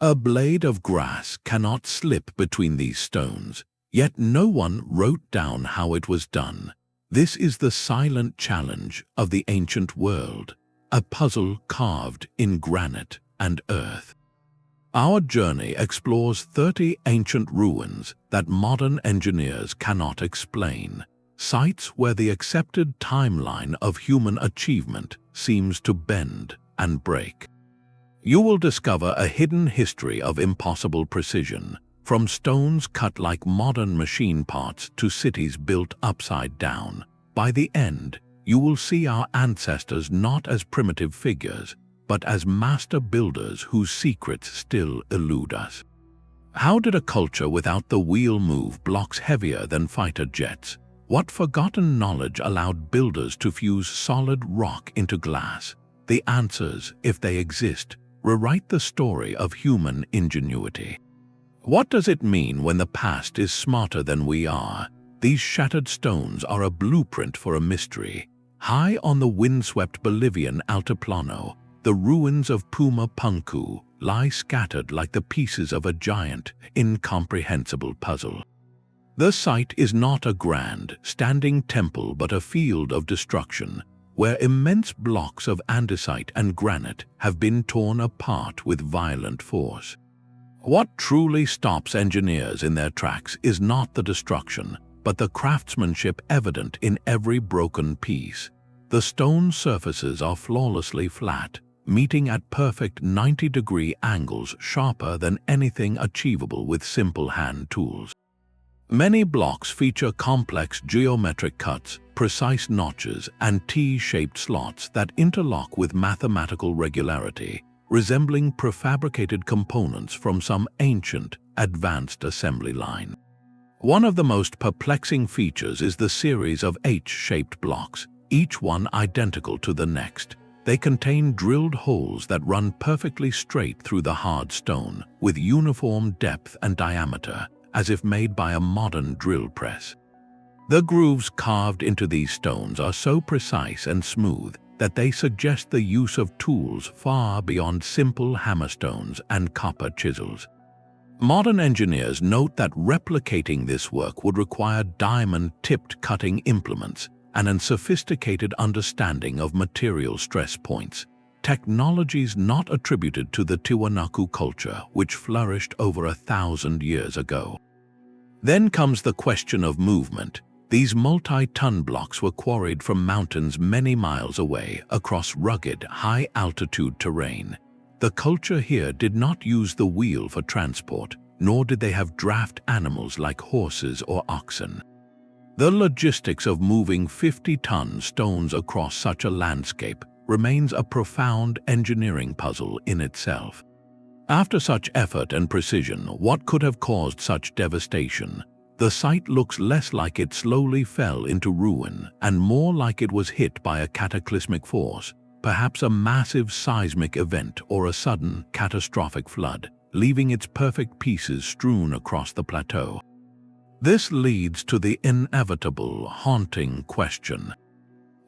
A blade of grass cannot slip between these stones, yet no one wrote down how it was done. This is the silent challenge of the ancient world, a puzzle carved in granite and earth. Our journey explores 30 ancient ruins that modern engineers cannot explain, sites where the accepted timeline of human achievement seems to bend and break. You will discover a hidden history of impossible precision, from stones cut like modern machine parts to cities built upside down. By the end, you will see our ancestors not as primitive figures, but as master builders whose secrets still elude us. How did a culture without the wheel move blocks heavier than fighter jets? What forgotten knowledge allowed builders to fuse solid rock into glass? The answers, if they exist, rewrite the story of human ingenuity. What does it mean when the past is smarter than we are? These shattered stones are a blueprint for a mystery. High on the windswept Bolivian Altiplano, the ruins of Puma Punku lie scattered like the pieces of a giant, incomprehensible puzzle. The site is not a grand, standing temple but a field of destruction, where immense blocks of andesite and granite have been torn apart with violent force. What truly stops engineers in their tracks is not the destruction, but the craftsmanship evident in every broken piece. The stone surfaces are flawlessly flat, meeting at perfect 90-degree angles sharper than anything achievable with simple hand tools. Many blocks feature complex geometric cuts, precise notches, and T-shaped slots that interlock with mathematical regularity, resembling prefabricated components from some ancient, advanced assembly line. One of the most perplexing features is the series of H-shaped blocks, each one identical to the next. They contain drilled holes that run perfectly straight through the hard stone, with uniform depth and diameter, as if made by a modern drill press. The grooves carved into these stones are so precise and smooth that they suggest the use of tools far beyond simple hammerstones and copper chisels. Modern engineers note that replicating this work would require diamond-tipped cutting implements and a sophisticated understanding of material stress points, technologies not attributed to the Tiwanaku culture which flourished over 1,000 years ago. Then comes the question of movement. These multi-ton blocks were quarried from mountains many miles away across rugged, high-altitude terrain. The culture here did not use the wheel for transport, nor did they have draft animals like horses or oxen. The logistics of moving 50-ton stones across such a landscape remains a profound engineering puzzle in itself. After such effort and precision, what could have caused such devastation? The site looks less like it slowly fell into ruin and more like it was hit by a cataclysmic force, perhaps a massive seismic event or a sudden, catastrophic flood, leaving its perfect pieces strewn across the plateau. This leads to the inevitable, haunting question.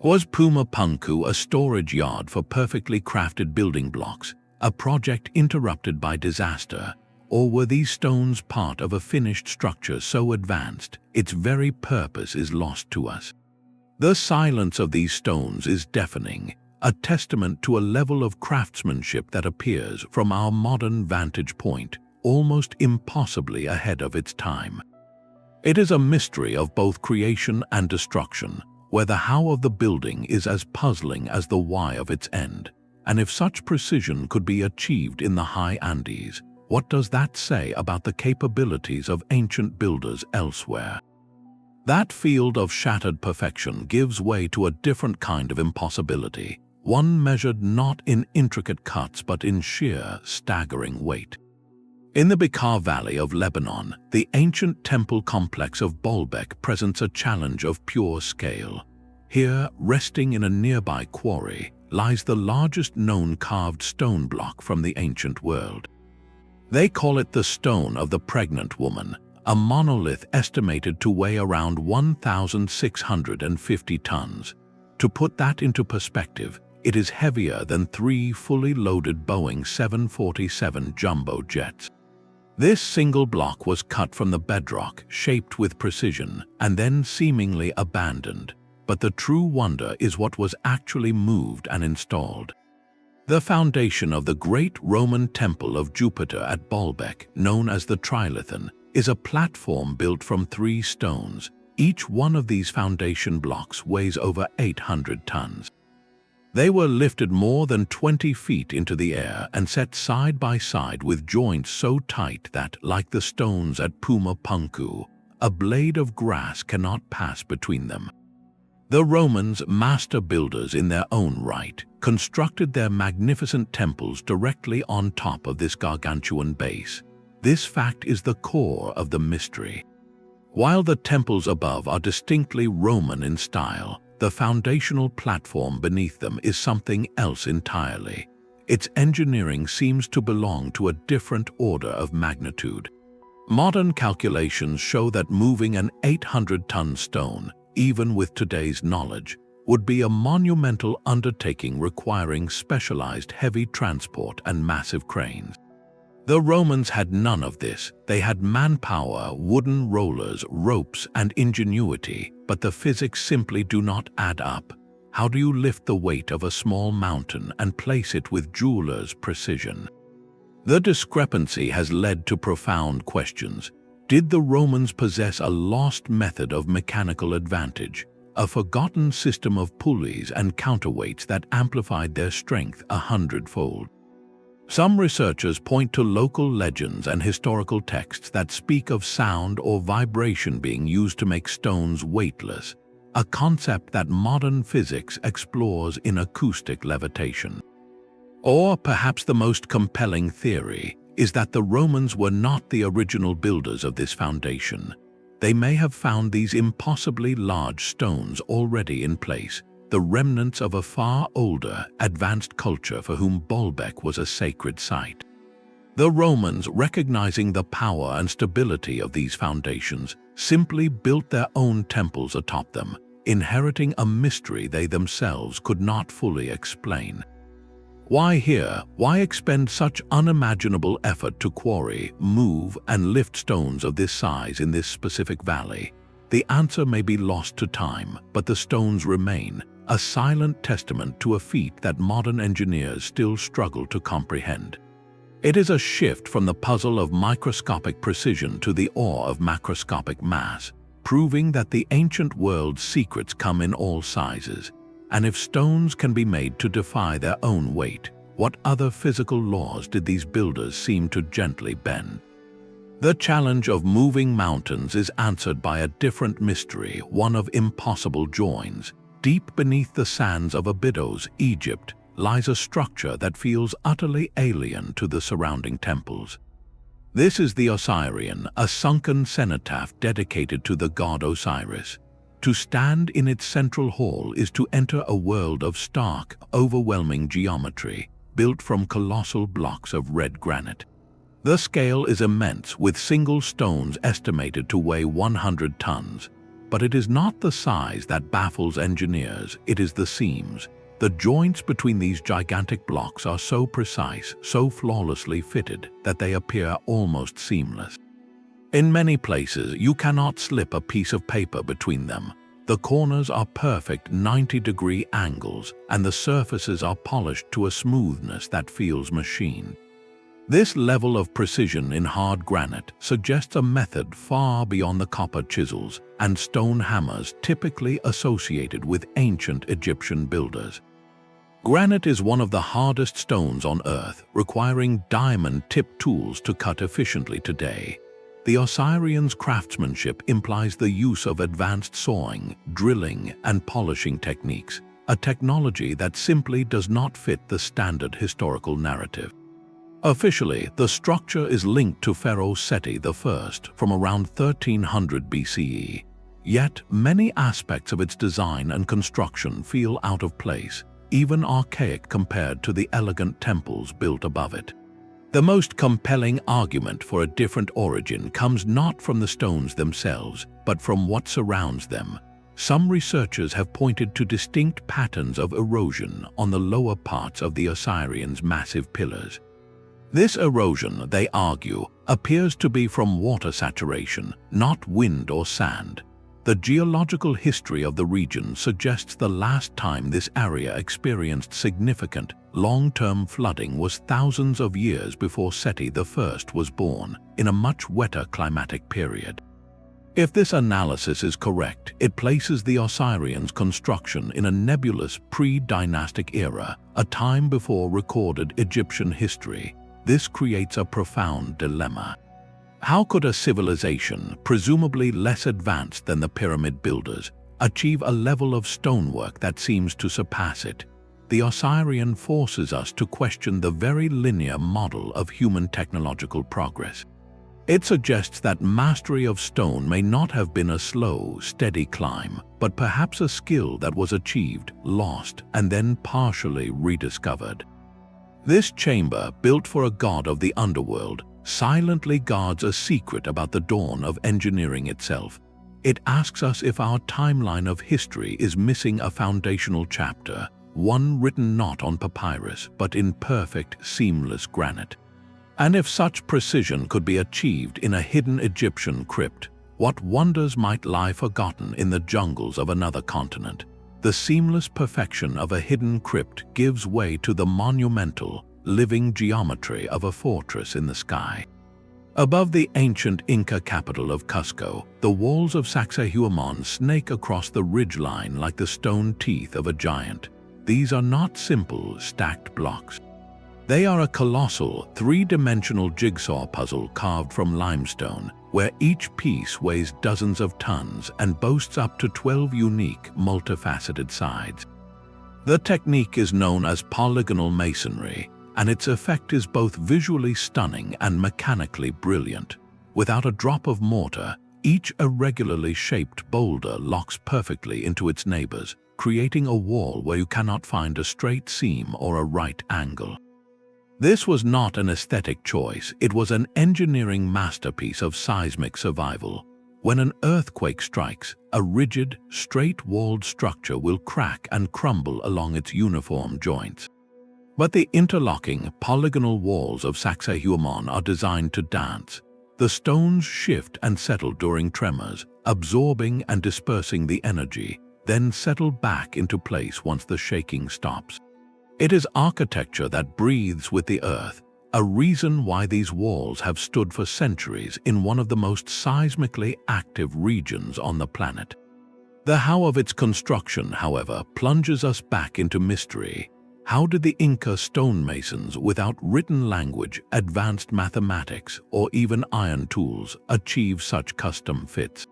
Was Puma Punku a storage yard for perfectly crafted building blocks, a project interrupted by disaster, or were these stones part of a finished structure so advanced its very purpose is lost to us? The silence of these stones is deafening, a testament to a level of craftsmanship that appears, from our modern vantage point, almost impossibly ahead of its time. It is a mystery of both creation and destruction, where the how of the building is as puzzling as the why of its end. And if such precision could be achieved in the high Andes, what does that say about the capabilities of ancient builders elsewhere? That field of shattered perfection gives way to a different kind of impossibility, one measured not in intricate cuts but in sheer, staggering weight. In the Bekaa Valley of Lebanon, the ancient temple complex of Baalbek presents a challenge of pure scale. Here, resting in a nearby quarry, lies the largest known carved stone block from the ancient world. They call it the Stone of the Pregnant Woman, a monolith estimated to weigh around 1,650 tons. To put that into perspective, it is heavier than 3 fully loaded Boeing 747 jumbo jets. This single block was cut from the bedrock, shaped with precision, and then seemingly abandoned. But the true wonder is what was actually moved and installed. The foundation of the great Roman temple of Jupiter at Baalbek, known as the Trilithon, is a platform built from 3 stones. Each one of these foundation blocks weighs over 800 tons. They were lifted more than 20 feet into the air and set side by side with joints so tight that, like the stones at Puma Punku, a blade of grass cannot pass between them. The Romans, master builders in their own right, constructed their magnificent temples directly on top of this gargantuan base. This fact is the core of the mystery. While the temples above are distinctly Roman in style, the foundational platform beneath them is something else entirely. Its engineering seems to belong to a different order of magnitude. Modern calculations show that moving an 800-ton stone, even with today's knowledge, would be a monumental undertaking requiring specialized heavy transport and massive cranes. The Romans had none of this. They had manpower, wooden rollers, ropes, and ingenuity, but the physics simply do not add up. How do you lift the weight of a small mountain and place it with jeweler's precision? The discrepancy has led to profound questions. Did the Romans possess a lost method of mechanical advantage, a forgotten system of pulleys and counterweights that amplified their strength 100-fold? Some researchers point to local legends and historical texts that speak of sound or vibration being used to make stones weightless, a concept that modern physics explores in acoustic levitation. Or perhaps the most compelling theory is that the Romans were not the original builders of this foundation. They may have found these impossibly large stones already in place, the remnants of a far older, advanced culture for whom Baalbek was a sacred site. The Romans, recognizing the power and stability of these foundations, simply built their own temples atop them, inheriting a mystery they themselves could not fully explain. Why here? Why expend such unimaginable effort to quarry, move, and lift stones of this size in this specific valley? The answer may be lost to time, but the stones remain, a silent testament to a feat that modern engineers still struggle to comprehend. It is a shift from the puzzle of microscopic precision to the awe of macroscopic mass, proving that the ancient world's secrets come in all sizes. And if stones can be made to defy their own weight, what other physical laws did these builders seem to gently bend? The challenge of moving mountains is answered by a different mystery, one of impossible joins. Deep beneath the sands of Abydos, Egypt, lies a structure that feels utterly alien to the surrounding temples. This is the Osireion, a sunken cenotaph dedicated to the god Osiris. To stand in its central hall is to enter a world of stark, overwhelming geometry, built from colossal blocks of red granite. The scale is immense, with single stones estimated to weigh 100 tons. But it is not the size that baffles engineers, it is the seams. The joints between these gigantic blocks are so precise, so flawlessly fitted, that they appear almost seamless. In many places, you cannot slip a piece of paper between them. The corners are perfect 90-degree angles, and the surfaces are polished to a smoothness that feels machined. This level of precision in hard granite suggests a method far beyond the copper chisels and stone hammers typically associated with ancient Egyptian builders. Granite is one of the hardest stones on Earth, requiring diamond-tipped tools to cut efficiently today. The Osireion's craftsmanship implies the use of advanced sawing, drilling, and polishing techniques, a technology that simply does not fit the standard historical narrative. Officially, the structure is linked to Pharaoh Seti I from around 1300 BCE, yet many aspects of its design and construction feel out of place, even archaic compared to the elegant temples built above it. The most compelling argument for a different origin comes not from the stones themselves, but from what surrounds them. Some researchers have pointed to distinct patterns of erosion on the lower parts of the Osireion's massive pillars. This erosion, they argue, appears to be from water saturation, not wind or sand. The geological history of the region suggests the last time this area experienced significant, long-term flooding was thousands of years before Seti I was born, in a much wetter climatic period. If this analysis is correct, it places the Osireion's construction in a nebulous pre-dynastic era, a time before recorded Egyptian history. This creates a profound dilemma. How could a civilization, presumably less advanced than the pyramid builders, achieve a level of stonework that seems to surpass it? The Osireion forces us to question the very linear model of human technological progress. It suggests that mastery of stone may not have been a slow, steady climb, but perhaps a skill that was achieved, lost, and then partially rediscovered. This chamber, built for a god of the underworld, silently guards a secret about the dawn of engineering itself. It asks us if our timeline of history is missing a foundational chapter, one written not on papyrus but in perfect, seamless granite. And if such precision could be achieved in a hidden Egyptian crypt, what wonders might lie forgotten in the jungles of another continent? The seamless perfection of a hidden crypt gives way to the monumental, living geometry of a fortress in the sky. Above the ancient Inca capital of Cusco, the walls of Sacsayhuamán snake across the ridgeline like the stone teeth of a giant. These are not simple, stacked blocks. They are a colossal, three-dimensional jigsaw puzzle carved from limestone, where each piece weighs dozens of tons and boasts up to 12 unique, multifaceted sides. The technique is known as polygonal masonry, and its effect is both visually stunning and mechanically brilliant. Without a drop of mortar, each irregularly shaped boulder locks perfectly into its neighbors, creating a wall where you cannot find a straight seam or a right angle. This was not an aesthetic choice, it was an engineering masterpiece of seismic survival. When an earthquake strikes, a rigid, straight-walled structure will crack and crumble along its uniform joints. But the interlocking, polygonal walls of Sacsayhuamán are designed to dance. The stones shift and settle during tremors, absorbing and dispersing the energy, then settle back into place once the shaking stops. It is architecture that breathes with the earth, a reason why these walls have stood for centuries in one of the most seismically active regions on the planet. The how of its construction, however, plunges us back into mystery. How did the Inca stonemasons, without written language, advanced mathematics, or even iron tools, achieve such custom fits?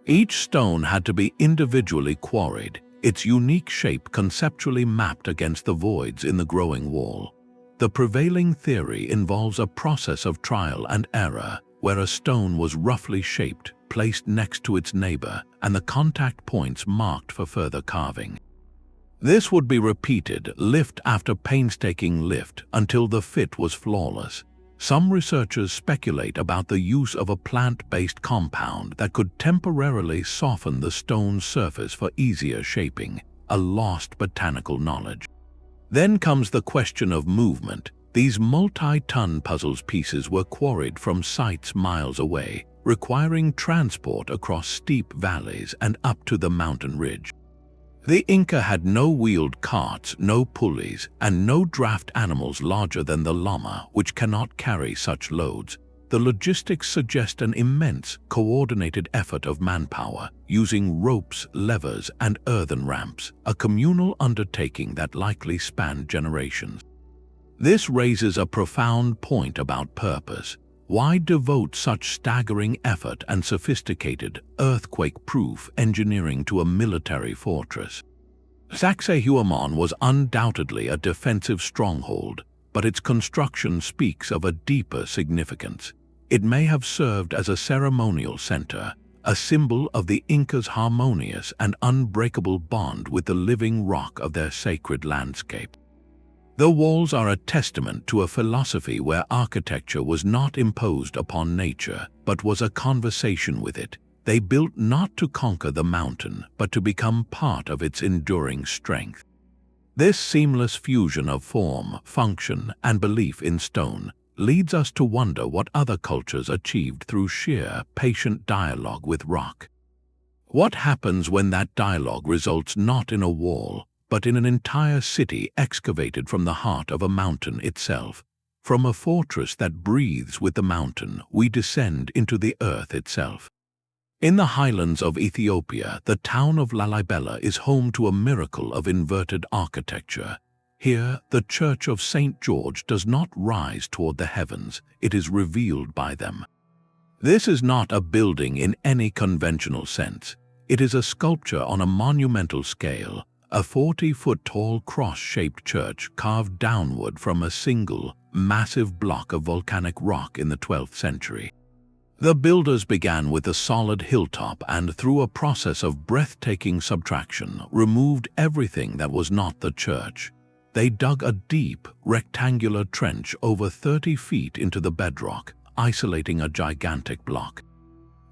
Each stone had to be individually quarried, its unique shape conceptually mapped against the voids in the growing wall. The prevailing theory involves a process of trial and error, where a stone was roughly shaped, placed next to its neighbor, and the contact points marked for further carving. This would be repeated, lift after painstaking lift, until the fit was flawless. Some researchers speculate about the use of a plant-based compound that could temporarily soften the stone's surface for easier shaping, a lost botanical knowledge. Then comes the question of movement. These multi-ton puzzle pieces were quarried from sites miles away, requiring transport across steep valleys and up to the mountain ridge. The Inca had no wheeled carts, no pulleys, and no draft animals larger than the llama, which cannot carry such loads. The logistics suggest an immense, coordinated effort of manpower, using ropes, levers, and earthen ramps, a communal undertaking that likely spanned generations. This raises a profound point about purpose. Why devote such staggering effort and sophisticated, earthquake-proof engineering to a military fortress? Sacsayhuamán was undoubtedly a defensive stronghold, but its construction speaks of a deeper significance. It may have served as a ceremonial center, a symbol of the Incas' harmonious and unbreakable bond with the living rock of their sacred landscape. The walls are a testament to a philosophy where architecture was not imposed upon nature, but was a conversation with it. They built not to conquer the mountain, but to become part of its enduring strength. This seamless fusion of form, function, and belief in stone leads us to wonder what other cultures achieved through sheer, patient dialogue with rock. What happens when that dialogue results not in a wall, but in an entire city excavated from the heart of a mountain itself? From a fortress that breathes with the mountain, we descend into the earth itself. In the highlands of Ethiopia, the town of Lalibela is home to a miracle of inverted architecture. Here, the Church of St. George does not rise toward the heavens, it is revealed by them. This is not a building in any conventional sense. It is a sculpture on a monumental scale, a 40-foot-tall cross-shaped church carved downward from a single, massive block of volcanic rock in the 12th century. The builders began with a solid hilltop and, through a process of breathtaking subtraction, removed everything that was not the church. They dug a deep, rectangular trench over 30 feet into the bedrock, isolating a gigantic block.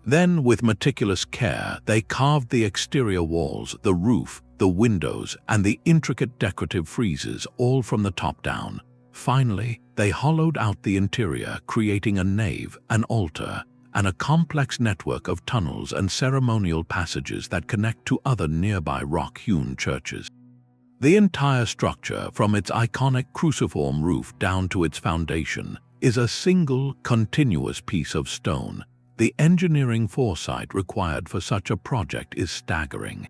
Then, with meticulous care, they carved the exterior walls, the roof, the windows, and the intricate decorative friezes, all from the top down. Finally, they hollowed out the interior, creating a nave, an altar, and a complex network of tunnels and ceremonial passages that connect to other nearby rock-hewn churches. The entire structure, from its iconic cruciform roof down to its foundation, is a single, continuous piece of stone. The engineering foresight required for such a project is staggering.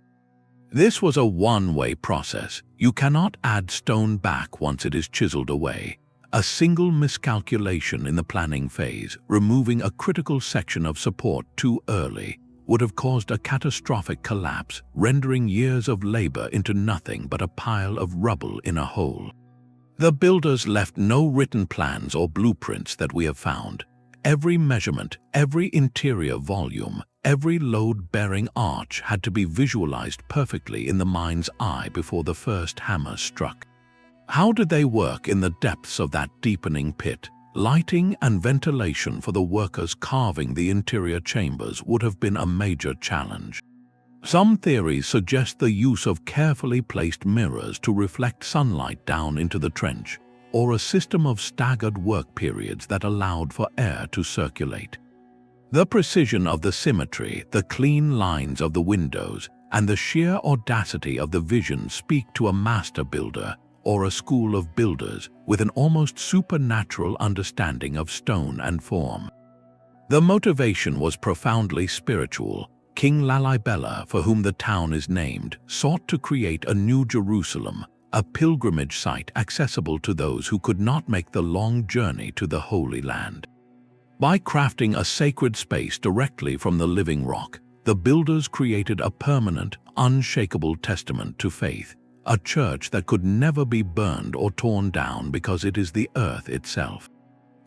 This was a one-way process. You cannot add stone back once it is chiseled away. A single miscalculation in the planning phase, removing a critical section of support too early, would have caused a catastrophic collapse, rendering years of labor into nothing but a pile of rubble in a hole. The builders left no written plans or blueprints that we have found. Every measurement, every interior volume, every load-bearing arch had to be visualized perfectly in the mind's eye before the first hammer struck. How did they work in the depths of that deepening pit? Lighting and ventilation for the workers carving the interior chambers would have been a major challenge. Some theories suggest the use of carefully placed mirrors to reflect sunlight down into the trench, or a system of staggered work periods that allowed for air to circulate. The precision of the symmetry, the clean lines of the windows, and the sheer audacity of the vision speak to a master builder or a school of builders with an almost supernatural understanding of stone and form. The motivation was profoundly spiritual. King Lalibela, for whom the town is named, sought to create a new Jerusalem, a pilgrimage site accessible to those who could not make the long journey to the Holy Land. By crafting a sacred space directly from the living rock, the builders created a permanent, unshakable testament to faith, a church that could never be burned or torn down because it is the earth itself.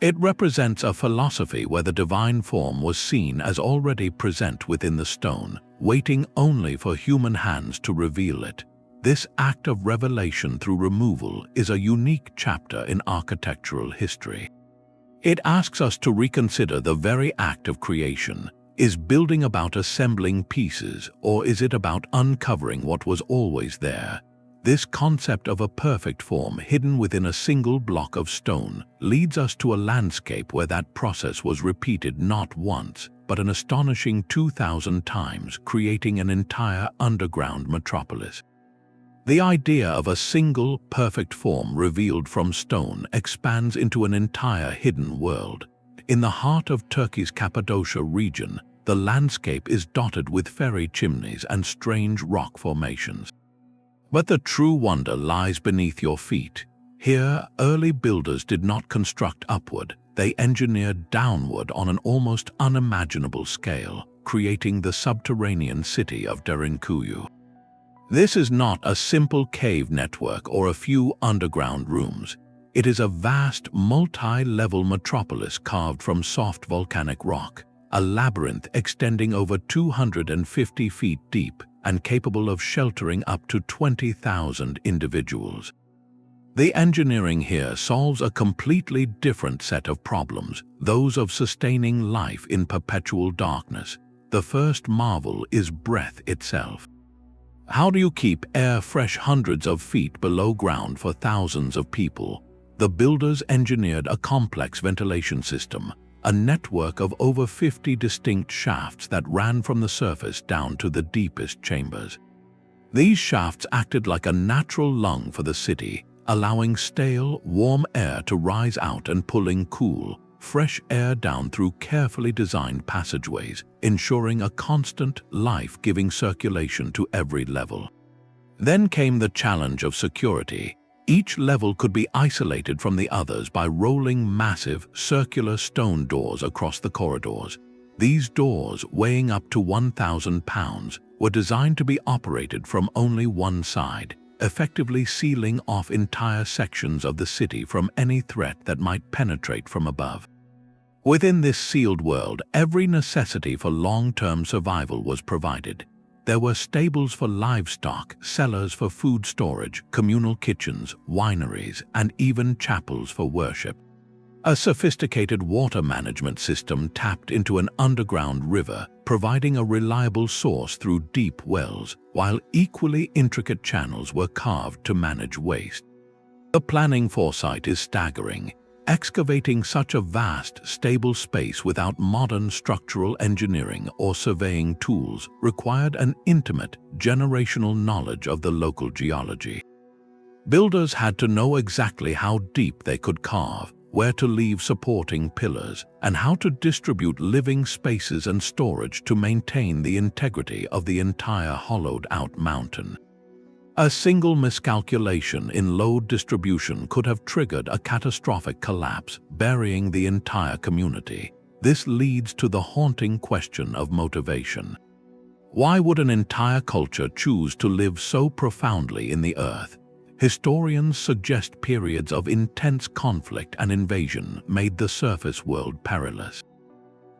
It represents a philosophy where the divine form was seen as already present within the stone, waiting only for human hands to reveal it. This act of revelation through removal is a unique chapter in architectural history. It asks us to reconsider the very act of creation. Is building about assembling pieces, or is it about uncovering what was always there? This concept of a perfect form hidden within a single block of stone leads us to a landscape where that process was repeated not once, but an astonishing 2,000 times, creating an entire underground metropolis. The idea of a single, perfect form revealed from stone expands into an entire hidden world. In the heart of Turkey's Cappadocia region, the landscape is dotted with fairy chimneys and strange rock formations. But the true wonder lies beneath your feet. Here, early builders did not construct upward, they engineered downward on an almost unimaginable scale, creating the subterranean city of Derinkuyu. This is not a simple cave network or a few underground rooms. It is a vast, multi-level metropolis carved from soft volcanic rock, a labyrinth extending over 250 feet deep and capable of sheltering up to 20,000 individuals. The engineering here solves a completely different set of problems, those of sustaining life in perpetual darkness. The first marvel is breath itself. How do you keep air fresh hundreds of feet below ground for thousands of people? The builders engineered a complex ventilation system, a network of over 50 distinct shafts that ran from the surface down to the deepest chambers. These shafts acted like a natural lung for the city, allowing stale, warm air to rise out and pulling cool, fresh air down through carefully designed passageways, ensuring a constant, life-giving circulation to every level. Then came the challenge of security. Each level could be isolated from the others by rolling massive, circular stone doors across the corridors. These doors, weighing up to 1,000 pounds, were designed to be operated from only one side, effectively sealing off entire sections of the city from any threat that might penetrate from above. Within this sealed world, every necessity for long-term survival was provided. There were stables for livestock, cellars for food storage, communal kitchens, wineries, and even chapels for worship. A sophisticated water management system tapped into an underground river, providing a reliable source through deep wells, while equally intricate channels were carved to manage waste. The planning foresight is staggering. Excavating such a vast, stable space without modern structural engineering or surveying tools required an intimate, generational knowledge of the local geology. Builders had to know exactly how deep they could carve, where to leave supporting pillars, and how to distribute living spaces and storage to maintain the integrity of the entire hollowed-out mountain. A single miscalculation in load distribution could have triggered a catastrophic collapse, burying the entire community. This leads to the haunting question of motivation. Why would an entire culture choose to live so profoundly in the earth? Historians suggest periods of intense conflict and invasion made the surface world perilous.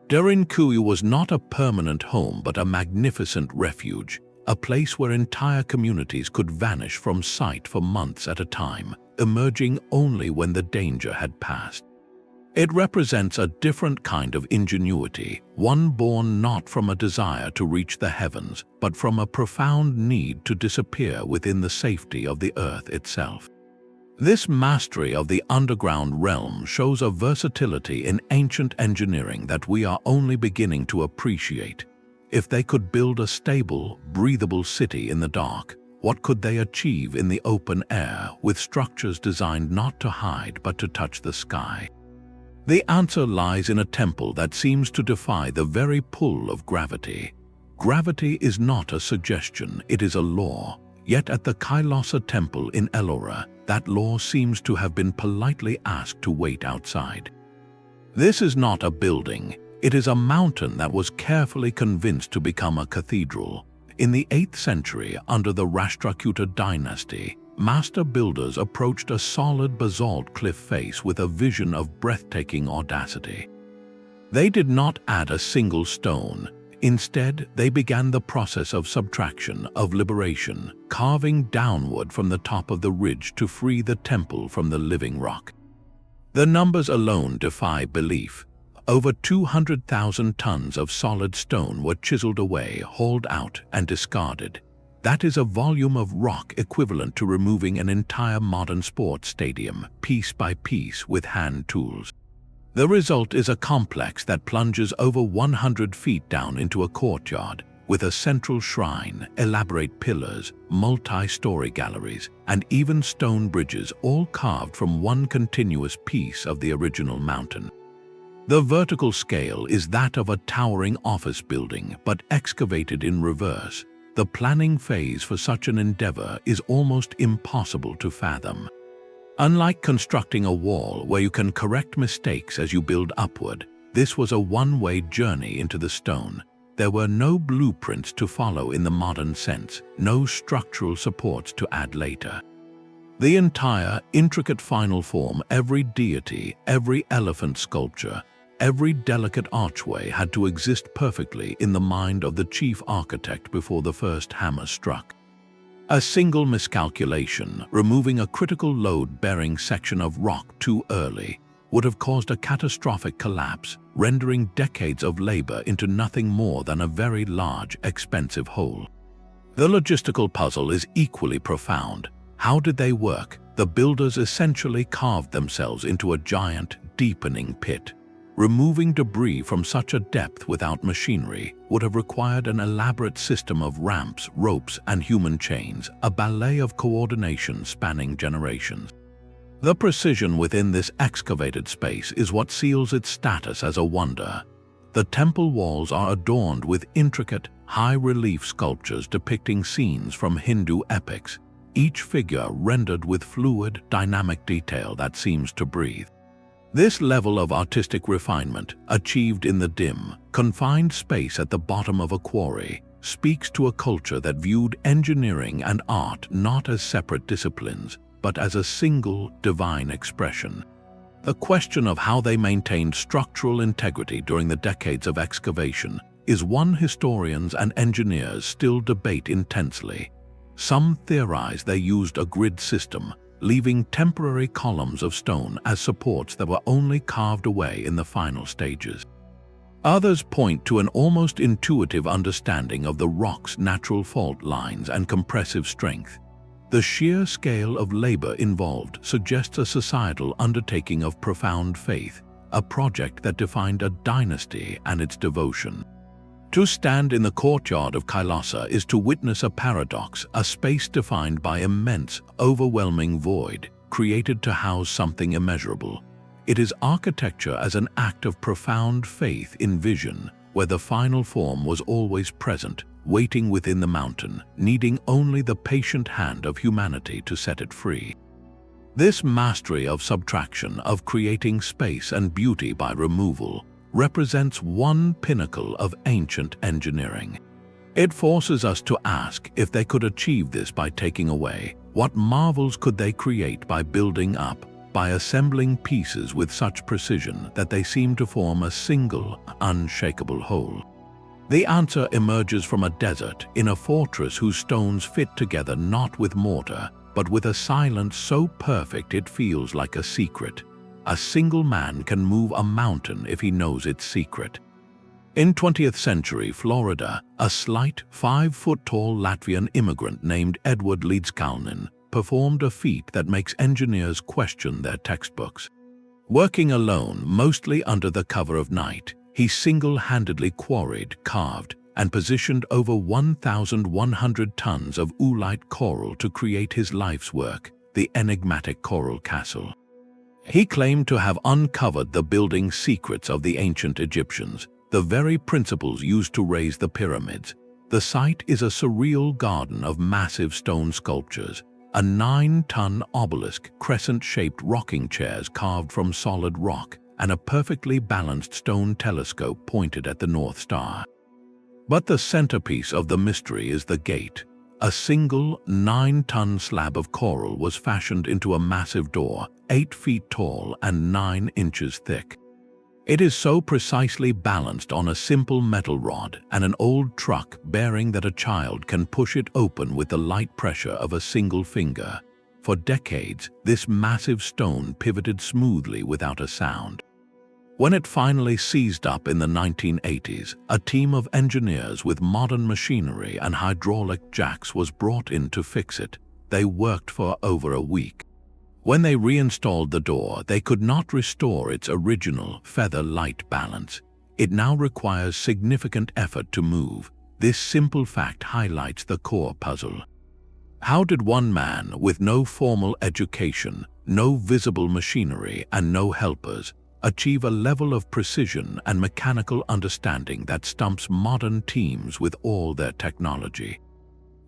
Derinkuyu was not a permanent home but a magnificent refuge, a place where entire communities could vanish from sight for months at a time, emerging only when the danger had passed. It represents a different kind of ingenuity, one born not from a desire to reach the heavens, but from a profound need to disappear within the safety of the earth itself. This mastery of the underground realm shows a versatility in ancient engineering that we are only beginning to appreciate. If they could build a stable, breathable city in the dark, what could they achieve in the open air with structures designed not to hide but to touch the sky? The answer lies in a temple that seems to defy the very pull of gravity. Gravity is not a suggestion, it is a law. Yet at the Kailasa temple in Ellora, that law seems to have been politely asked to wait outside. This is not a building, it is a mountain that was carefully convinced to become a cathedral. In the 8th century, under the Rashtrakuta dynasty, master builders approached a solid basalt cliff face with a vision of breathtaking audacity. They did not add a single stone. Instead, they began the process of subtraction, of liberation, carving downward from the top of the ridge to free the temple from the living rock. The numbers alone defy belief. Over 200,000 tons of solid stone were chiseled away, hauled out, and discarded. That is a volume of rock equivalent to removing an entire modern sports stadium, piece by piece, with hand tools. The result is a complex that plunges over 100 feet down into a courtyard, with a central shrine, elaborate pillars, multi-story galleries, and even stone bridges, all carved from one continuous piece of the original mountain. The vertical scale is that of a towering office building, but excavated in reverse. The planning phase for such an endeavor is almost impossible to fathom. Unlike constructing a wall where you can correct mistakes as you build upward, this was a one-way journey into the stone. There were no blueprints to follow in the modern sense, no structural supports to add later. The entire, intricate final form, every deity, every elephant sculpture, every delicate archway had to exist perfectly in the mind of the chief architect before the first hammer struck. A single miscalculation, removing a critical load-bearing section of rock too early, would have caused a catastrophic collapse, rendering decades of labor into nothing more than a very large, expensive hole. The logistical puzzle is equally profound. How did they work? The builders essentially carved themselves into a giant, deepening pit. Removing debris from such a depth without machinery would have required an elaborate system of ramps, ropes, and human chains, a ballet of coordination spanning generations. The precision within this excavated space is what seals its status as a wonder. The temple walls are adorned with intricate, high-relief sculptures depicting scenes from Hindu epics, each figure rendered with fluid, dynamic detail that seems to breathe. This level of artistic refinement, achieved in the dim, confined space at the bottom of a quarry, speaks to a culture that viewed engineering and art not as separate disciplines, but as a single, divine expression. The question of how they maintained structural integrity during the decades of excavation is one historians and engineers still debate intensely. Some theorize they used a grid system, leaving temporary columns of stone as supports that were only carved away in the final stages. Others point to an almost intuitive understanding of the rock's natural fault lines and compressive strength. The sheer scale of labor involved suggests a societal undertaking of profound faith, a project that defined a dynasty and its devotion. To stand in the courtyard of Kailasa is to witness a paradox, a space defined by immense, overwhelming void, created to house something immeasurable. It is architecture as an act of profound faith in vision, where the final form was always present, waiting within the mountain, needing only the patient hand of humanity to set it free. This mastery of subtraction, of creating space and beauty by removal, represents one pinnacle of ancient engineering. It forces us to ask, if they could achieve this by taking away, what marvels could they create by building up, by assembling pieces with such precision that they seem to form a single, unshakable whole? The answer emerges from a desert, in a fortress whose stones fit together not with mortar, but with a silence so perfect it feels like a secret. A single man can move a mountain if he knows its secret. In 20th century Florida, a slight, 5-foot-tall Latvian immigrant named Edward Lidskalnin performed a feat that makes engineers question their textbooks. Working alone, mostly under the cover of night, he single-handedly quarried, carved, and positioned over 1,100 tons of oolite coral to create his life's work, the enigmatic Coral Castle. He claimed to have uncovered the building secrets of the ancient Egyptians, the very principles used to raise the pyramids. The site is a surreal garden of massive stone sculptures, a 9-ton obelisk, crescent-shaped rocking chairs carved from solid rock, and a perfectly balanced stone telescope pointed at the North Star. But the centerpiece of the mystery is the gate. A single 9-ton slab of coral was fashioned into a massive door, 8 feet tall and 9 inches thick. It is so precisely balanced on a simple metal rod and an old truck bearing that a child can push it open with the light pressure of a single finger. For decades, this massive stone pivoted smoothly without a sound. When it finally seized up in the 1980s, a team of engineers with modern machinery and hydraulic jacks was brought in to fix it. They worked for over a week. When they reinstalled the door, they could not restore its original feather-light balance. It now requires significant effort to move. This simple fact highlights the core puzzle. How did one man with no formal education, no visible machinery, and no helpers achieve a level of precision and mechanical understanding that stumps modern teams with all their technology?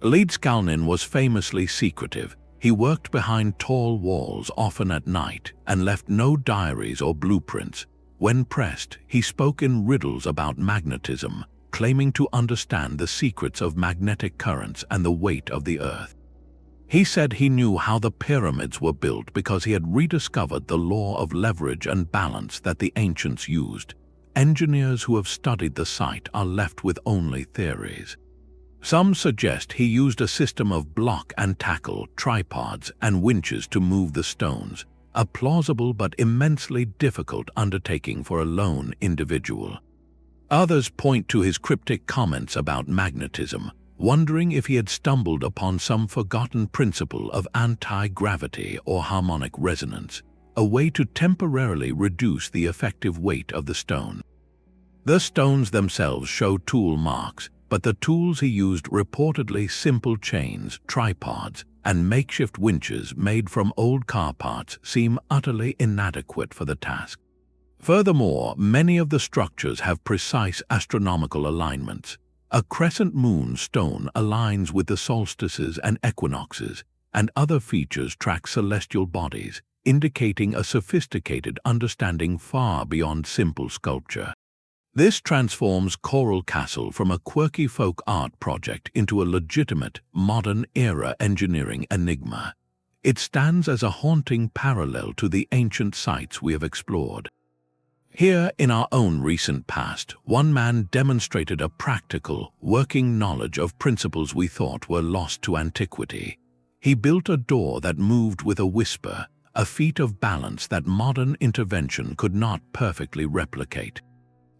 Lidskalnin was famously secretive. He worked behind tall walls, often at night, and left no diaries or blueprints. When pressed, he spoke in riddles about magnetism, claiming to understand the secrets of magnetic currents and the weight of the earth. He said he knew how the pyramids were built because he had rediscovered the law of leverage and balance that the ancients used. Engineers who have studied the site are left with only theories. Some suggest he used a system of block and tackle, tripods, and winches to move the stones. a plausible but immensely difficult undertaking for a lone individual. Others point to his cryptic comments about magnetism, wondering if he had stumbled upon some forgotten principle of anti-gravity or harmonic resonance, a way to temporarily reduce the effective weight of the stone. The stones themselves show tool marks, but the tools he used, reportedly simple chains, tripods, and makeshift winches made from old car parts, seem utterly inadequate for the task. Furthermore, many of the structures have precise astronomical alignments. A crescent moon stone aligns with the solstices and equinoxes, and other features track celestial bodies, indicating a sophisticated understanding far beyond simple sculpture. This transforms Coral Castle from a quirky folk art project into a legitimate, modern-era engineering enigma. It stands as a haunting parallel to the ancient sites we have explored. Here, in our own recent past, one man demonstrated a practical, working knowledge of principles we thought were lost to antiquity. He built a door that moved with a whisper, a feat of balance that modern intervention could not perfectly replicate.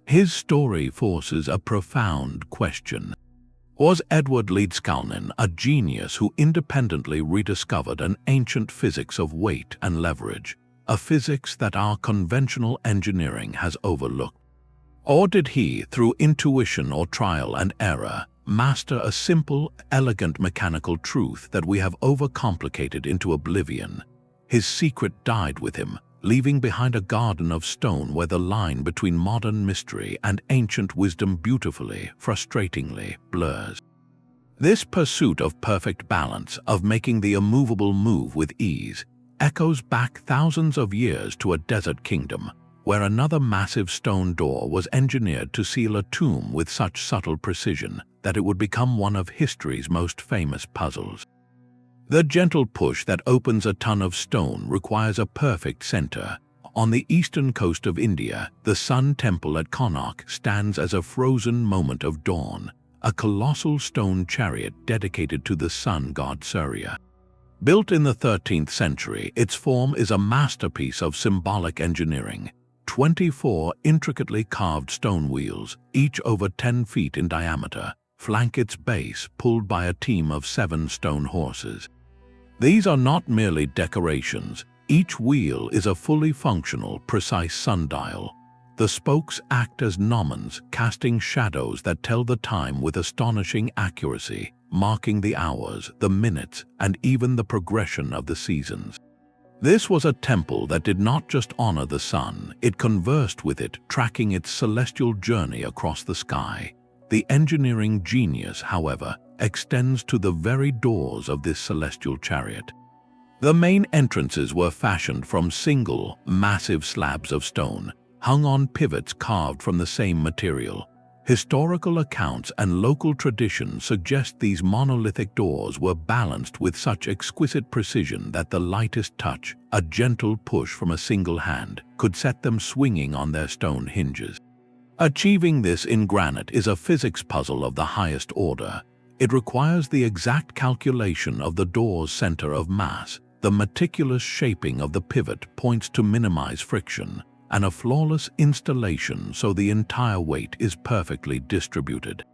His story forces a profound question. Was Edward Leedskalnin a genius who independently rediscovered an ancient physics of weight and leverage, a physics that our conventional engineering has overlooked? Or did he, through intuition or trial and error, master a simple, elegant mechanical truth that we have overcomplicated into oblivion? His secret died with him, leaving behind a garden of stone where the line between modern mystery and ancient wisdom beautifully, frustratingly, blurs. This pursuit of perfect balance, of making the immovable move with ease, echoes back thousands of years to a desert kingdom, where another massive stone door was engineered to seal a tomb with such subtle precision that it would become one of history's most famous puzzles. The gentle push that opens a ton of stone requires a perfect center. On the eastern coast of India, the Sun Temple at Konark stands as a frozen moment of dawn, a colossal stone chariot dedicated to the sun god Surya. Built in the 13th century, its form is a masterpiece of symbolic engineering. 24 intricately carved stone wheels, each over 10 feet in diameter, flank its base, pulled by a team of 7 stone horses. These are not merely decorations. Each wheel is a fully functional, precise sundial. The spokes act as gnomons, casting shadows that tell the time with astonishing accuracy, marking the hours, the minutes, and even the progression of the seasons. This was a temple that did not just honor the sun, it conversed with it, tracking its celestial journey across the sky. The engineering genius, however, extends to the very doors of this celestial chariot. The main entrances were fashioned from single, massive slabs of stone, hung on pivots carved from the same material. Historical accounts and local tradition suggest these monolithic doors were balanced with such exquisite precision that the lightest touch, a gentle push from a single hand, could set them swinging on their stone hinges. Achieving this in granite is a physics puzzle of the highest order. It requires the exact calculation of the door's center of mass. The meticulous shaping of the pivot points to minimize friction, and a flawless installation so the entire weight is perfectly distributed.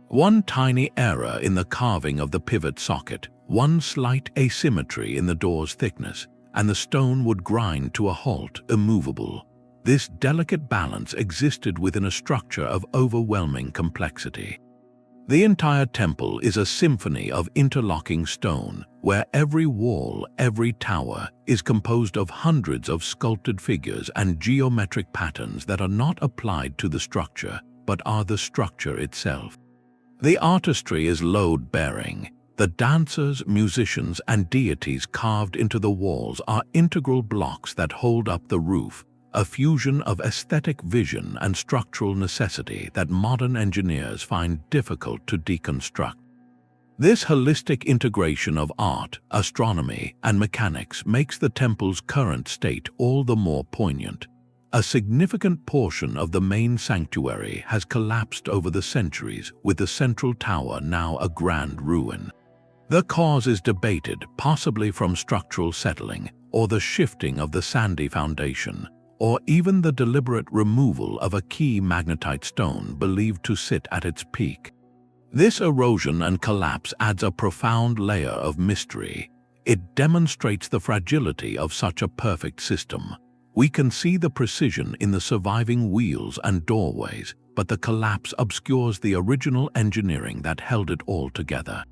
One tiny error in the carving of the pivot socket, one slight asymmetry in the door's thickness, and the stone would grind to a halt, immovable. This delicate balance existed within a structure of overwhelming complexity. The entire temple is a symphony of interlocking stone, where every wall, every tower, is composed of hundreds of sculpted figures and geometric patterns that are not applied to the structure, but are the structure itself. The artistry is load-bearing. The dancers, musicians, and deities carved into the walls are integral blocks that hold up the roof, a fusion of aesthetic vision and structural necessity that modern engineers find difficult to deconstruct. This holistic integration of art, astronomy, and mechanics makes the temple's current state all the more poignant. A significant portion of the main sanctuary has collapsed over the centuries, with the central tower now a grand ruin. The cause is debated, possibly from structural settling, or the shifting of the sandy foundation, or even the deliberate removal of a key magnetite stone believed to sit at its peak. This erosion and collapse adds a profound layer of mystery. It demonstrates the fragility of such a perfect system. We can see the precision in the surviving wheels and doorways, but the collapse obscures the original engineering that held it all together.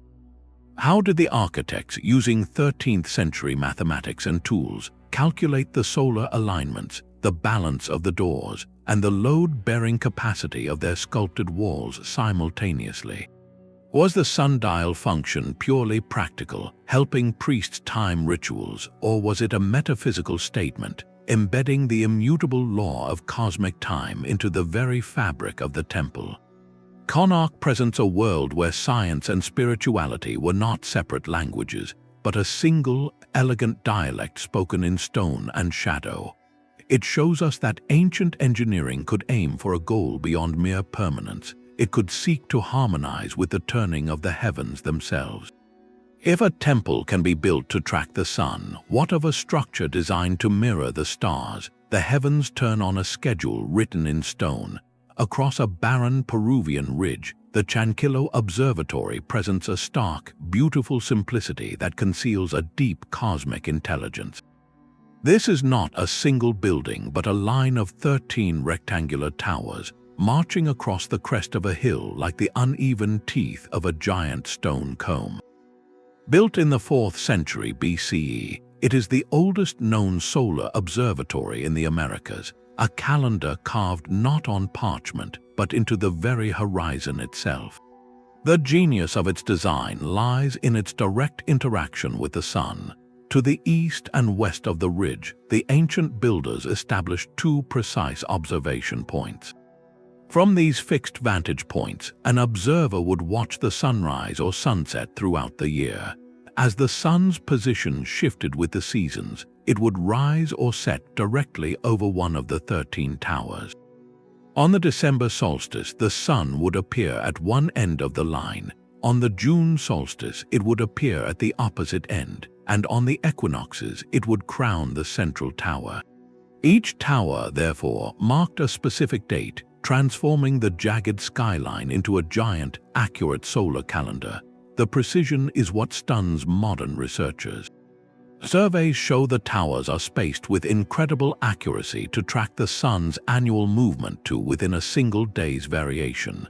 How did the architects, using 13th century mathematics and tools, calculate the solar alignments, the balance of the doors, and the load-bearing capacity of their sculpted walls simultaneously? Was the sundial function purely practical, helping priests time rituals, or was it a metaphysical statement, embedding the immutable law of cosmic time into the very fabric of the temple? Konark presents a world where science and spirituality were not separate languages, but a single, elegant dialect spoken in stone and shadow. It shows us that ancient engineering could aim for a goal beyond mere permanence. It could seek to harmonize with the turning of the heavens themselves. If a temple can be built to track the sun, what of a structure designed to mirror the stars? The heavens turn on a schedule written in stone. Across a barren Peruvian ridge, the Chankillo Observatory presents a stark, beautiful simplicity that conceals a deep cosmic intelligence. This is not a single building, but a line of 13 rectangular towers, marching across the crest of a hill like the uneven teeth of a giant stone comb. Built in the 4th century BCE, it is the oldest known solar observatory in the Americas, a calendar carved not on parchment, but into the very horizon itself. The genius of its design lies in its direct interaction with the sun. To the east and west of the ridge, the ancient builders established 2 precise observation points. From these fixed vantage points, an observer would watch the sunrise or sunset throughout the year. As the sun's position shifted with the seasons, it would rise or set directly over one of the 13 towers. On the December solstice, the sun would appear at one end of the line. On the June solstice, it would appear at the opposite end, and on the equinoxes, it would crown the central tower. Each tower, therefore, marked a specific date, transforming the jagged skyline into a giant, accurate solar calendar. The precision is what stuns modern researchers. Surveys show the towers are spaced with incredible accuracy to track the sun's annual movement to within a single day's variation.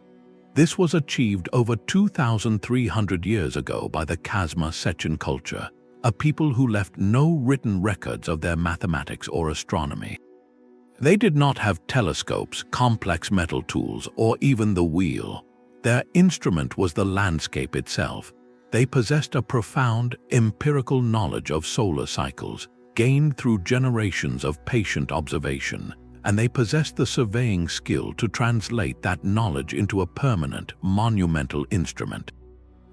This was achieved over 2,300 years ago by the Chasma Sechin culture, a people who left no written records of their mathematics or astronomy. They did not have telescopes, complex metal tools, or even the wheel. Their instrument was the landscape itself. They possessed a profound, empirical knowledge of solar cycles, gained through generations of patient observation, and they possessed the surveying skill to translate that knowledge into a permanent, monumental instrument.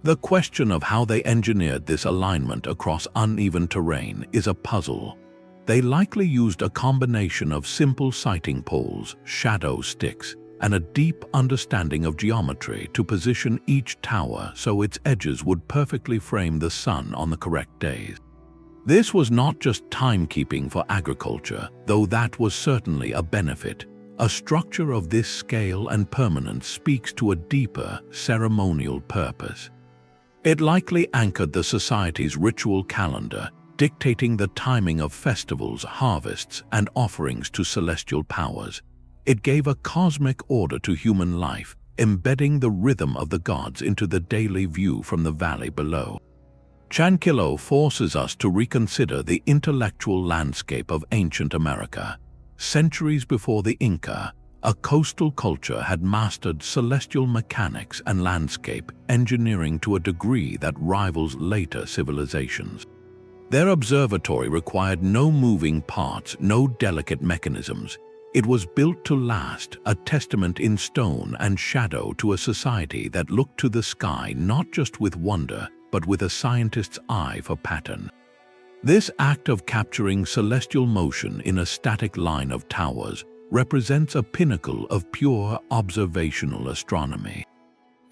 The question of how they engineered this alignment across uneven terrain is a puzzle. They likely used a combination of simple sighting poles, shadow sticks, and a deep understanding of geometry to position each tower so its edges would perfectly frame the sun on the correct days. This was not just timekeeping for agriculture, though that was certainly a benefit. A structure of this scale and permanence speaks to a deeper, ceremonial purpose. It likely anchored the society's ritual calendar, dictating the timing of festivals, harvests, and offerings to celestial powers. It gave a cosmic order to human life, embedding the rhythm of the gods into the daily view from the valley below. Chankillo forces us to reconsider the intellectual landscape of ancient America. Centuries before the Inca, a coastal culture had mastered celestial mechanics and landscape engineering to a degree that rivals later civilizations. Their observatory required no moving parts, no delicate mechanisms. It was built to last, a testament in stone and shadow to a society that looked to the sky not just with wonder, but with a scientist's eye for pattern. This act of capturing celestial motion in a static line of towers represents a pinnacle of pure observational astronomy.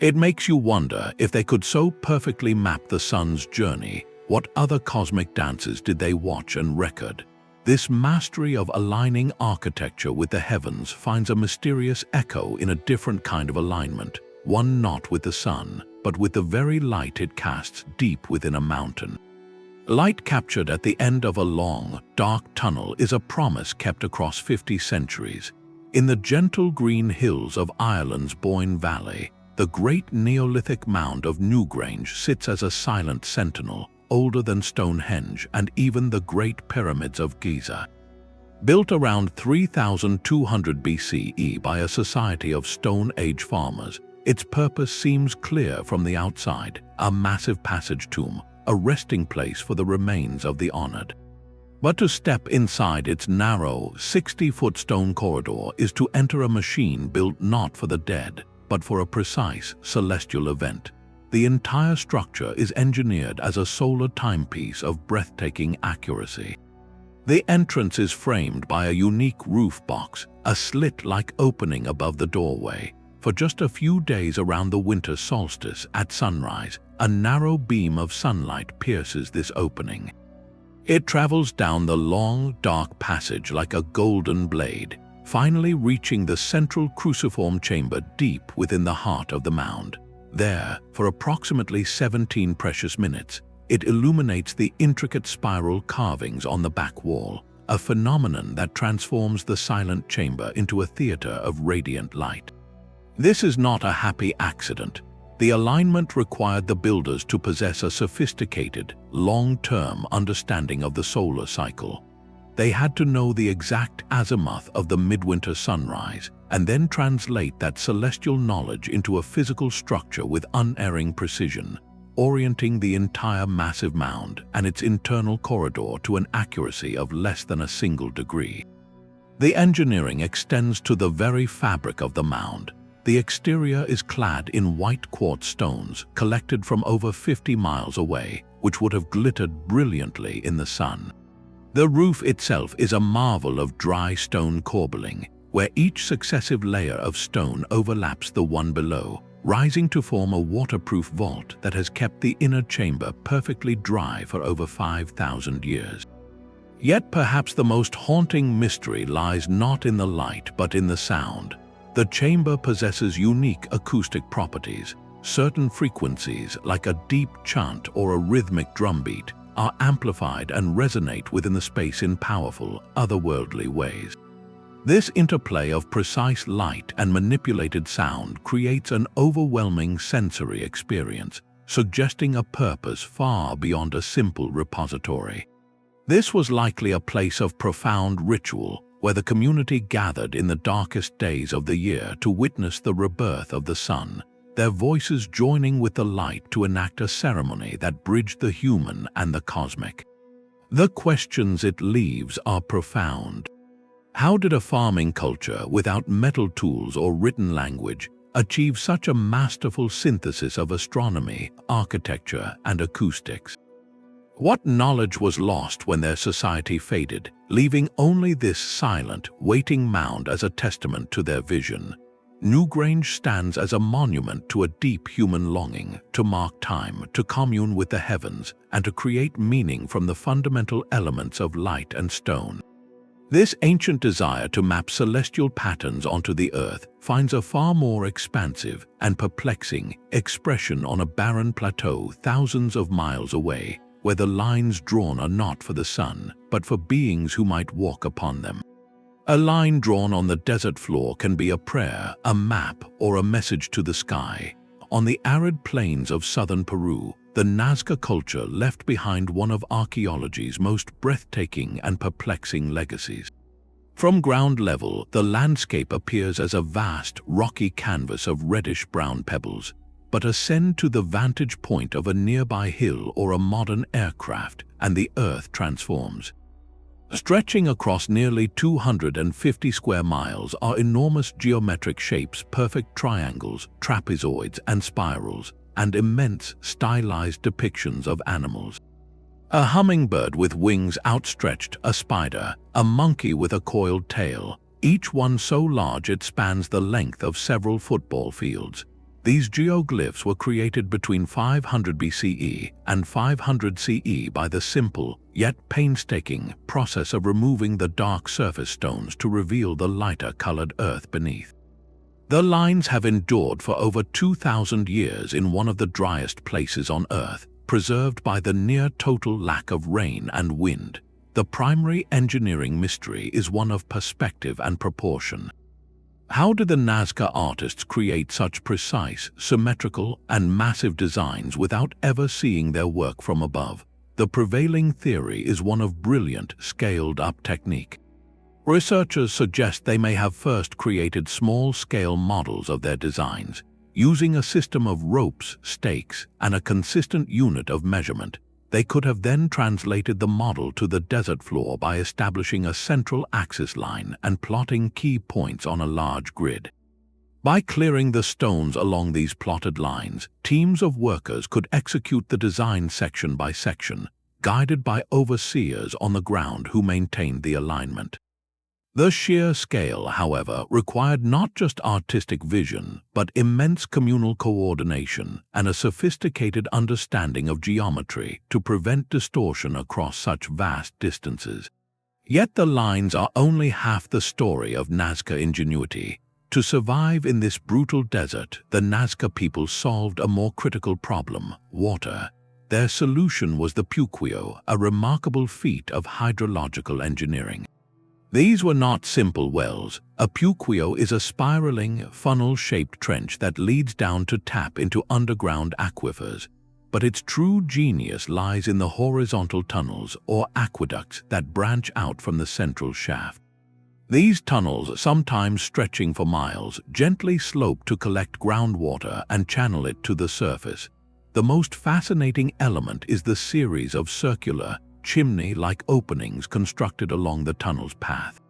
It makes you wonder, if they could so perfectly map the sun's journey, what other cosmic dances did they watch and record? This mastery of aligning architecture with the heavens finds a mysterious echo in a different kind of alignment, one not with the sun, but with the very light it casts deep within a mountain. Light captured at the end of a long, dark tunnel is a promise kept across 50 centuries. In the gentle green hills of Ireland's Boyne Valley, the great Neolithic mound of Newgrange sits as a silent sentinel, older than Stonehenge and even the Great Pyramids of Giza. Built around 3200 BCE by a society of Stone Age farmers, its purpose seems clear from the outside: a massive passage tomb, a resting place for the remains of the honored. But to step inside its narrow, 60-foot stone corridor is to enter a machine built not for the dead, but for a precise celestial event. The entire structure is engineered as a solar timepiece of breathtaking accuracy. The entrance is framed by a unique roof box, a slit-like opening above the doorway. For just a few days around the winter solstice at sunrise, a narrow beam of sunlight pierces this opening. It travels down the long, dark passage like a golden blade, finally reaching the central cruciform chamber deep within the heart of the mound. There, for approximately 17 precious minutes, it illuminates the intricate spiral carvings on the back wall, a phenomenon that transforms the silent chamber into a theater of radiant light. This is not a happy accident. The alignment required the builders to possess a sophisticated, long-term understanding of the solar cycle. They had to know the exact azimuth of the midwinter sunrise, and then translate that celestial knowledge into a physical structure with unerring precision, orienting the entire massive mound and its internal corridor to an accuracy of less than a single degree. The engineering extends to the very fabric of the mound. The exterior is clad in white quartz stones collected from over 50 miles away, which would have glittered brilliantly in the sun. The roof itself is a marvel of dry stone corbelling, where each successive layer of stone overlaps the one below, rising to form a waterproof vault that has kept the inner chamber perfectly dry for over 5,000 years. Yet perhaps the most haunting mystery lies not in the light but in the sound. The chamber possesses unique acoustic properties. Certain frequencies, like a deep chant or a rhythmic drumbeat, are amplified and resonate within the space in powerful, otherworldly ways. This interplay of precise light and manipulated sound creates an overwhelming sensory experience, suggesting a purpose far beyond a simple repository. This was likely a place of profound ritual, where the community gathered in the darkest days of the year to witness the rebirth of the sun, their voices joining with the light to enact a ceremony that bridged the human and the cosmic. The questions it leaves are profound. How did a farming culture without metal tools or written language achieve such a masterful synthesis of astronomy, architecture, and acoustics? What knowledge was lost when their society faded, leaving only this silent, waiting mound as a testament to their vision? Newgrange stands as a monument to a deep human longing to mark time, to commune with the heavens, and to create meaning from the fundamental elements of light and stone. This ancient desire to map celestial patterns onto the earth finds a far more expansive and perplexing expression on a barren plateau thousands of miles away, where the lines drawn are not for the sun, but for beings who might walk upon them. A line drawn on the desert floor can be a prayer, a map, or a message to the sky. On the arid plains of southern Peru, the Nazca culture left behind one of archaeology's most breathtaking and perplexing legacies. From ground level, the landscape appears as a vast, rocky canvas of reddish-brown pebbles, but ascend to the vantage point of a nearby hill or a modern aircraft, and the earth transforms. Stretching across nearly 250 square miles are enormous geometric shapes, perfect triangles, trapezoids, and spirals, and immense, stylized depictions of animals. A hummingbird with wings outstretched, a spider, a monkey with a coiled tail, each one so large it spans the length of several football fields. These geoglyphs were created between 500 BCE and 500 CE by the simple, yet painstaking, process of removing the dark surface stones to reveal the lighter-colored earth beneath. The lines have endured for over 2,000 years in one of the driest places on Earth, preserved by the near-total lack of rain and wind. The primary engineering mystery is one of perspective and proportion. How did the Nazca artists create such precise, symmetrical, and massive designs without ever seeing their work from above? The prevailing theory is one of brilliant, scaled-up technique. Researchers suggest they may have first created small-scale models of their designs, using a system of ropes, stakes, and a consistent unit of measurement. They could have then translated the model to the desert floor by establishing a central axis line and plotting key points on a large grid. By clearing the stones along these plotted lines, teams of workers could execute the design section by section, guided by overseers on the ground who maintained the alignment. The sheer scale, however, required not just artistic vision, but immense communal coordination and a sophisticated understanding of geometry to prevent distortion across such vast distances. Yet the lines are only half the story of Nazca ingenuity. To survive in this brutal desert, the Nazca people solved a more critical problem: water. Their solution was the Puquio, a remarkable feat of hydrological engineering. These were not simple wells. A puquio is a spiraling, funnel-shaped trench that leads down to tap into underground aquifers. But its true genius lies in the horizontal tunnels, or aqueducts, that branch out from the central shaft. These tunnels, sometimes stretching for miles, gently slope to collect groundwater and channel it to the surface. The most fascinating element is the series of circular, chimney-like openings constructed along the tunnel's path.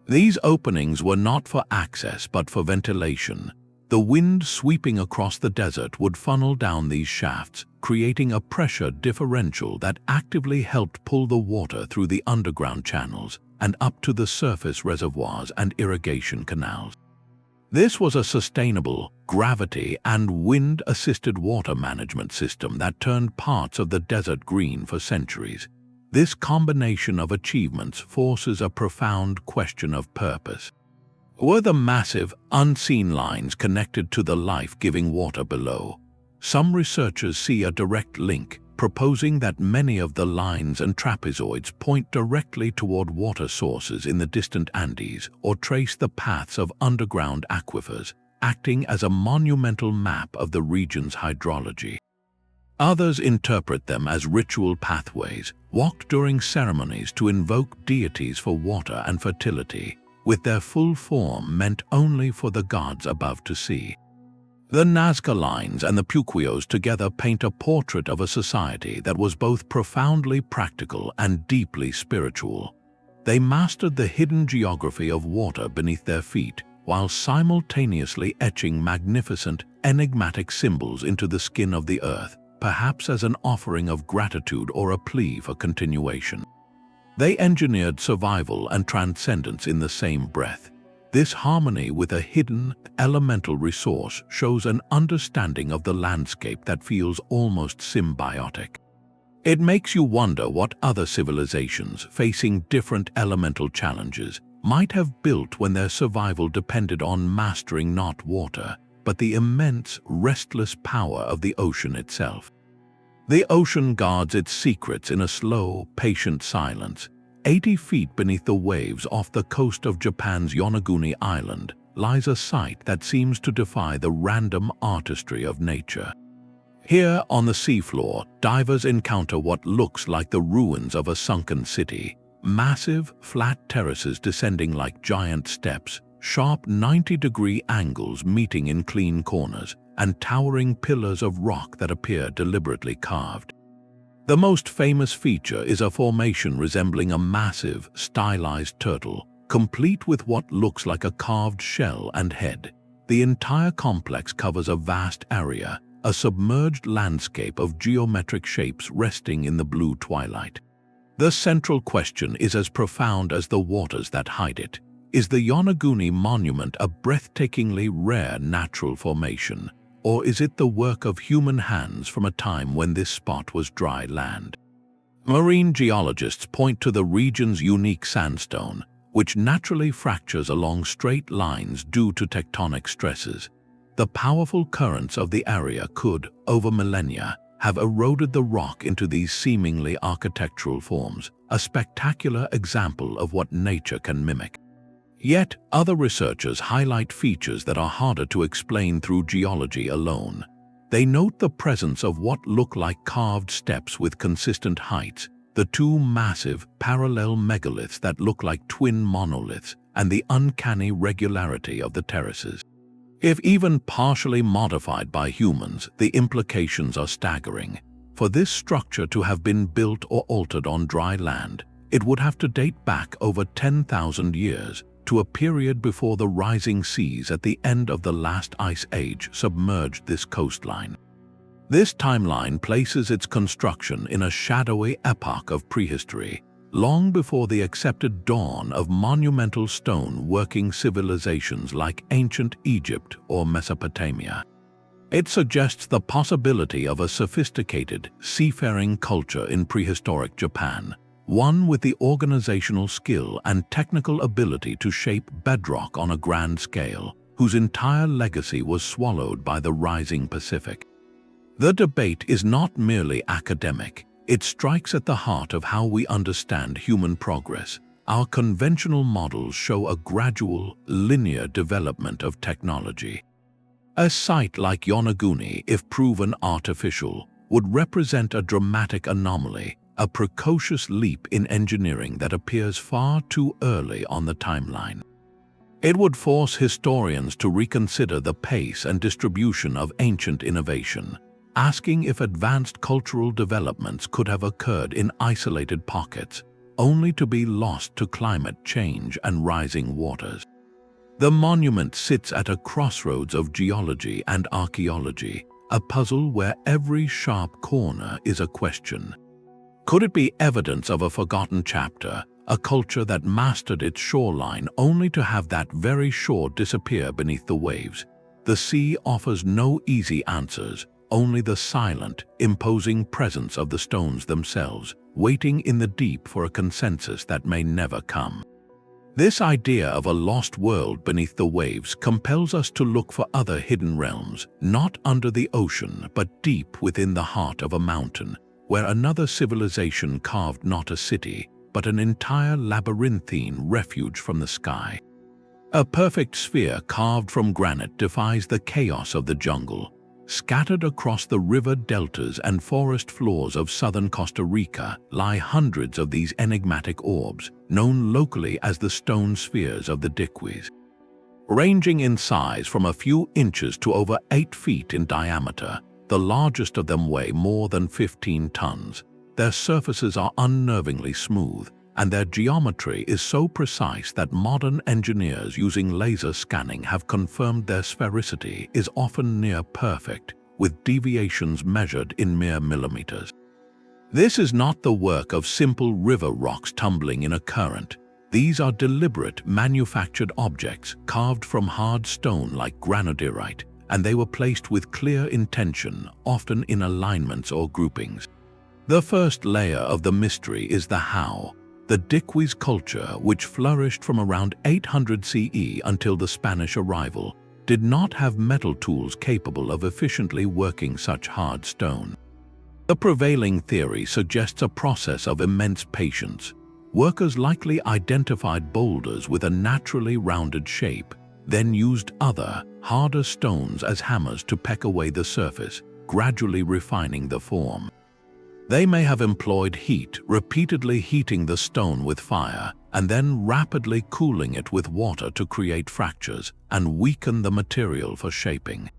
These openings were not for access but for ventilation. The wind sweeping across the desert would funnel down these shafts, creating a pressure differential that actively helped pull the water through the underground channels and up to the surface reservoirs and irrigation canals. This was a sustainable, gravity and wind-assisted water management system that turned parts of the desert green for centuries. This combination of achievements forces a profound question of purpose. Were the massive, unseen lines connected to the life-giving water below? Some researchers see a direct link, proposing that many of the lines and trapezoids point directly toward water sources in the distant Andes or trace the paths of underground aquifers, acting as a monumental map of the region's hydrology. Others interpret them as ritual pathways, walked during ceremonies to invoke deities for water and fertility, with their full form meant only for the gods above to see. The Nazca lines and the Puquios together paint a portrait of a society that was both profoundly practical and deeply spiritual. They mastered the hidden geography of water beneath their feet, while simultaneously etching magnificent, enigmatic symbols into the skin of the earth, perhaps as an offering of gratitude or a plea for continuation. They engineered survival and transcendence in the same breath. This harmony with a hidden, elemental resource shows an understanding of the landscape that feels almost symbiotic. It makes you wonder what other civilizations, facing different elemental challenges, might have built when their survival depended on mastering not water, but the immense, restless power of the ocean itself. The ocean guards its secrets in a slow, patient silence. 80 feet beneath the waves off the coast of Japan's Yonaguni Island lies a site that seems to defy the random artistry of nature. Here, on the seafloor, divers encounter what looks like the ruins of a sunken city. Massive, flat terraces descending like giant steps, sharp 90-degree angles meeting in clean corners, and towering pillars of rock that appear deliberately carved. The most famous feature is a formation resembling a massive, stylized turtle, complete with what looks like a carved shell and head. The entire complex covers a vast area, a submerged landscape of geometric shapes resting in the blue twilight. The central question is as profound as the waters that hide it. Is the Yonaguni monument a breathtakingly rare natural formation, or is it the work of human hands from a time when this spot was dry land? Marine geologists point to the region's unique sandstone, which naturally fractures along straight lines due to tectonic stresses. The powerful currents of the area could, over millennia, have eroded the rock into these seemingly architectural forms, a spectacular example of what nature can mimic. Yet, other researchers highlight features that are harder to explain through geology alone. They note the presence of what look like carved steps with consistent heights, the two massive, parallel megaliths that look like twin monoliths, and the uncanny regularity of the terraces. If even partially modified by humans, the implications are staggering. For this structure to have been built or altered on dry land, it would have to date back over 10,000 years, to a period before the rising seas at the end of the last ice age submerged this coastline. This timeline places its construction in a shadowy epoch of prehistory, long before the accepted dawn of monumental stone-working civilizations like ancient Egypt or Mesopotamia. It suggests the possibility of a sophisticated, seafaring culture in prehistoric Japan, one with the organizational skill and technical ability to shape bedrock on a grand scale, whose entire legacy was swallowed by the rising Pacific. The debate is not merely academic. It strikes at the heart of how we understand human progress. Our conventional models show a gradual, linear development of technology. A site like Yonaguni, if proven artificial, would represent a dramatic anomaly, a precocious leap in engineering that appears far too early on the timeline. It would force historians to reconsider the pace and distribution of ancient innovation, asking if advanced cultural developments could have occurred in isolated pockets, only to be lost to climate change and rising waters. The monument sits at a crossroads of geology and archaeology, a puzzle where every sharp corner is a question. Could it be evidence of a forgotten chapter, a culture that mastered its shoreline only to have that very shore disappear beneath the waves? The sea offers no easy answers, only the silent, imposing presence of the stones themselves, waiting in the deep for a consensus that may never come. This idea of a lost world beneath the waves compels us to look for other hidden realms, not under the ocean but deep within the heart of a mountain, where another civilization carved not a city, but an entire labyrinthine refuge from the sky. A perfect sphere carved from granite defies the chaos of the jungle. Scattered across the river deltas and forest floors of southern Costa Rica lie hundreds of these enigmatic orbs, known locally as the stone spheres of the Diquis. Ranging in size from a few inches to over 8 feet in diameter, the largest of them weigh more than 15 tons. Their surfaces are unnervingly smooth, and their geometry is so precise that modern engineers using laser scanning have confirmed their sphericity is often near perfect, with deviations measured in mere millimeters. This is not the work of simple river rocks tumbling in a current. These are deliberate, manufactured objects carved from hard stone like granodiorite, and they were placed with clear intention, often in alignments or groupings. The first layer of the mystery is the how. The Diquis culture, which flourished from around 800 CE until the Spanish arrival, did not have metal tools capable of efficiently working such hard stone. The prevailing theory suggests a process of immense patience. Workers likely identified boulders with a naturally rounded shape, then used other, harder stones as hammers to peck away the surface, gradually refining the form. They may have employed heat, repeatedly heating the stone with fire, and then rapidly cooling it with water to create fractures and weaken the material for shaping.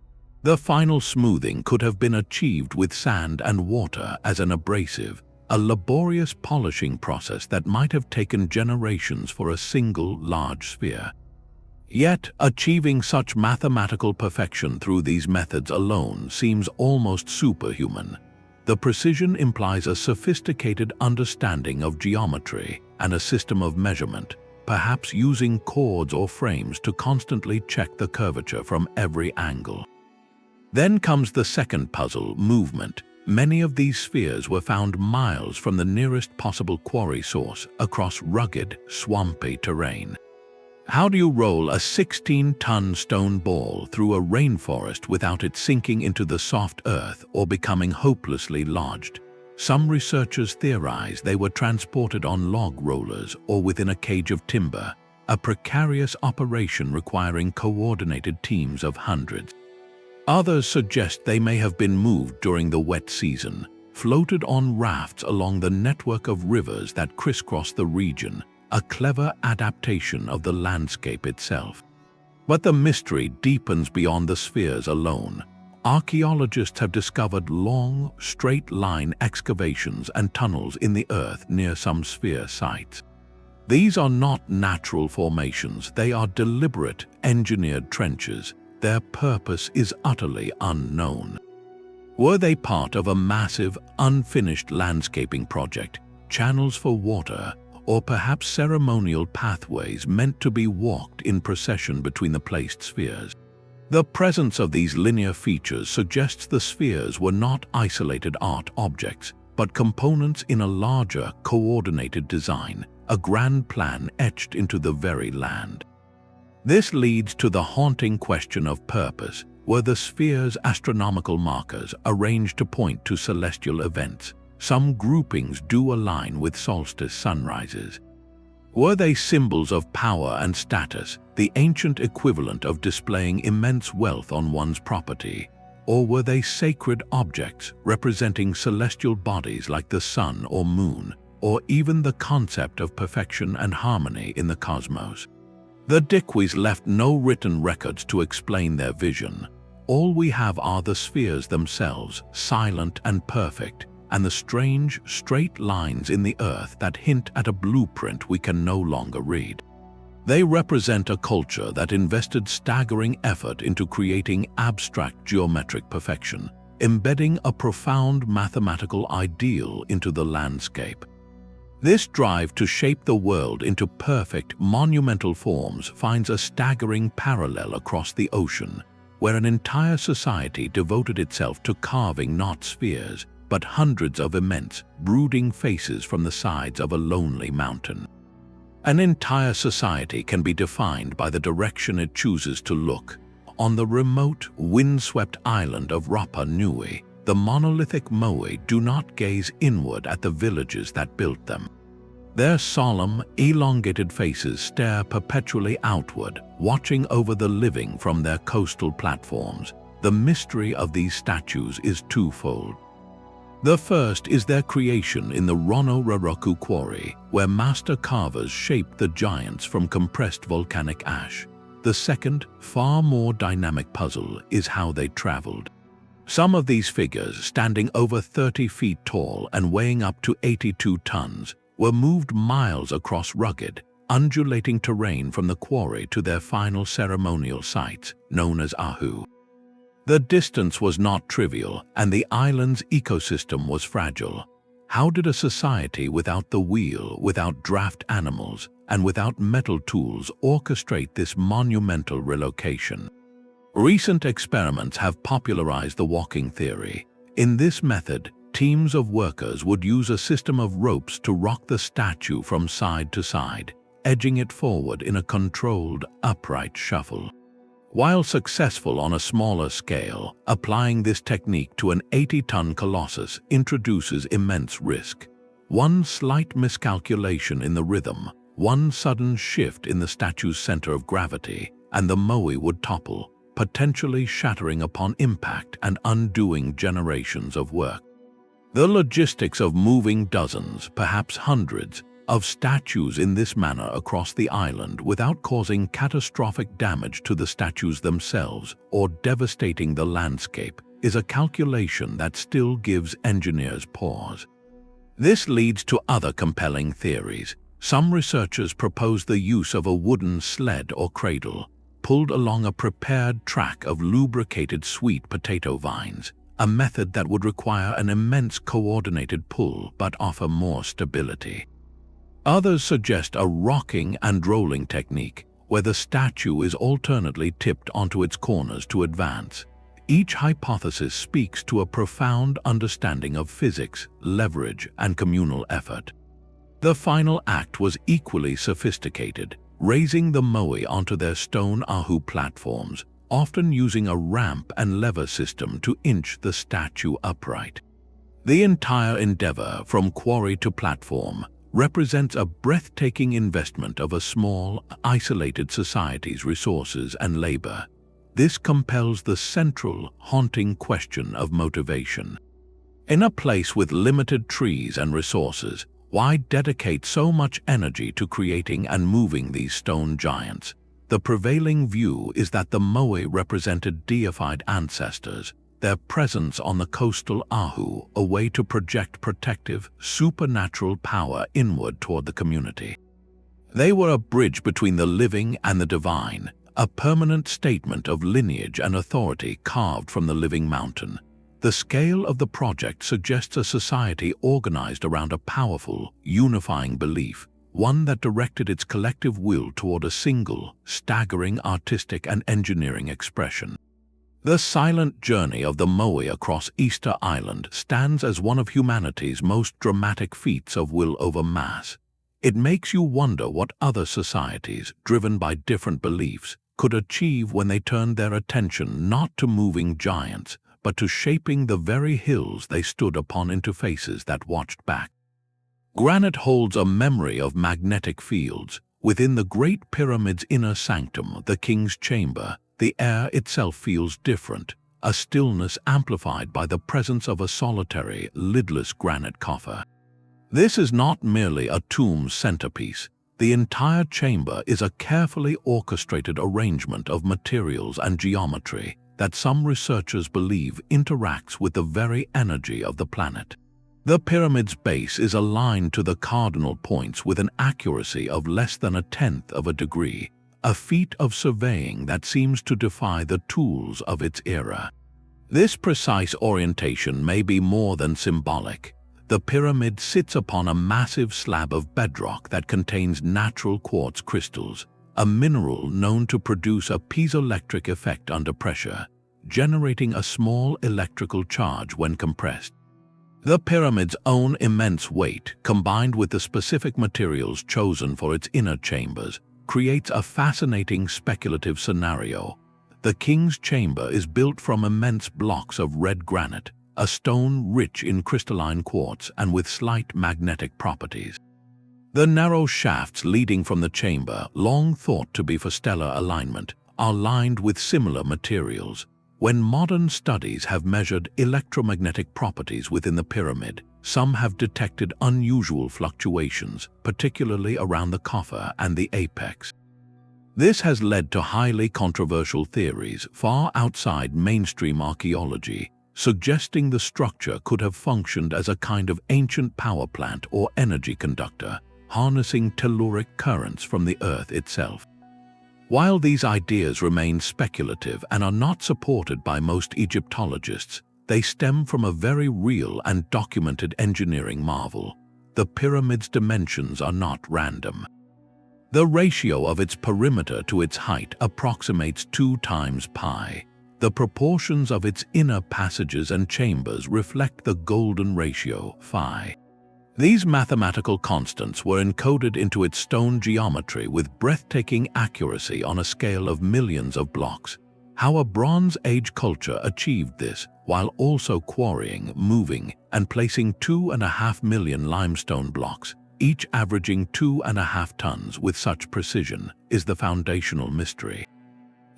The final smoothing could have been achieved with sand and water as an abrasive, a laborious polishing process that might have taken generations for a single large sphere. Yet, achieving such mathematical perfection through these methods alone seems almost superhuman. The precision implies a sophisticated understanding of geometry and a system of measurement, perhaps using cords or frames to constantly check the curvature from every angle. Then comes the second puzzle, movement. Many of these spheres were found miles from the nearest possible quarry source across rugged, swampy terrain. How do you roll a 16-ton stone ball through a rainforest without it sinking into the soft earth or becoming hopelessly lodged? Some researchers theorize they were transported on log rollers or within a cage of timber, a precarious operation requiring coordinated teams of hundreds. Others suggest they may have been moved during the wet season, floated on rafts along the network of rivers that crisscross the region, a clever adaptation of the landscape itself. But the mystery deepens beyond the spheres alone. Archaeologists have discovered long, straight-line excavations and tunnels in the earth near some sphere sites. These are not natural formations, they are deliberate, engineered trenches. Their purpose is utterly unknown. Were they part of a massive, unfinished landscaping project, channels for water, or perhaps ceremonial pathways meant to be walked in procession between the placed spheres? The presence of these linear features suggests the spheres were not isolated art objects, but components in a larger, coordinated design, a grand plan etched into the very land. This leads to the haunting question of purpose. Were the spheres astronomical markers arranged to point to celestial events? Some groupings do align with solstice sunrises. Were they symbols of power and status, the ancient equivalent of displaying immense wealth on one's property? Or were they sacred objects representing celestial bodies like the sun or moon, or even the concept of perfection and harmony in the cosmos? The Dikwis left no written records to explain their vision. All we have are the spheres themselves, silent and perfect, and the strange, straight lines in the earth that hint at a blueprint we can no longer read. They represent a culture that invested staggering effort into creating abstract geometric perfection, embedding a profound mathematical ideal into the landscape. This drive to shape the world into perfect, monumental forms finds a staggering parallel across the ocean, where an entire society devoted itself to carving not spheres, but hundreds of immense, brooding faces from the sides of a lonely mountain. An entire society can be defined by the direction it chooses to look. On the remote, windswept island of Rapa Nui, the monolithic Moai do not gaze inward at the villages that built them. Their solemn, elongated faces stare perpetually outward, watching over the living from their coastal platforms. The mystery of these statues is twofold. The first is their creation in the Rono Roroku quarry, where master carvers shaped the giants from compressed volcanic ash. The second, far more dynamic puzzle is how they traveled. Some of these figures, standing over 30 feet tall and weighing up to 82 tons, were moved miles across rugged, undulating terrain from the quarry to their final ceremonial sites, known as Ahu. The distance was not trivial, and the island's ecosystem was fragile. How did a society without the wheel, without draft animals, and without metal tools orchestrate this monumental relocation? Recent experiments have popularized the walking theory. In this method, teams of workers would use a system of ropes to rock the statue from side to side, edging it forward in a controlled, upright shuffle. While successful on a smaller scale, applying this technique to an 80-ton colossus introduces immense risk. One slight miscalculation in the rhythm, one sudden shift in the statue's center of gravity, and the moai would topple, potentially shattering upon impact and undoing generations of work. The logistics of moving dozens, perhaps hundreds, of statues in this manner across the island without causing catastrophic damage to the statues themselves or devastating the landscape is a calculation that still gives engineers pause. This leads to other compelling theories. Some researchers propose the use of a wooden sled or cradle, pulled along a prepared track of lubricated sweet potato vines, a method that would require an immense coordinated pull but offer more stability. Others suggest a rocking and rolling technique, where the statue is alternately tipped onto its corners to advance. Each hypothesis speaks to a profound understanding of physics, leverage, and communal effort. The final act was equally sophisticated, raising the moai onto their stone ahu platforms, often using a ramp and lever system to inch the statue upright. The entire endeavor, from quarry to platform, represents a breathtaking investment of a small, isolated society's resources and labor. This compels the central, haunting question of motivation. In a place with limited trees and resources, why dedicate so much energy to creating and moving these stone giants? The prevailing view is that the moai represented deified ancestors, their presence on the coastal ahu, a way to project protective, supernatural power inward toward the community. They were a bridge between the living and the divine, a permanent statement of lineage and authority carved from the living mountain. The scale of the project suggests a society organized around a powerful, unifying belief, one that directed its collective will toward a single, staggering artistic and engineering expression. The silent journey of the moai across Easter Island stands as one of humanity's most dramatic feats of will over mass. It makes you wonder what other societies, driven by different beliefs, could achieve when they turned their attention not to moving giants, but to shaping the very hills they stood upon into faces that watched back. Granite holds a memory of magnetic fields. Within the Great Pyramid's inner sanctum, the King's Chamber, the air itself feels different, a stillness amplified by the presence of a solitary, lidless granite coffer. This is not merely a tomb's centerpiece. The entire chamber is a carefully orchestrated arrangement of materials and geometry that some researchers believe interacts with the very energy of the planet. The pyramid's base is aligned to the cardinal points with an accuracy of less than 1/10 of a degree, a feat of surveying that seems to defy the tools of its era. This precise orientation may be more than symbolic. The pyramid sits upon a massive slab of bedrock that contains natural quartz crystals, a mineral known to produce a piezoelectric effect under pressure, generating a small electrical charge when compressed. The pyramid's own immense weight, combined with the specific materials chosen for its inner chambers, creates a fascinating speculative scenario. The King's Chamber is built from immense blocks of red granite, a stone rich in crystalline quartz and with slight magnetic properties. The narrow shafts leading from the chamber, long thought to be for stellar alignment, are lined with similar materials. When modern studies have measured electromagnetic properties within the pyramid, some have detected unusual fluctuations, particularly around the coffer and the apex. This has led to highly controversial theories far outside mainstream archaeology, suggesting the structure could have functioned as a kind of ancient power plant or energy conductor, harnessing telluric currents from the Earth itself. While these ideas remain speculative and are not supported by most Egyptologists, they stem from a very real and documented engineering marvel. The pyramid's dimensions are not random. The ratio of its perimeter to its height approximates 2 times pi. The proportions of its inner passages and chambers reflect the golden ratio, phi. These mathematical constants were encoded into its stone geometry with breathtaking accuracy on a scale of millions of blocks. How a Bronze Age culture achieved this, while also quarrying, moving, and placing 2.5 million limestone blocks, each averaging 2.5 tons with such precision, is the foundational mystery.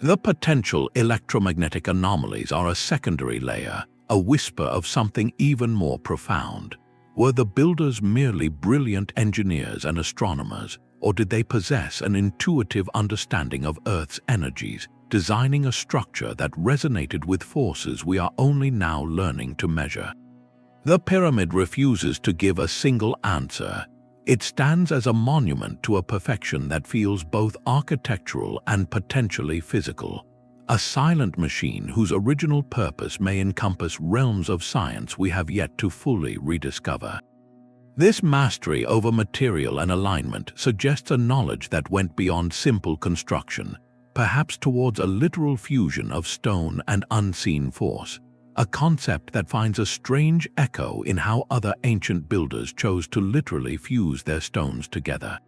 The potential electromagnetic anomalies are a secondary layer, a whisper of something even more profound. Were the builders merely brilliant engineers and astronomers, or did they possess an intuitive understanding of Earth's energies, designing a structure that resonated with forces we are only now learning to measure? The pyramid refuses to give a single answer. It stands as a monument to a perfection that feels both architectural and potentially physical. A silent machine whose original purpose may encompass realms of science we have yet to fully rediscover. This mastery over material and alignment suggests a knowledge that went beyond simple construction. perhaps towards a literal fusion of stone and unseen force, a concept that finds a strange echo in how other ancient builders chose to literally fuse their stones together.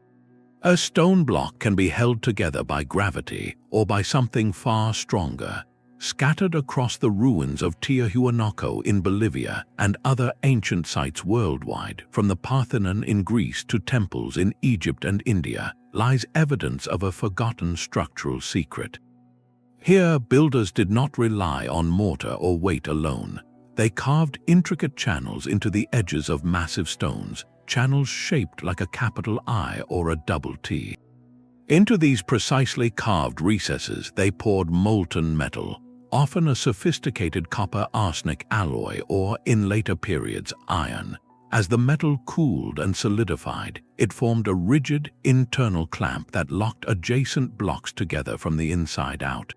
A stone block can be held together by gravity or by something far stronger. Scattered across the ruins of Tiahuanaco in Bolivia and other ancient sites worldwide, from the Parthenon in Greece to temples in Egypt and India, lies evidence of a forgotten structural secret. Here, builders did not rely on mortar or weight alone. They carved intricate channels into the edges of massive stones, channels shaped like a capital I or a double T. Into these precisely carved recesses, they poured molten metal, often a sophisticated copper-arsenic alloy or, in later periods, iron. As the metal cooled and solidified, it formed a rigid, internal clamp that locked adjacent blocks together from the inside out.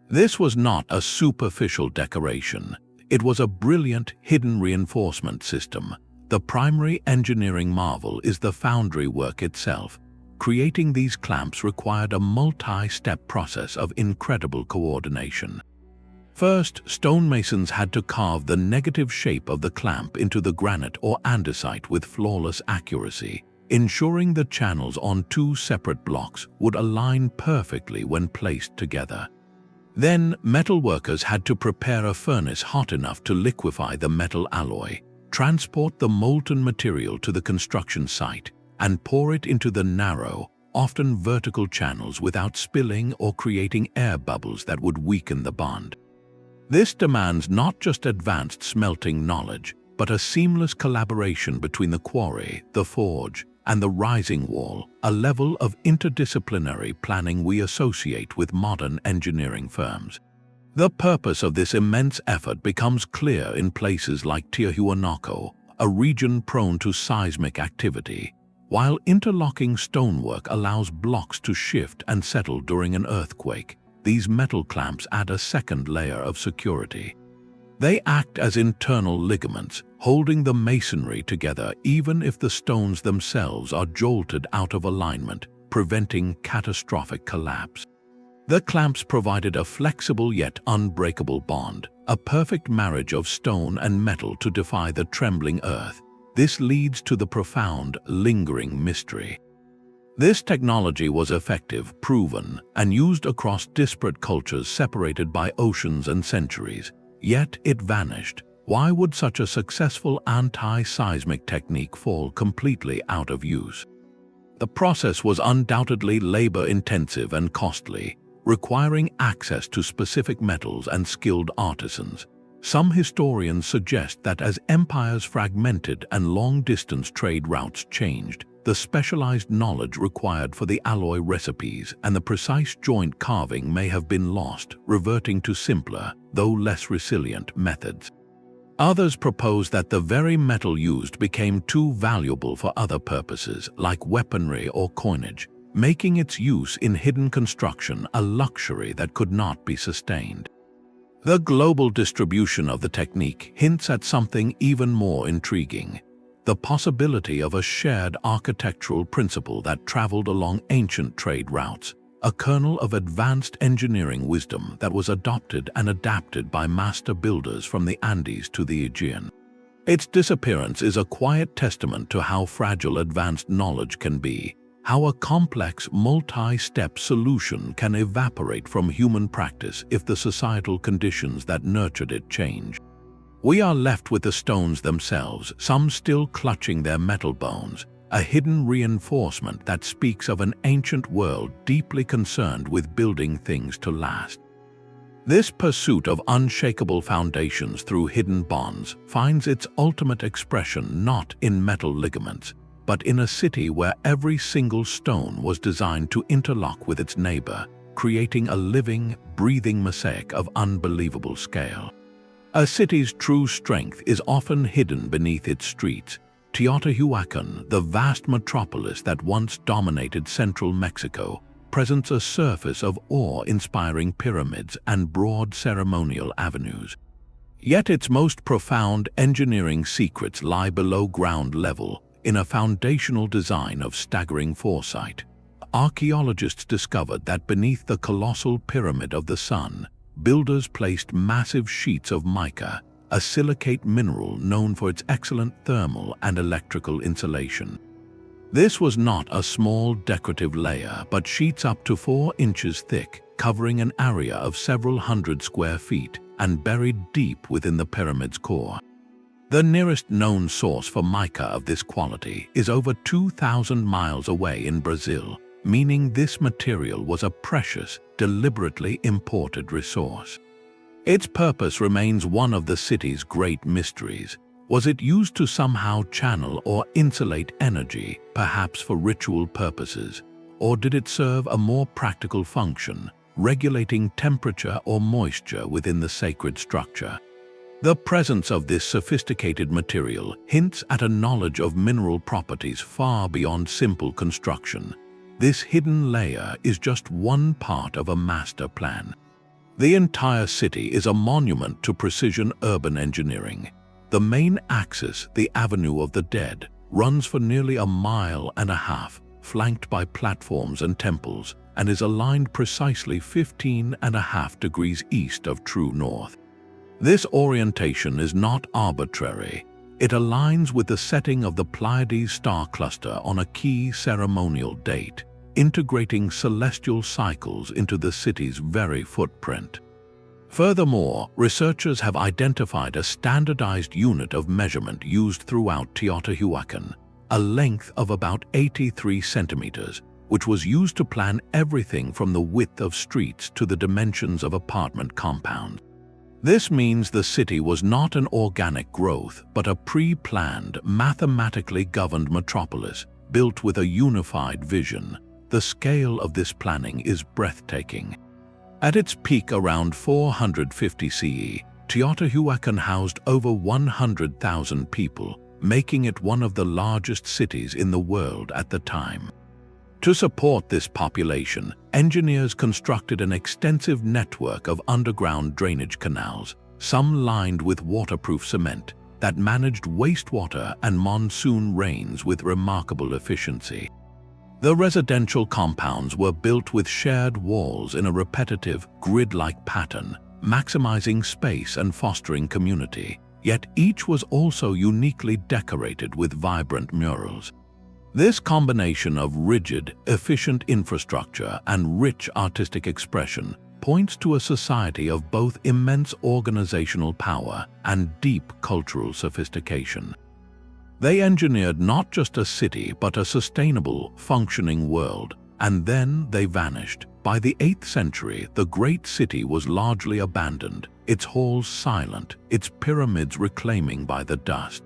This was not a superficial decoration. It was a brilliant, hidden reinforcement system. The primary engineering marvel is the foundry work itself. Creating these clamps required a multi-step process of incredible coordination. First, stonemasons had to carve the negative shape of the clamp into the granite or andesite with flawless accuracy, ensuring the channels on two separate blocks would align perfectly when placed together. Then, metalworkers had to prepare a furnace hot enough to liquefy the metal alloy, transport the molten material to the construction site, and pour it into the narrow, often vertical channels without spilling or creating air bubbles that would weaken the bond. This demands not just advanced smelting knowledge, but a seamless collaboration between the quarry, the forge, and the rising wall, a level of interdisciplinary planning we associate with modern engineering firms. The purpose of this immense effort becomes clear in places like Tiahuanaco, a region prone to seismic activity. While interlocking stonework allows blocks to shift and settle during an earthquake, these metal clamps add a second layer of security. They act as internal ligaments, holding the masonry together even if the stones themselves are jolted out of alignment, preventing catastrophic collapse. The clamps provided a flexible yet unbreakable bond, a perfect marriage of stone and metal to defy the trembling earth. This leads to the profound, lingering mystery. This technology was effective, proven, and used across disparate cultures separated by oceans and centuries. Yet it vanished. Why would such a successful anti-seismic technique fall completely out of use? The process was undoubtedly labor-intensive and costly, requiring access to specific metals and skilled artisans. Some historians suggest that as empires fragmented and long-distance trade routes changed, the specialized knowledge required for the alloy recipes and the precise joint carving may have been lost, reverting to simpler, though less resilient, methods. Others propose that the very metal used became too valuable for other purposes, like weaponry or coinage, making its use in hidden construction a luxury that could not be sustained. The global distribution of the technique hints at something even more intriguing: the possibility of a shared architectural principle that traveled along ancient trade routes, a kernel of advanced engineering wisdom that was adopted and adapted by master builders from the Andes to the Aegean. Its disappearance is a quiet testament to how fragile advanced knowledge can be, how a complex, multi-step solution can evaporate from human practice if the societal conditions that nurtured it change. We are left with the stones themselves, some still clutching their metal bones, a hidden reinforcement that speaks of an ancient world deeply concerned with building things to last. This pursuit of unshakable foundations through hidden bonds finds its ultimate expression not in metal ligaments, but in a city where every single stone was designed to interlock with its neighbor, creating a living, breathing mosaic of unbelievable scale. A city's true strength is often hidden beneath its streets. Teotihuacan, the vast metropolis that once dominated central Mexico, presents a surface of awe-inspiring pyramids and broad ceremonial avenues. Yet its most profound engineering secrets lie below ground level, in a foundational design of staggering foresight. archaeologists discovered that beneath the colossal pyramid of the sun, builders placed massive sheets of mica, a silicate mineral known for its excellent thermal and electrical insulation. This was not a small decorative layer, but sheets up to 4 inches thick, covering an area of several hundred square feet and buried deep within the pyramid's core. The nearest known source for mica of this quality is over 2,000 miles away in Brazil, meaning this material was a precious, deliberately imported resource. Its purpose remains one of the city's great mysteries. Was it used to somehow channel or insulate energy, perhaps for ritual purposes? Or did it serve a more practical function, regulating temperature or moisture within the sacred structure? The presence of this sophisticated material hints at a knowledge of mineral properties far beyond simple construction. This hidden layer is just one part of a master plan. The entire city is a monument to precision urban engineering. The main axis, the Avenue of the Dead, runs for nearly 1.5 miles, flanked by platforms and temples, and is aligned precisely 15.5 degrees east of true north. This orientation is not arbitrary. It aligns with the setting of the Pleiades star cluster on a key ceremonial date, integrating celestial cycles into the city's very footprint. Furthermore, researchers have identified a standardized unit of measurement used throughout Teotihuacan, a length of about 83 centimeters, which was used to plan everything from the width of streets to the dimensions of apartment compounds. This means the city was not an organic growth, but a pre-planned, mathematically governed metropolis, built with a unified vision. The scale of this planning is breathtaking. At its peak around 450 CE, Teotihuacan housed over 100,000 people, making it one of the largest cities in the world at the time. To support this population, engineers constructed an extensive network of underground drainage canals, some lined with waterproof cement, that managed wastewater and monsoon rains with remarkable efficiency. The residential compounds were built with shared walls in a repetitive, grid-like pattern, maximizing space and fostering community, yet each was also uniquely decorated with vibrant murals. This combination of rigid, efficient infrastructure and rich artistic expression points to a society of both immense organizational power and deep cultural sophistication. They engineered not just a city but a sustainable, functioning world, and then they vanished. By the 8th century, the great city was largely abandoned, its halls silent, its pyramids reclaiming by the dust.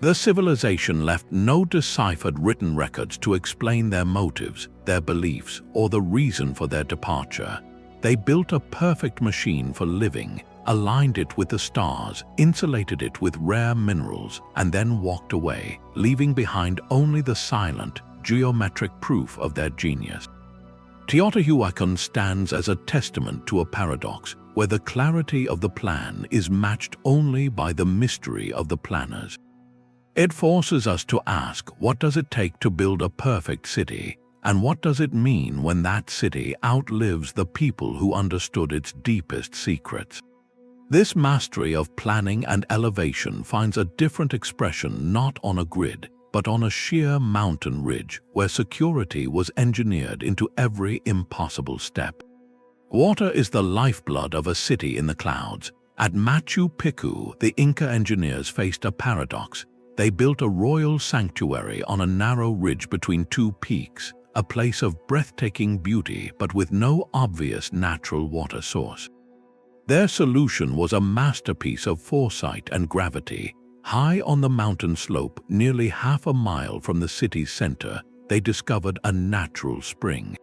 The civilization left no deciphered written records to explain their motives, their beliefs, or the reason for their departure. They built a perfect machine for living, aligned it with the stars, insulated it with rare minerals, and then walked away, leaving behind only the silent, geometric proof of their genius. Teotihuacan stands as a testament to a paradox, where the clarity of the plan is matched only by the mystery of the planners. It forces us to ask, what does it take to build a perfect city? And what does it mean when that city outlives the people who understood its deepest secrets? This mastery of planning and elevation finds a different expression not on a grid, but on a sheer mountain ridge where security was engineered into every impossible step. Water is the lifeblood of a city in the clouds. At Machu Picchu, the Inca engineers faced a paradox. They built a royal sanctuary on a narrow ridge between 2 peaks, a place of breathtaking beauty but with no obvious natural water source. Their solution was a masterpiece of foresight and gravity. High on the mountain slope, nearly 1/2 mile from the city's center, they discovered a natural spring.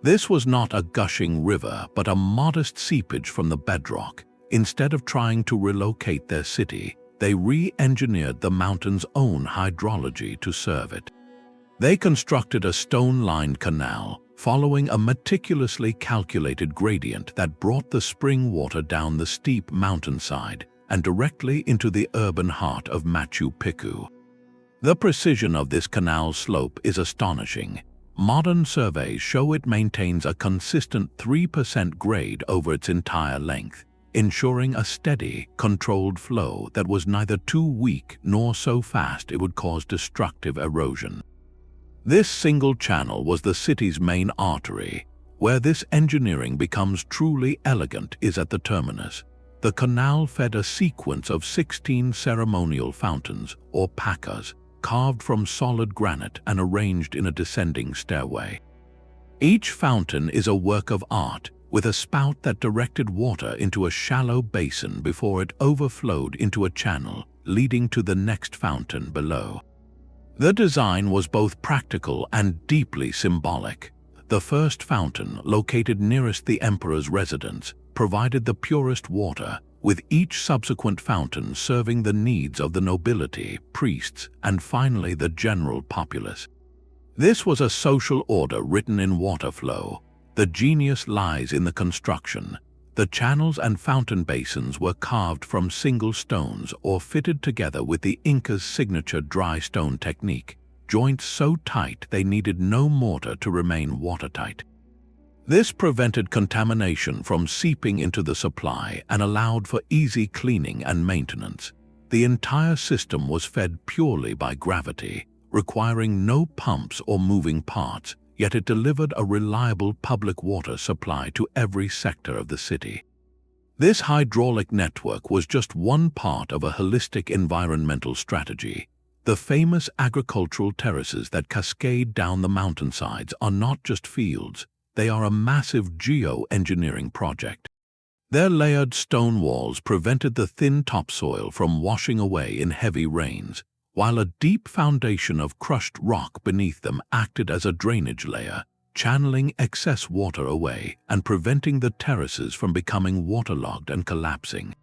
This was not a gushing river, but a modest seepage from the bedrock. Instead of trying to relocate their city, they re-engineered the mountain's own hydrology to serve it. They constructed a stone-lined canal, following a meticulously calculated gradient that brought the spring water down the steep mountainside and directly into the urban heart of Machu Picchu. The precision of this canal slope is astonishing. Modern surveys show it maintains a consistent 3% grade over its entire length, ensuring a steady, controlled flow that was neither too weak nor so fast it would cause destructive erosion. This single channel was the city's main artery. Where this engineering becomes truly elegant is at the terminus. The canal fed a sequence of 16 ceremonial fountains, or pakas, carved from solid granite and arranged in a descending stairway. Each fountain is a work of art, with a spout that directed water into a shallow basin before it overflowed into a channel, leading to the next fountain below. The design was both practical and deeply symbolic. The first fountain, located nearest the emperor's residence, provided the purest water, with each subsequent fountain serving the needs of the nobility, priests, and finally the general populace. This was a social order written in water flow. The genius lies in the construction. The channels and fountain basins were carved from single stones or fitted together with the Inca's signature dry stone technique, joints so tight they needed no mortar to remain watertight. This prevented contamination from seeping into the supply and allowed for easy cleaning and maintenance. The entire system was fed purely by gravity, requiring no pumps or moving parts, yet it delivered a reliable public water supply to every sector of the city. This hydraulic network was just one part of a holistic environmental strategy. The famous agricultural terraces that cascade down the mountainsides are not just fields. They are a massive geo-engineering project. Their layered stone walls prevented the thin topsoil from washing away in heavy rains, while a deep foundation of crushed rock beneath them acted as a drainage layer, channeling excess water away and preventing the terraces from becoming waterlogged and collapsing.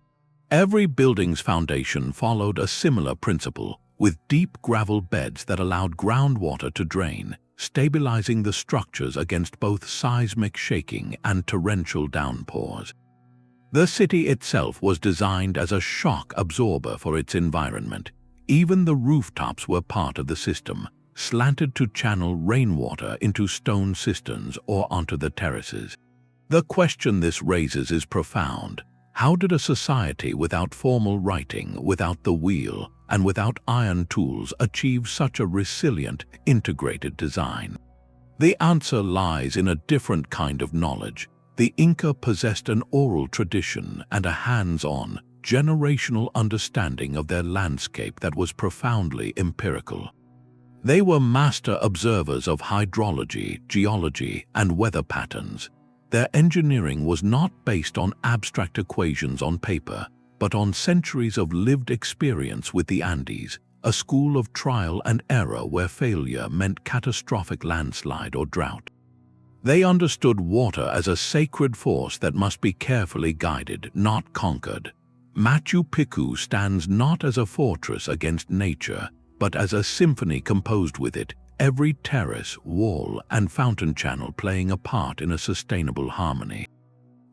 Every building's foundation followed a similar principle, with deep gravel beds that allowed groundwater to drain, stabilizing the structures against both seismic shaking and torrential downpours. The city itself was designed as a shock absorber for its environment. Even the rooftops were part of the system, slanted to channel rainwater into stone cisterns or onto the terraces. The question this raises is profound. How did a society without formal writing, without the wheel, and without iron tools achieve such a resilient, integrated design? The answer lies in a different kind of knowledge. The Inca possessed an oral tradition and a hands-on, generational understanding of their landscape that was profoundly empirical. They were master observers of hydrology, geology, and weather patterns. Their engineering was not based on abstract equations on paper, but on centuries of lived experience with the Andes, a school of trial and error where failure meant catastrophic landslide or drought. They understood water as a sacred force that must be carefully guided, not conquered. Machu Picchu stands not as a fortress against nature, but as a symphony composed with it, every terrace, wall, and fountain channel playing a part in a sustainable harmony.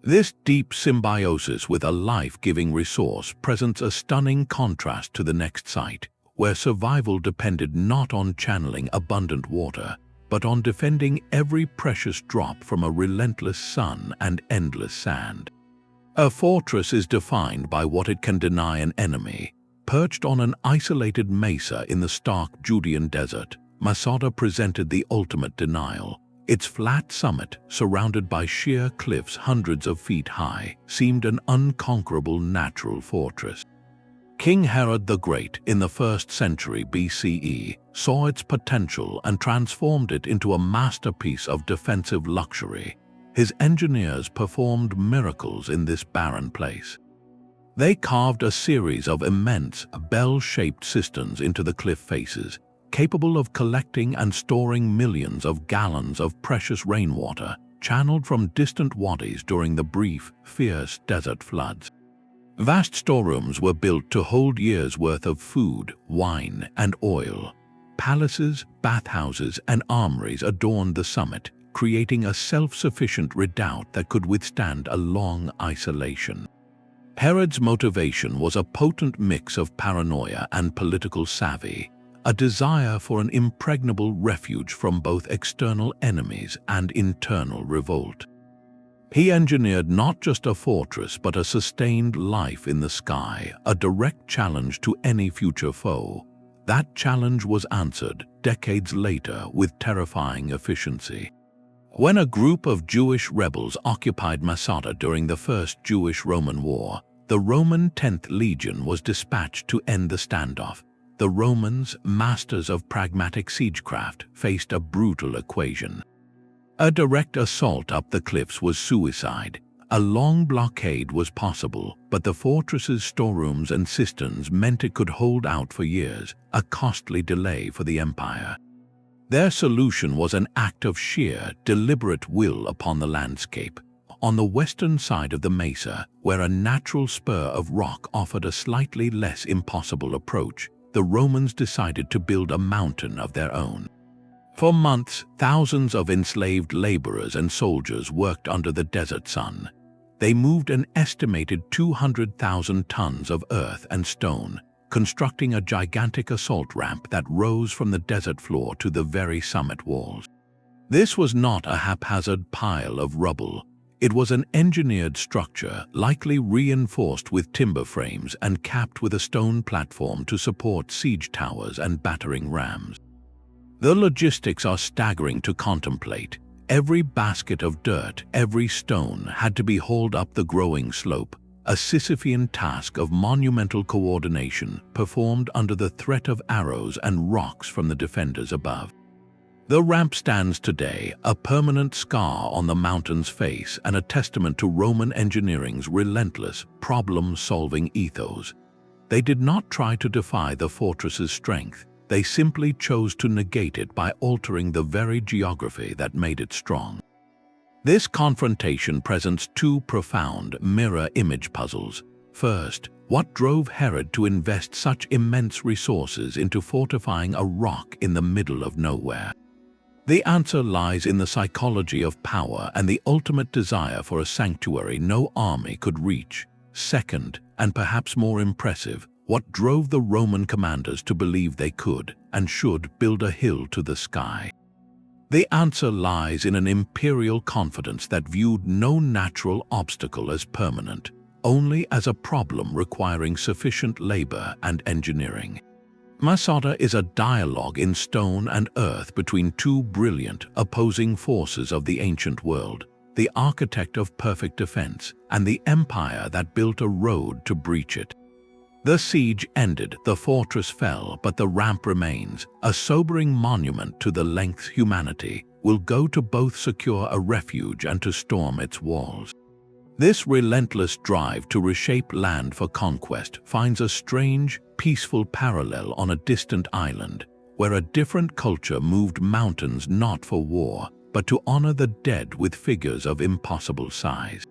This deep symbiosis with a life-giving resource presents a stunning contrast to the next site, where survival depended not on channeling abundant water, but on defending every precious drop from a relentless sun and endless sand. A fortress is defined by what it can deny an enemy. Perched on an isolated mesa in the stark Judean desert, Masada presented the ultimate denial. Its flat summit, surrounded by sheer cliffs hundreds of feet high, seemed an unconquerable natural fortress. King Herod the Great, in the 1st century BCE, saw its potential and transformed it into a masterpiece of defensive luxury. His engineers performed miracles in this barren place. They carved a series of immense, bell-shaped cisterns into the cliff faces, capable of collecting and storing millions of gallons of precious rainwater, channeled from distant wadis during the brief, fierce desert floods. Vast storerooms were built to hold years' worth of food, wine, and oil. Palaces, bathhouses, and armories adorned the summit, creating a self-sufficient redoubt that could withstand a long isolation. Herod's motivation was a potent mix of paranoia and political savvy. a desire for an impregnable refuge from both external enemies and internal revolt. He engineered not just a fortress but a sustained life in the sky, a direct challenge to any future foe. That challenge was answered decades later with terrifying efficiency. When a group of Jewish rebels occupied Masada during the First Jewish-Roman War, the Roman 10th Legion was dispatched to end the standoff. The Romans, masters of pragmatic siegecraft, faced a brutal equation. A direct assault up the cliffs was suicide. A long blockade was possible, but the fortress's storerooms and cisterns meant it could hold out for years, a costly delay for the empire. Their solution was an act of sheer, deliberate will upon the landscape. On the western side of the mesa, where a natural spur of rock offered a slightly less impossible approach, the Romans decided to build a mountain of their own. For months, thousands of enslaved laborers and soldiers worked under the desert sun. They moved an estimated 200,000 tons of earth and stone, constructing a gigantic assault ramp that rose from the desert floor to the very summit walls. This was not a haphazard pile of rubble. It was an engineered structure, likely reinforced with timber frames and capped with a stone platform to support siege towers and battering rams. The logistics are staggering to contemplate. Every basket of dirt, every stone had to be hauled up the growing slope, a Sisyphean task of monumental coordination performed under the threat of arrows and rocks from the defenders above. The ramp stands today, a permanent scar on the mountain's face and a testament to Roman engineering's relentless, problem-solving ethos. They did not try to defy the fortress's strength. They simply chose to negate it by altering the very geography that made it strong. This confrontation presents two profound mirror image puzzles. First, what drove Herod to invest such immense resources into fortifying a rock in the middle of nowhere? The answer lies in the psychology of power and the ultimate desire for a sanctuary no army could reach. Second, and perhaps more impressive, what drove the Roman commanders to believe they could and should build a hill to the sky? The answer lies in an imperial confidence that viewed no natural obstacle as permanent, only as a problem requiring sufficient labor and engineering. Masada is a dialogue in stone and earth between two brilliant, opposing forces of the ancient world, the architect of perfect defense and the empire that built a road to breach it. The siege ended, the fortress fell, but the ramp remains, a sobering monument to the lengths humanity will go to both secure a refuge and to storm its walls. This relentless drive to reshape land for conquest finds a strange, peaceful parallel on a distant island, where a different culture moved mountains not for war, but to honor the dead with figures of impossible size.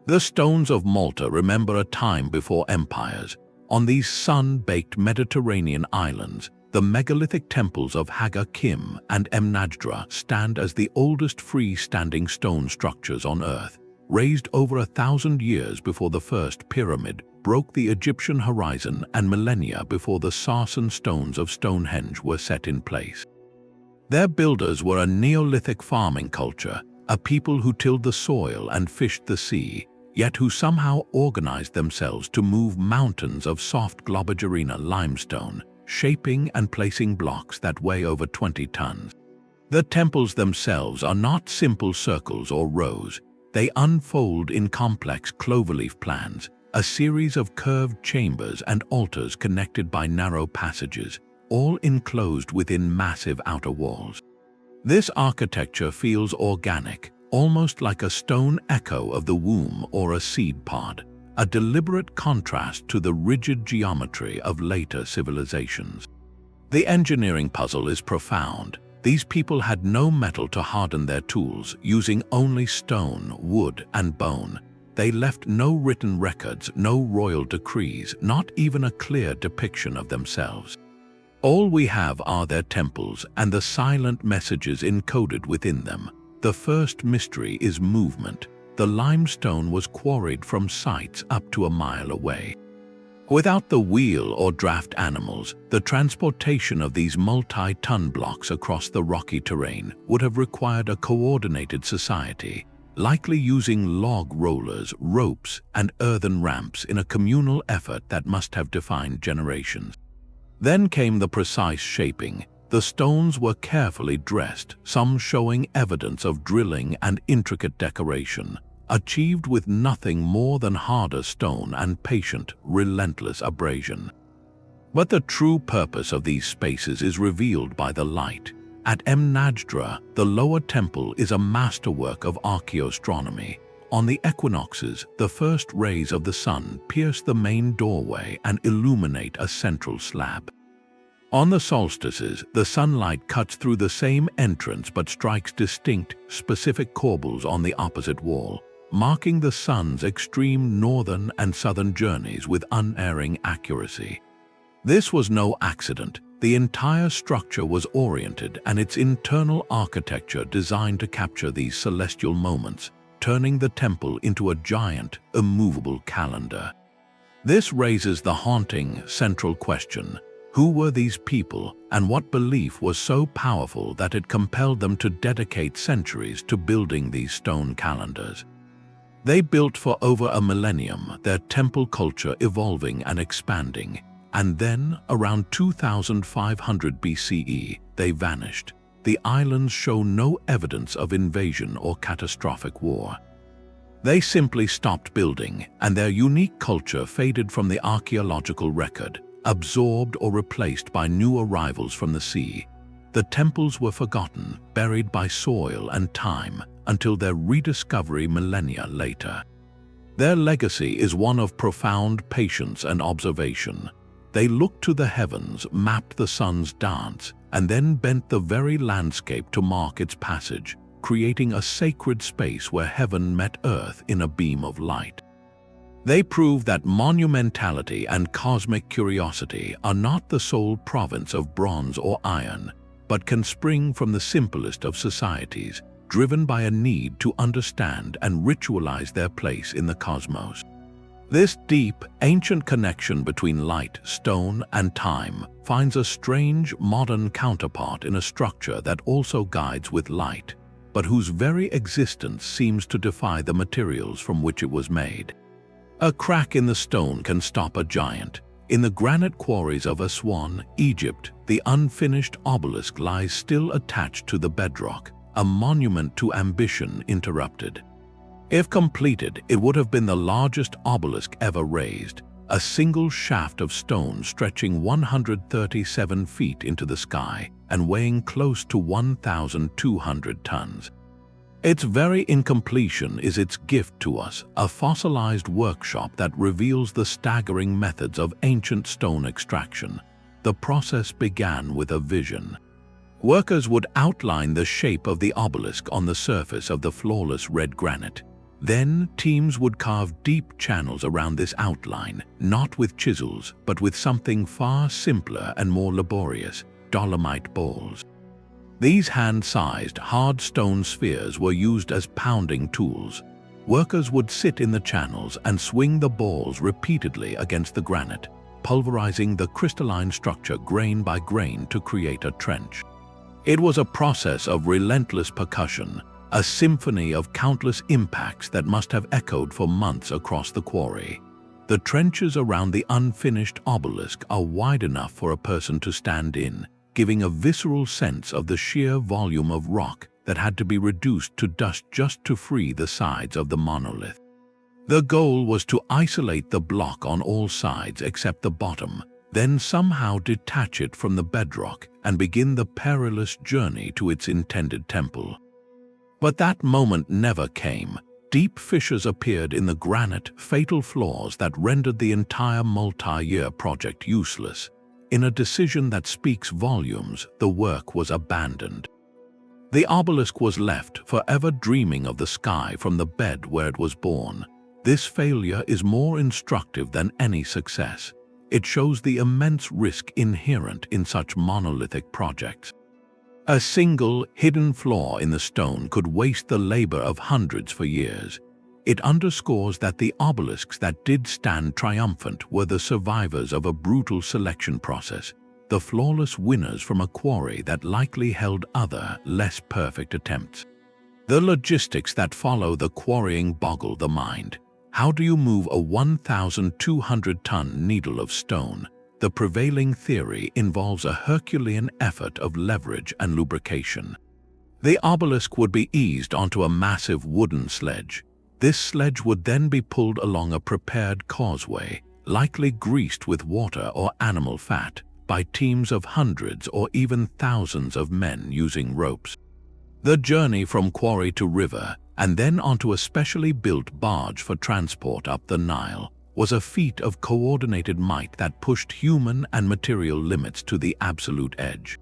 The stones of Malta remember a time before empires. On these sun-baked Mediterranean islands, the megalithic temples of Haga Kim and Mnajdra stand as the oldest freestanding stone structures on Earth, raised over 1,000 years before the first pyramid broke the Egyptian horizon and millennia before the Sarsen stones of Stonehenge were set in place. Their builders were a Neolithic farming culture, a people who tilled the soil and fished the sea, yet who somehow organized themselves to move mountains of soft Globigerina limestone, shaping and placing blocks that weigh over 20 tons. The temples themselves are not simple circles or rows. They unfold in complex cloverleaf plans, a series of curved chambers and altars connected by narrow passages, all enclosed within massive outer walls. This architecture feels organic, almost like a stone echo of the womb or a seed pod, a deliberate contrast to the rigid geometry of later civilizations. The engineering puzzle is profound. These people had no metal to harden their tools, using only stone, wood, and bone. They left no written records, no royal decrees, not even a clear depiction of themselves. All we have are their temples and the silent messages encoded within them. The first mystery is movement. The limestone was quarried from sites up to a mile away. Without the wheel or draft animals, the transportation of these multi-ton blocks across the rocky terrain would have required a coordinated society, likely using log rollers, ropes, and earthen ramps in a communal effort that must have defined generations. Then came the precise shaping. The stones were carefully dressed, some showing evidence of drilling and intricate decoration, achieved with nothing more than harder stone and patient, relentless abrasion. But the true purpose of these spaces is revealed by the light. At Najdra, the lower temple is a masterwork of archaeoastronomy. On the equinoxes, the first rays of the sun pierce the main doorway and illuminate a central slab. On the solstices, the sunlight cuts through the same entrance but strikes distinct, specific corbels on the opposite wall, marking the sun's extreme northern and southern journeys with unerring accuracy. This was no accident. The entire structure was oriented and its internal architecture designed to capture these celestial moments, turning the temple into a giant, immovable calendar. This raises the haunting, central question: who were these people, and what belief was so powerful that it compelled them to dedicate centuries to building these stone calendars? They built for over a millennium, their temple culture evolving and expanding, and then, around 2500 BCE, they vanished. The islands show no evidence of invasion or catastrophic war. They simply stopped building, and their unique culture faded from the archaeological record, absorbed or replaced by new arrivals from the sea. The temples were forgotten, buried by soil and time, until their rediscovery millennia later. Their legacy is one of profound patience and observation. They looked to the heavens, mapped the sun's dance, and then bent the very landscape to mark its passage, creating a sacred space where heaven met earth in a beam of light. They prove that monumentality and cosmic curiosity are not the sole province of bronze or iron, but can spring from the simplest of societies, driven by a need to understand and ritualize their place in the cosmos. This deep, ancient connection between light, stone, and time finds a strange, modern counterpart in a structure that also guides with light, but whose very existence seems to defy the materials from which it was made. A crack in the stone can stop a giant. In the granite quarries of Aswan, Egypt, the unfinished obelisk lies still attached to the bedrock, a monument to ambition interrupted. If completed, it would have been the largest obelisk ever raised, a single shaft of stone stretching 137 feet into the sky and weighing close to 1,200 tons. Its very incompletion is its gift to us, a fossilized workshop that reveals the staggering methods of ancient stone extraction. The process began with a vision. Workers would outline the shape of the obelisk on the surface of the flawless red granite. Then, teams would carve deep channels around this outline, not with chisels, but with something far simpler and more laborious: dolomite balls. These hand-sized, hard stone spheres were used as pounding tools. Workers would sit in the channels and swing the balls repeatedly against the granite, pulverizing the crystalline structure grain by grain to create a trench. It was a process of relentless percussion, a symphony of countless impacts that must have echoed for months across the quarry. The trenches around the unfinished obelisk are wide enough for a person to stand in, giving a visceral sense of the sheer volume of rock that had to be reduced to dust just to free the sides of the monolith. The goal was to isolate the block on all sides except the bottom, then somehow detach it from the bedrock and begin the perilous journey to its intended temple. But that moment never came. Deep fissures appeared in the granite, fatal flaws that rendered the entire multi-year project useless. In a decision that speaks volumes, the work was abandoned. The obelisk was left, forever dreaming of the sky from the bed where it was born. This failure is more instructive than any success. It shows the immense risk inherent in such monolithic projects. A single, hidden flaw in the stone could waste the labor of hundreds for years. It underscores that the obelisks that did stand triumphant were the survivors of a brutal selection process, the flawless winners from a quarry that likely held other, less perfect attempts. The logistics that follow the quarrying boggle the mind. How do you move a 1,200-ton needle of stone? The prevailing theory involves a Herculean effort of leverage and lubrication. The obelisk would be eased onto a massive wooden sledge. This sledge would then be pulled along a prepared causeway, likely greased with water or animal fat, by teams of hundreds or even thousands of men using ropes. The journey from quarry to river, and then onto a specially built barge for transport up the Nile, was a feat of coordinated might that pushed human and material limits to the absolute edge.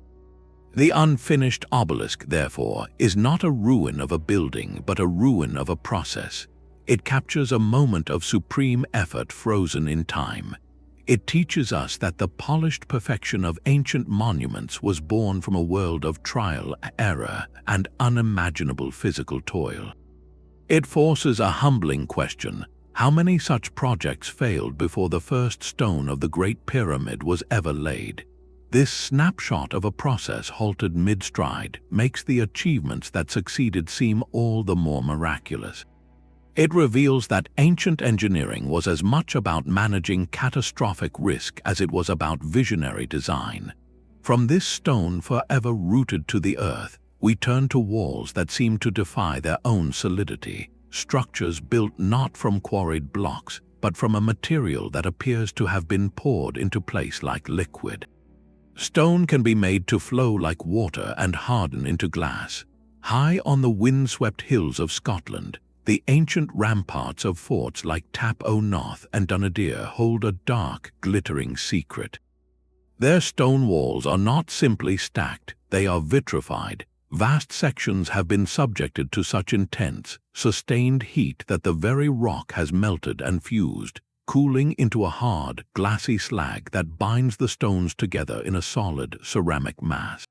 The unfinished obelisk, therefore, is not a ruin of a building but a ruin of a process. It captures a moment of supreme effort frozen in time. It teaches us that the polished perfection of ancient monuments was born from a world of trial, error, and unimaginable physical toil. It forces a humbling question: how many such projects failed before the first stone of the Great Pyramid was ever laid? This snapshot of a process halted mid-stride makes the achievements that succeeded seem all the more miraculous. It reveals that ancient engineering was as much about managing catastrophic risk as it was about visionary design. From this stone forever rooted to the earth, we turn to walls that seem to defy their own solidity, structures built not from quarried blocks, but from a material that appears to have been poured into place like liquid. Stone can be made to flow like water and harden into glass. High on the windswept hills of Scotland, the ancient ramparts of forts like Tap o' Noth and Dunadir hold a dark, glittering secret. Their stone walls are not simply stacked, they are vitrified. Vast sections have been subjected to such intense, sustained heat that the very rock has melted and fused, cooling into a hard, glassy slag that binds the stones together in a solid, ceramic mass.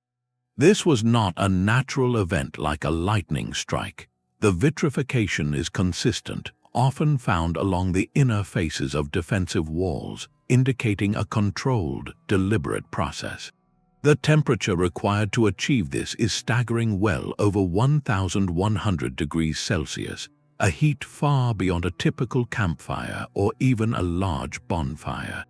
This was not a natural event like a lightning strike. The vitrification is consistent, often found along the inner faces of defensive walls, indicating a controlled, deliberate process. The temperature required to achieve this is staggering, well over 1,100 degrees Celsius, a heat far beyond a typical campfire or even a large bonfire.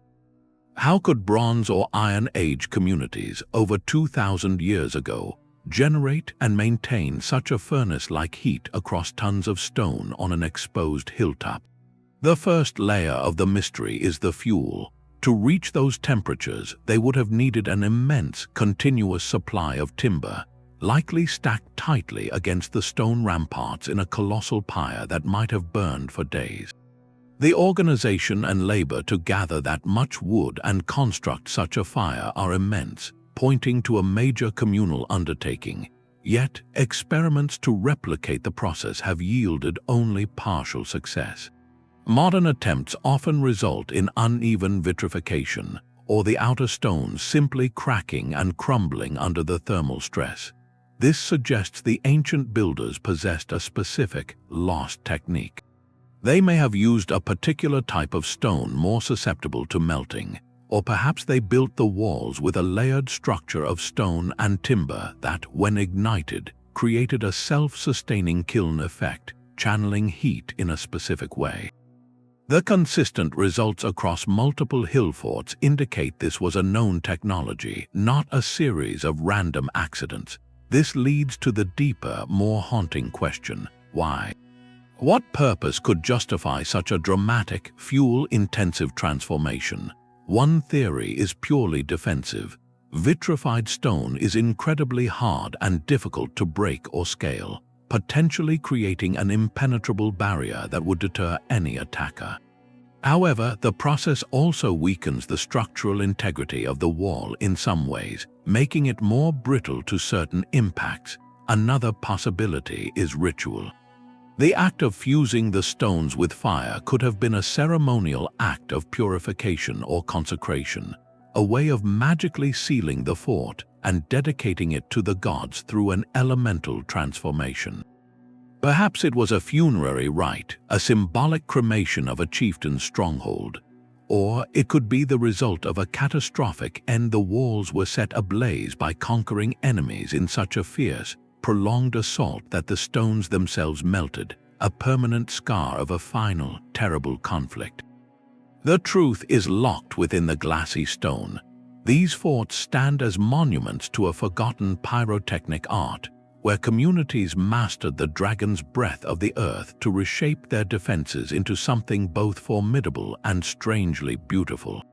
How could Bronze or Iron Age communities over 2,000 years ago generate and maintain such a furnace-like heat across tons of stone on an exposed hilltop? The first layer of the mystery is the fuel. To reach those temperatures, they would have needed an immense, continuous supply of timber, likely stacked tightly against the stone ramparts in a colossal pyre that might have burned for days. The organization and labor to gather that much wood and construct such a fire are immense, pointing to a major communal undertaking. Yet, experiments to replicate the process have yielded only partial success. Modern attempts often result in uneven vitrification, or the outer stones simply cracking and crumbling under the thermal stress. This suggests the ancient builders possessed a specific, lost technique. They may have used a particular type of stone more susceptible to melting, or perhaps they built the walls with a layered structure of stone and timber that, when ignited, created a self-sustaining kiln effect, channeling heat in a specific way. The consistent results across multiple hill forts indicate this was a known technology, not a series of random accidents. This leads to the deeper, more haunting question: why? What purpose could justify such a dramatic, fuel-intensive transformation? One theory is purely defensive. Vitrified stone is incredibly hard and difficult to break or scale, potentially creating an impenetrable barrier that would deter any attacker. However, the process also weakens the structural integrity of the wall in some ways, making it more brittle to certain impacts. Another possibility is ritual. The act of fusing the stones with fire could have been a ceremonial act of purification or consecration, a way of magically sealing the fort and dedicating it to the gods through an elemental transformation. Perhaps it was a funerary rite, a symbolic cremation of a chieftain's stronghold. Or it could be the result of a catastrophic end. The walls were set ablaze by conquering enemies in such a fierce, prolonged assault that the stones themselves melted, a permanent scar of a final, terrible conflict. The truth is locked within the glassy stone. These forts stand as monuments to a forgotten pyrotechnic art, where communities mastered the dragon's breath of the earth to reshape their defenses into something both formidable and strangely beautiful.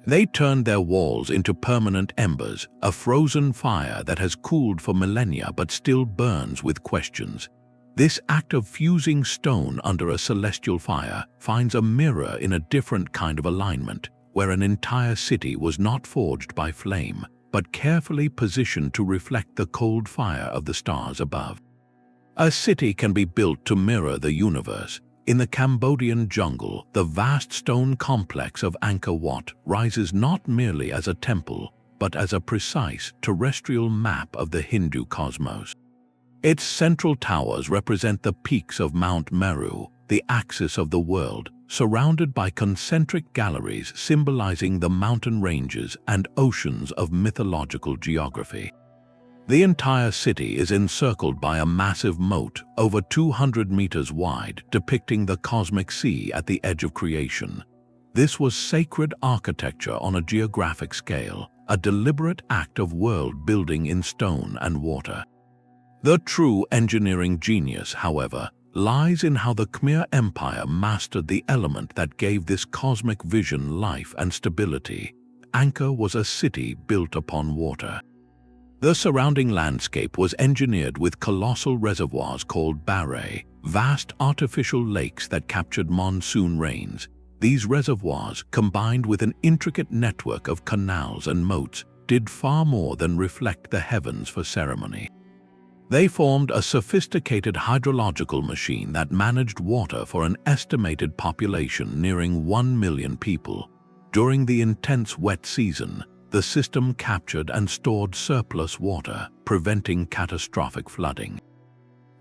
They turned their walls into permanent embers, a frozen fire that has cooled for millennia but still burns with questions. This act of fusing stone under a celestial fire finds a mirror in a different kind of alignment, where an entire city was not forged by flame, but carefully positioned to reflect the cold fire of the stars above. A city can be built to mirror the universe. In the Cambodian jungle, the vast stone complex of Angkor Wat rises not merely as a temple, but as a precise terrestrial map of the Hindu cosmos. Its central towers represent the peaks of Mount Meru, the axis of the world, surrounded by concentric galleries symbolizing the mountain ranges and oceans of mythological geography. The entire city is encircled by a massive moat over 200 meters wide, depicting the cosmic sea at the edge of creation. This was sacred architecture on a geographic scale, a deliberate act of world building in stone and water. The true engineering genius, however, lies in how the Khmer Empire mastered the element that gave this cosmic vision life and stability. Angkor was a city built upon water. The surrounding landscape was engineered with colossal reservoirs called baray, vast artificial lakes that captured monsoon rains. These reservoirs, combined with an intricate network of canals and moats, did far more than reflect the heavens for ceremony. They formed a sophisticated hydrological machine that managed water for an estimated population nearing 1 million people. During the intense wet season, the system captured and stored surplus water, preventing catastrophic flooding.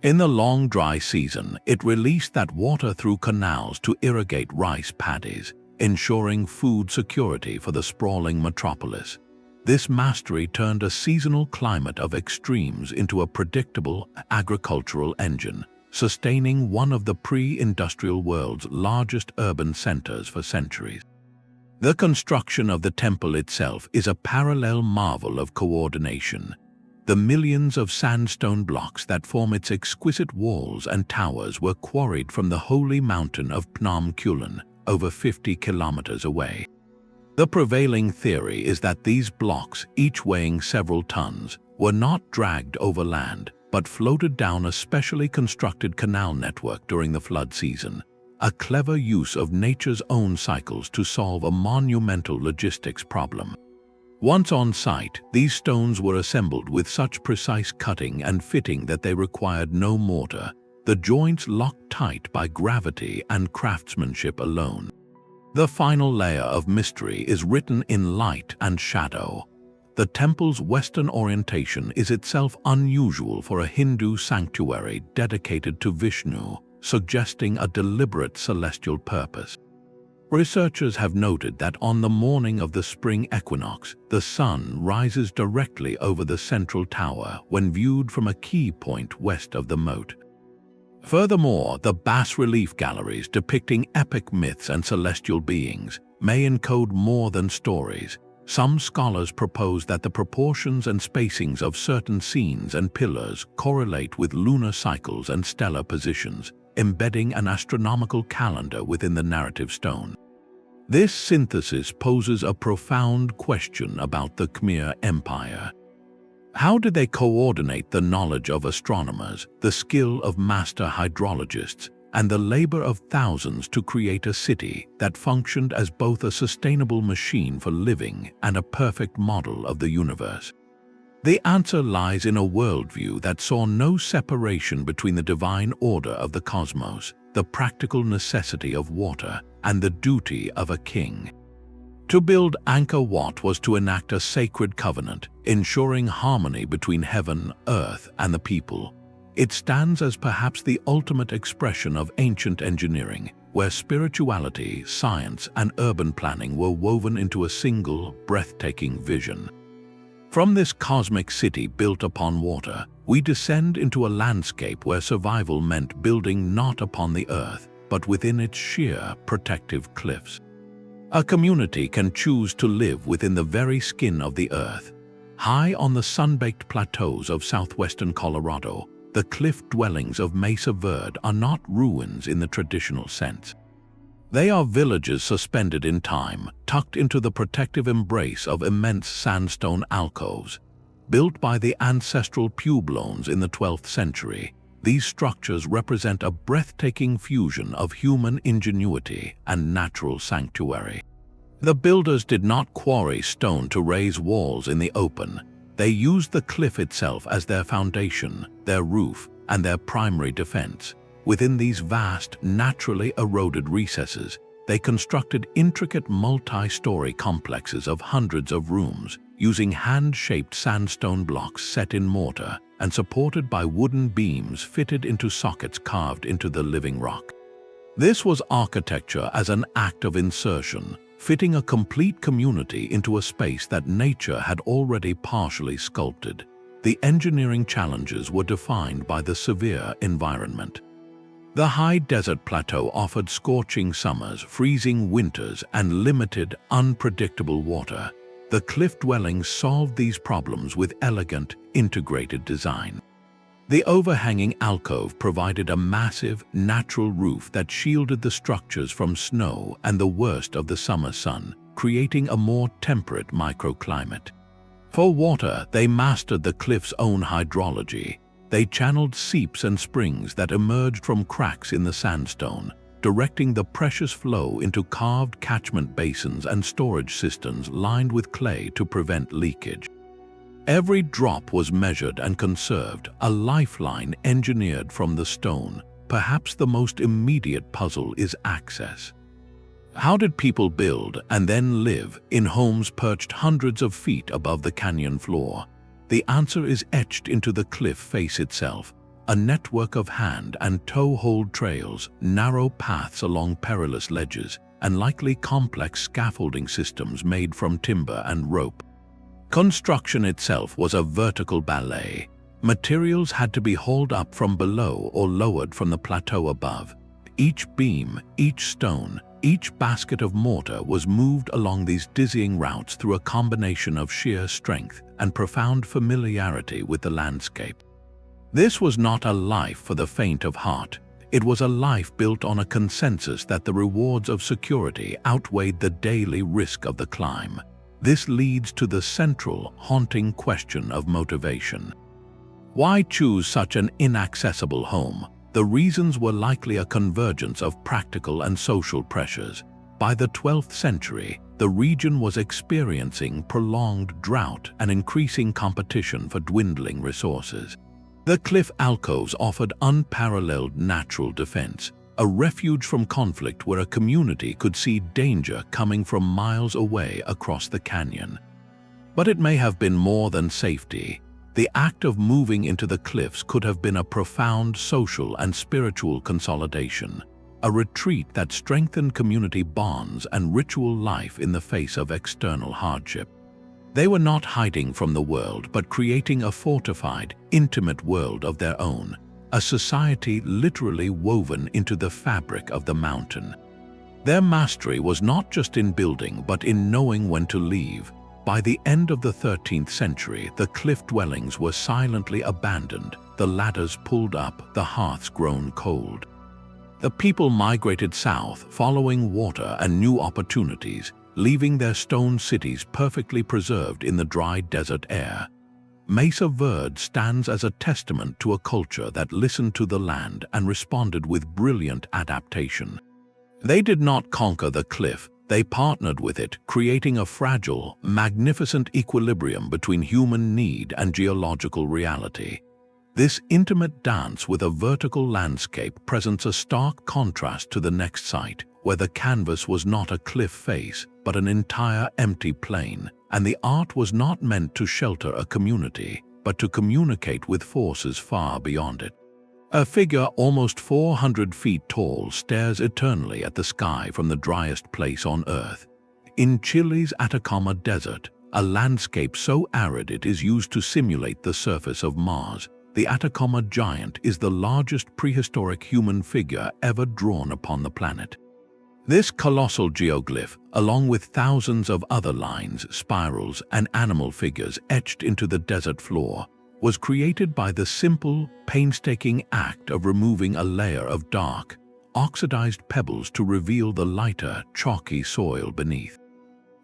In the long dry season, it released that water through canals to irrigate rice paddies, ensuring food security for the sprawling metropolis. This mastery turned a seasonal climate of extremes into a predictable agricultural engine, sustaining one of the pre-industrial world's largest urban centers for centuries. The construction of the temple itself is a parallel marvel of coordination. The millions of sandstone blocks that form its exquisite walls and towers were quarried from the holy mountain of Phnom Kulen, over 50 kilometers away. The prevailing theory is that these blocks, each weighing several tons, were not dragged overland, but floated down a specially constructed canal network during the flood season, a clever use of nature's own cycles to solve a monumental logistics problem. Once on site, these stones were assembled with such precise cutting and fitting that they required no mortar, the joints locked tight by gravity and craftsmanship alone. The final layer of mystery is written in light and shadow. The temple's western orientation is itself unusual for a Hindu sanctuary dedicated to Vishnu, suggesting a deliberate celestial purpose. Researchers have noted that on the morning of the spring equinox, the sun rises directly over the central tower when viewed from a key point west of the moat. Furthermore, the bas-relief galleries depicting epic myths and celestial beings may encode more than stories. Some scholars propose that the proportions and spacings of certain scenes and pillars correlate with lunar cycles and stellar positions, embedding an astronomical calendar within the narrative stone. This synthesis poses a profound question about the Khmer Empire. How did they coordinate the knowledge of astronomers, the skill of master hydrologists, and the labor of thousands to create a city that functioned as both a sustainable machine for living and a perfect model of the universe? The answer lies in a worldview that saw no separation between the divine order of the cosmos, the practical necessity of water, and the duty of a king. To build Angkor Wat was to enact a sacred covenant, ensuring harmony between heaven, earth, and the people. It stands as perhaps the ultimate expression of ancient engineering, where spirituality, science, and urban planning were woven into a single, breathtaking vision. From this cosmic city built upon water, we descend into a landscape where survival meant building not upon the earth, but within its sheer, protective cliffs. A community can choose to live within the very skin of the earth. High on the sun-baked plateaus of southwestern Colorado, the cliff dwellings of Mesa Verde are not ruins in the traditional sense. They are villages suspended in time, tucked into the protective embrace of immense sandstone alcoves. Built by the ancestral Pueblones in the 12th century, these structures represent a breathtaking fusion of human ingenuity and natural sanctuary. The builders did not quarry stone to raise walls in the open. They used the cliff itself as their foundation, their roof, and their primary defense. Within these vast, naturally eroded recesses, they constructed intricate multi-story complexes of hundreds of rooms, using hand-shaped sandstone blocks set in mortar and supported by wooden beams fitted into sockets carved into the living rock. This was architecture as an act of insertion, fitting a complete community into a space that nature had already partially sculpted. The engineering challenges were defined by the severe environment. The high desert plateau offered scorching summers, freezing winters, and limited, unpredictable water. The cliff dwellings solved these problems with elegant, integrated design. The overhanging alcove provided a massive, natural roof that shielded the structures from snow and the worst of the summer sun, creating a more temperate microclimate. For water, they mastered the cliff's own hydrology. They channeled seeps and springs that emerged from cracks in the sandstone, directing the precious flow into carved catchment basins and storage cisterns lined with clay to prevent leakage. Every drop was measured and conserved, a lifeline engineered from the stone. Perhaps the most immediate puzzle is access. How did people build and then live in homes perched hundreds of feet above the canyon floor? The answer is etched into the cliff face itself. A network of hand and toe-hold trails, narrow paths along perilous ledges, and likely complex scaffolding systems made from timber and rope. Construction itself was a vertical ballet. Materials had to be hauled up from below or lowered from the plateau above. Each beam, each stone, each basket of mortar was moved along these dizzying routes through a combination of sheer strength and profound familiarity with the landscape. This was not a life for the faint of heart. It was a life built on a consensus that the rewards of security outweighed the daily risk of the climb. This leads to the central, haunting question of motivation. Why choose such an inaccessible home? The reasons were likely a convergence of practical and social pressures. By the 12th century, the region was experiencing prolonged drought and increasing competition for dwindling resources. The cliff alcoves offered unparalleled natural defense, a refuge from conflict where a community could see danger coming from miles away across the canyon. But it may have been more than safety. The act of moving into the cliffs could have been a profound social and spiritual consolidation, a retreat that strengthened community bonds and ritual life in the face of external hardship. They were not hiding from the world, but creating a fortified, intimate world of their own, a society literally woven into the fabric of the mountain. Their mastery was not just in building, but in knowing when to leave. By the end of the 13th century, the cliff dwellings were silently abandoned, the ladders pulled up, the hearths grown cold. The people migrated south, following water and new opportunities, leaving their stone cities perfectly preserved in the dry desert air. Mesa Verde stands as a testament to a culture that listened to the land and responded with brilliant adaptation. They did not conquer the cliff, they partnered with it, creating a fragile, magnificent equilibrium between human need and geological reality. This intimate dance with a vertical landscape presents a stark contrast to the next site, where the canvas was not a cliff face, but an entire empty plain, and the art was not meant to shelter a community, but to communicate with forces far beyond it. A figure almost 400 feet tall stares eternally at the sky from the driest place on Earth. In Chile's Atacama Desert, a landscape so arid it is used to simulate the surface of Mars, the Atacama Giant is the largest prehistoric human figure ever drawn upon the planet. This colossal geoglyph, along with thousands of other lines, spirals, and animal figures etched into the desert floor, was created by the simple, painstaking act of removing a layer of dark, oxidized pebbles to reveal the lighter, chalky soil beneath.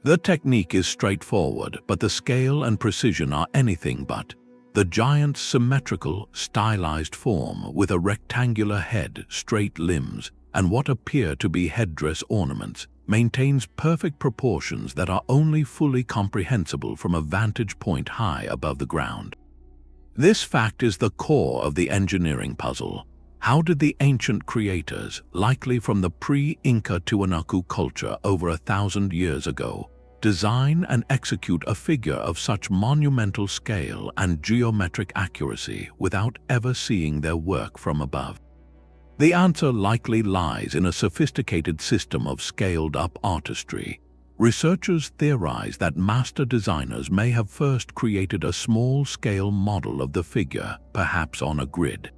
The technique is straightforward, but the scale and precision are anything but. The giant's symmetrical, stylized form, with a rectangular head, straight limbs, and what appear to be headdress ornaments, maintains perfect proportions that are only fully comprehensible from a vantage point high above the ground. This fact is the core of the engineering puzzle. How did the ancient creators, likely from the pre-Inca Tiwanaku culture over 1,000 years ago, design and execute a figure of such monumental scale and geometric accuracy without ever seeing their work from above? The answer likely lies in a sophisticated system of scaled-up artistry. Researchers theorize that master designers may have first created a small-scale model of the figure, perhaps on a grid.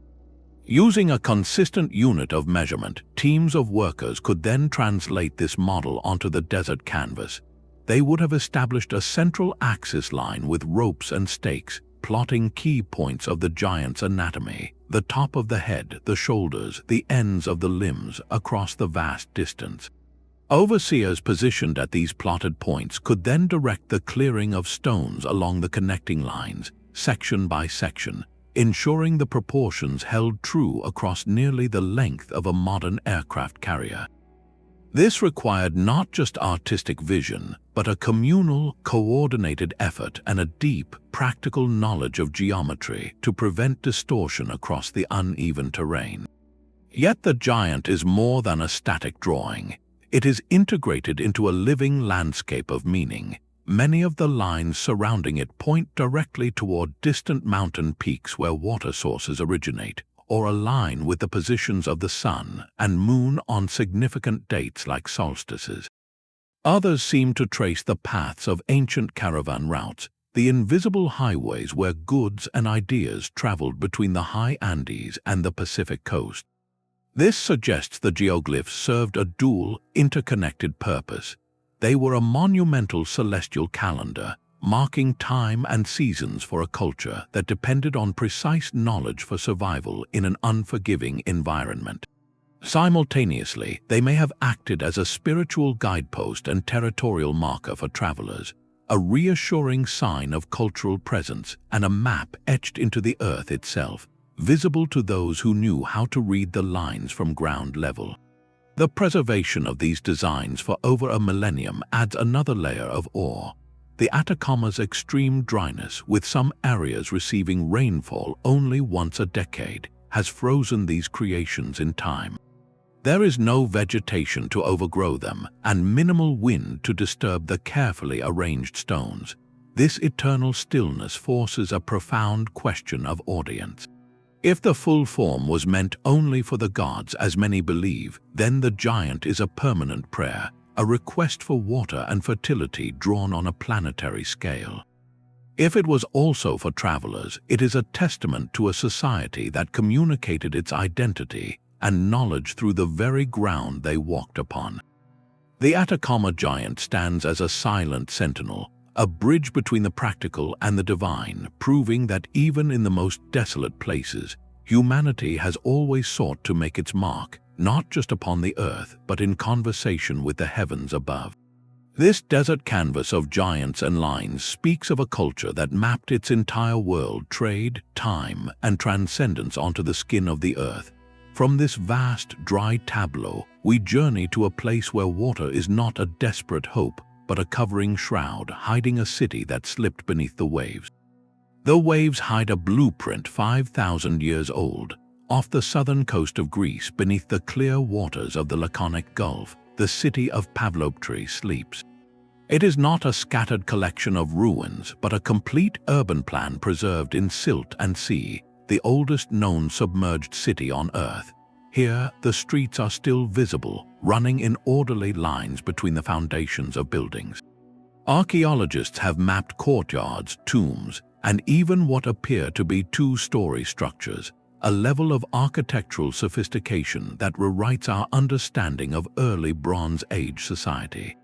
Using a consistent unit of measurement, teams of workers could then translate this model onto the desert canvas. They would have established a central axis line with ropes and stakes, plotting key points of the giant's anatomy, the top of the head, the shoulders, the ends of the limbs, across the vast distance. Overseers positioned at these plotted points could then direct the clearing of stones along the connecting lines, section by section, ensuring the proportions held true across nearly the length of a modern aircraft carrier. This required not just artistic vision, but a communal, coordinated effort and a deep, practical knowledge of geometry to prevent distortion across the uneven terrain. Yet the giant is more than a static drawing. It is integrated into a living landscape of meaning. Many of the lines surrounding it point directly toward distant mountain peaks where water sources originate, or align with the positions of the sun and moon on significant dates like solstices. Others seem to trace the paths of ancient caravan routes, the invisible highways where goods and ideas traveled between the high Andes and the Pacific coast. This suggests the geoglyphs served a dual, interconnected purpose. They were a monumental celestial calendar, marking time and seasons for a culture that depended on precise knowledge for survival in an unforgiving environment. Simultaneously, they may have acted as a spiritual guidepost and territorial marker for travelers, a reassuring sign of cultural presence and a map etched into the earth itself, visible to those who knew how to read the lines from ground level. The preservation of these designs for over a millennium adds another layer of awe. The Atacama's extreme dryness, with some areas receiving rainfall only once a decade, has frozen these creations in time. There is no vegetation to overgrow them, and minimal wind to disturb the carefully arranged stones. This eternal stillness forces a profound question of audience. If the full form was meant only for the gods, as many believe, then the giant is a permanent prayer, a request for water and fertility drawn on a planetary scale. If it was also for travelers, it is a testament to a society that communicated its identity and knowledge through the very ground they walked upon. The Atacama Giant stands as a silent sentinel, a bridge between the practical and the divine, proving that even in the most desolate places, humanity has always sought to make its mark, not just upon the earth, but in conversation with the heavens above. This desert canvas of giants and lines speaks of a culture that mapped its entire world, trade, time, and transcendence onto the skin of the earth. From this vast, dry tableau, we journey to a place where water is not a desperate hope, but a covering shroud hiding a city that slipped beneath the waves. The waves hide a blueprint 5,000 years old. Off the southern coast of Greece, beneath the clear waters of the Laconic Gulf, the city of Pavloptri sleeps. It is not a scattered collection of ruins, but a complete urban plan preserved in silt and sea, the oldest known submerged city on Earth. Here, the streets are still visible, running in orderly lines between the foundations of buildings. Archaeologists have mapped courtyards, tombs, and even what appear to be two-story structures, a level of architectural sophistication that rewrites our understanding of early Bronze Age society.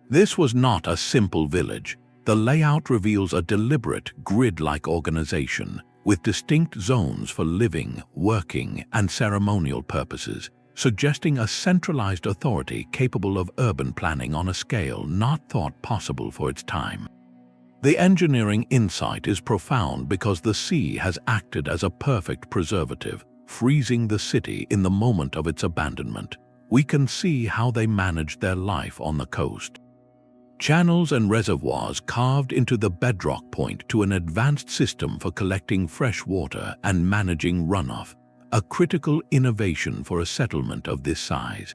This was not a simple village. The layout reveals a deliberate, grid-like organization, with distinct zones for living, working, and ceremonial purposes, suggesting a centralized authority capable of urban planning on a scale not thought possible for its time. The engineering insight is profound because the sea has acted as a perfect preservative, freezing the city in the moment of its abandonment. We can see how they managed their life on the coast. Channels and reservoirs carved into the bedrock point to an advanced system for collecting fresh water and managing runoff, a critical innovation for a settlement of this size.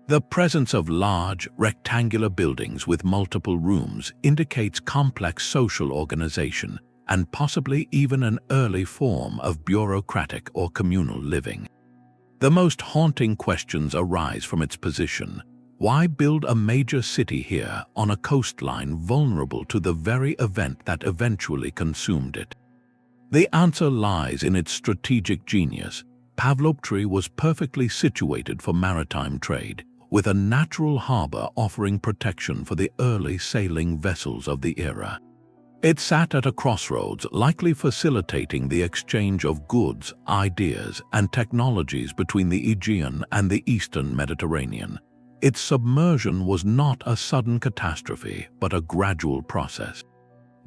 The presence of large, rectangular buildings with multiple rooms indicates complex social organization and possibly even an early form of bureaucratic or communal living. The most haunting questions arise from its position. Why build a major city here on a coastline vulnerable to the very event that eventually consumed it? The answer lies in its strategic genius. Pavloptri was perfectly situated for maritime trade, with a natural harbor offering protection for the early sailing vessels of the era. It sat at a crossroads, likely facilitating the exchange of goods, ideas, and technologies between the Aegean and the Eastern Mediterranean. Its submersion was not a sudden catastrophe, but a gradual process.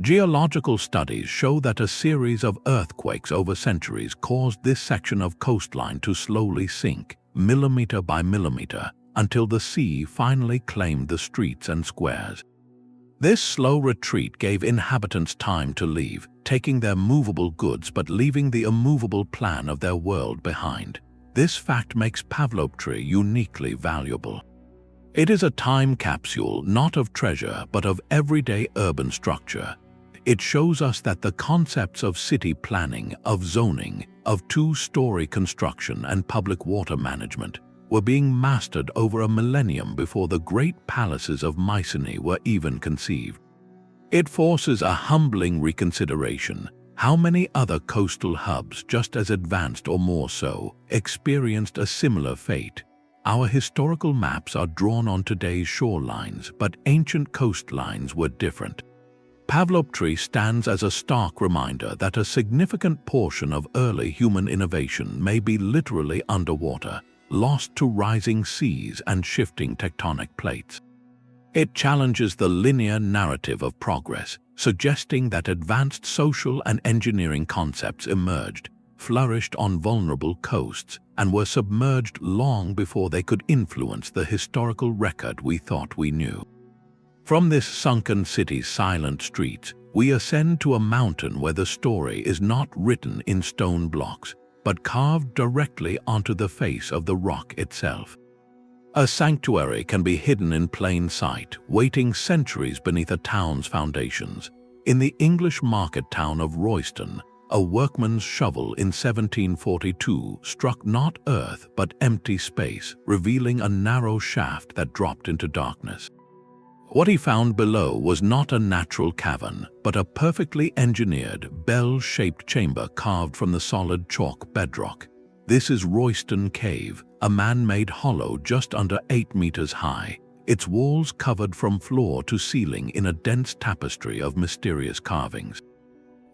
Geological studies show that a series of earthquakes over centuries caused this section of coastline to slowly sink, millimeter by millimeter, until the sea finally claimed the streets and squares. This slow retreat gave inhabitants time to leave, taking their movable goods but leaving the immovable plan of their world behind. This fact makes Pavloptri uniquely valuable. It is a time capsule not of treasure but of everyday urban structure. It shows us that the concepts of city planning, of zoning, of two-story construction and public water management were being mastered over a millennium before the great palaces of Mycenae were even conceived. It forces a humbling reconsideration. How many other coastal hubs, just as advanced or more so, experienced a similar fate? Our historical maps are drawn on today's shorelines, but ancient coastlines were different. Pavloptri stands as a stark reminder that a significant portion of early human innovation may be literally underwater, lost to rising seas and shifting tectonic plates. It challenges the linear narrative of progress, suggesting that advanced social and engineering concepts emerged, flourished on vulnerable coasts, and were submerged long before they could influence the historical record we thought we knew. From this sunken city's silent streets, we ascend to a mountain where the story is not written in stone blocks, but carved directly onto the face of the rock itself. A sanctuary can be hidden in plain sight, waiting centuries beneath a town's foundations. In the English market town of Royston, a workman's shovel in 1742 struck not earth but empty space, revealing a narrow shaft that dropped into darkness. What he found below was not a natural cavern, but a perfectly engineered, bell-shaped chamber carved from the solid chalk bedrock. This is Royston Cave, a man-made hollow just under 8 meters high, its walls covered from floor to ceiling in a dense tapestry of mysterious carvings.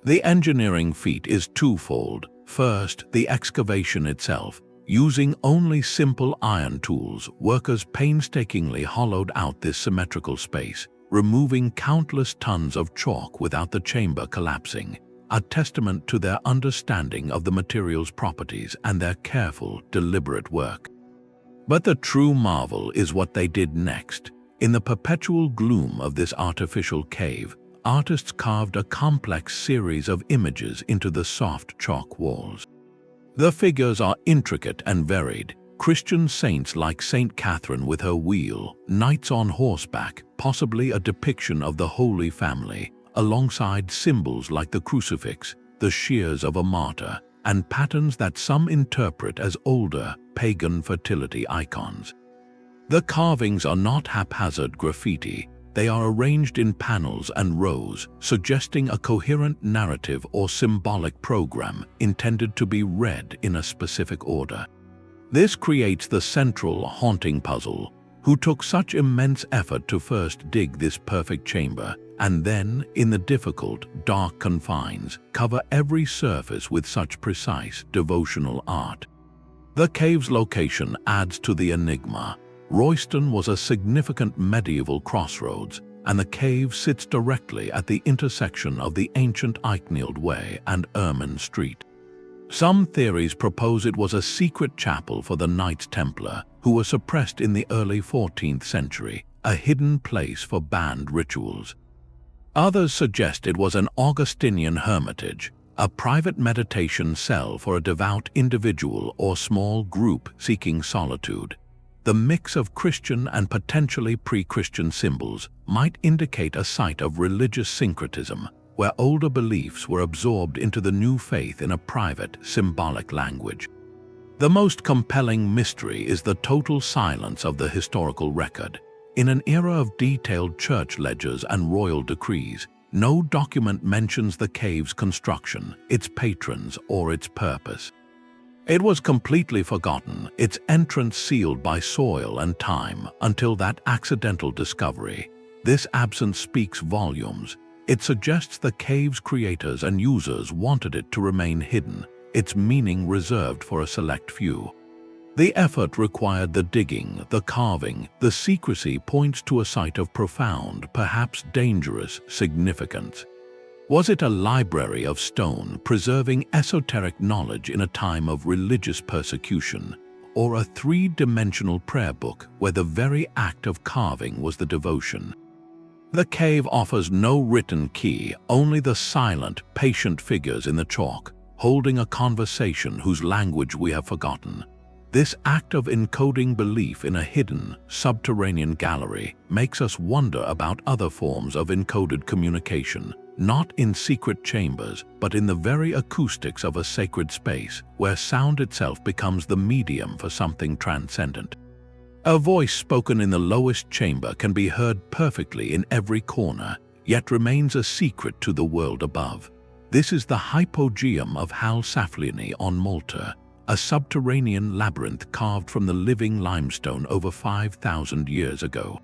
The engineering feat is twofold. First, the excavation itself. Using only simple iron tools, workers painstakingly hollowed out this symmetrical space, removing countless tons of chalk without the chamber collapsing, a testament to their understanding of the material's properties and their careful, deliberate work. But the true marvel is what they did next. In the perpetual gloom of this artificial cave, artists carved a complex series of images into the soft chalk walls. The figures are intricate and varied. Christian saints like Saint Catherine with her wheel, knights on horseback, possibly a depiction of the Holy Family, alongside symbols like the crucifix, the shears of a martyr, and patterns that some interpret as older, pagan fertility icons. The carvings are not haphazard graffiti. They are arranged in panels and rows, suggesting a coherent narrative or symbolic program intended to be read in a specific order. This creates the central, haunting puzzle. Who took such immense effort to first dig this perfect chamber, and then, in the difficult, dark confines, cover every surface with such precise, devotional art? The cave's location adds to the enigma. Royston was a significant medieval crossroads, and the cave sits directly at the intersection of the ancient Eichnield Way and Ermine Street. Some theories propose it was a secret chapel for the Knights Templar, who were suppressed in the early 14th century, a hidden place for banned rituals. Others suggest it was an Augustinian hermitage, a private meditation cell for a devout individual or small group seeking solitude. The mix of Christian and potentially pre-Christian symbols might indicate a site of religious syncretism, where older beliefs were absorbed into the new faith in a private, symbolic language. The most compelling mystery is the total silence of the historical record. In an era of detailed church ledgers and royal decrees, no document mentions the cave's construction, its patrons, or its purpose. It was completely forgotten, its entrance sealed by soil and time until that accidental discovery. This absence speaks volumes. It suggests the cave's creators and users wanted it to remain hidden, its meaning reserved for a select few. The effort required the digging, the carving, the secrecy points to a site of profound, perhaps dangerous, significance. Was it a library of stone preserving esoteric knowledge in a time of religious persecution, or a three-dimensional prayer book where the very act of carving was the devotion? The cave offers no written key, only the silent, patient figures in the chalk, holding a conversation whose language we have forgotten. This act of encoding belief in a hidden, subterranean gallery makes us wonder about other forms of encoded communication, not in secret chambers, but in the very acoustics of a sacred space, where sound itself becomes the medium for something transcendent. A voice spoken in the lowest chamber can be heard perfectly in every corner, yet remains a secret to the world above. This is the hypogeum of Hal Saflieni on Malta, a subterranean labyrinth carved from the living limestone over 5,000 years ago.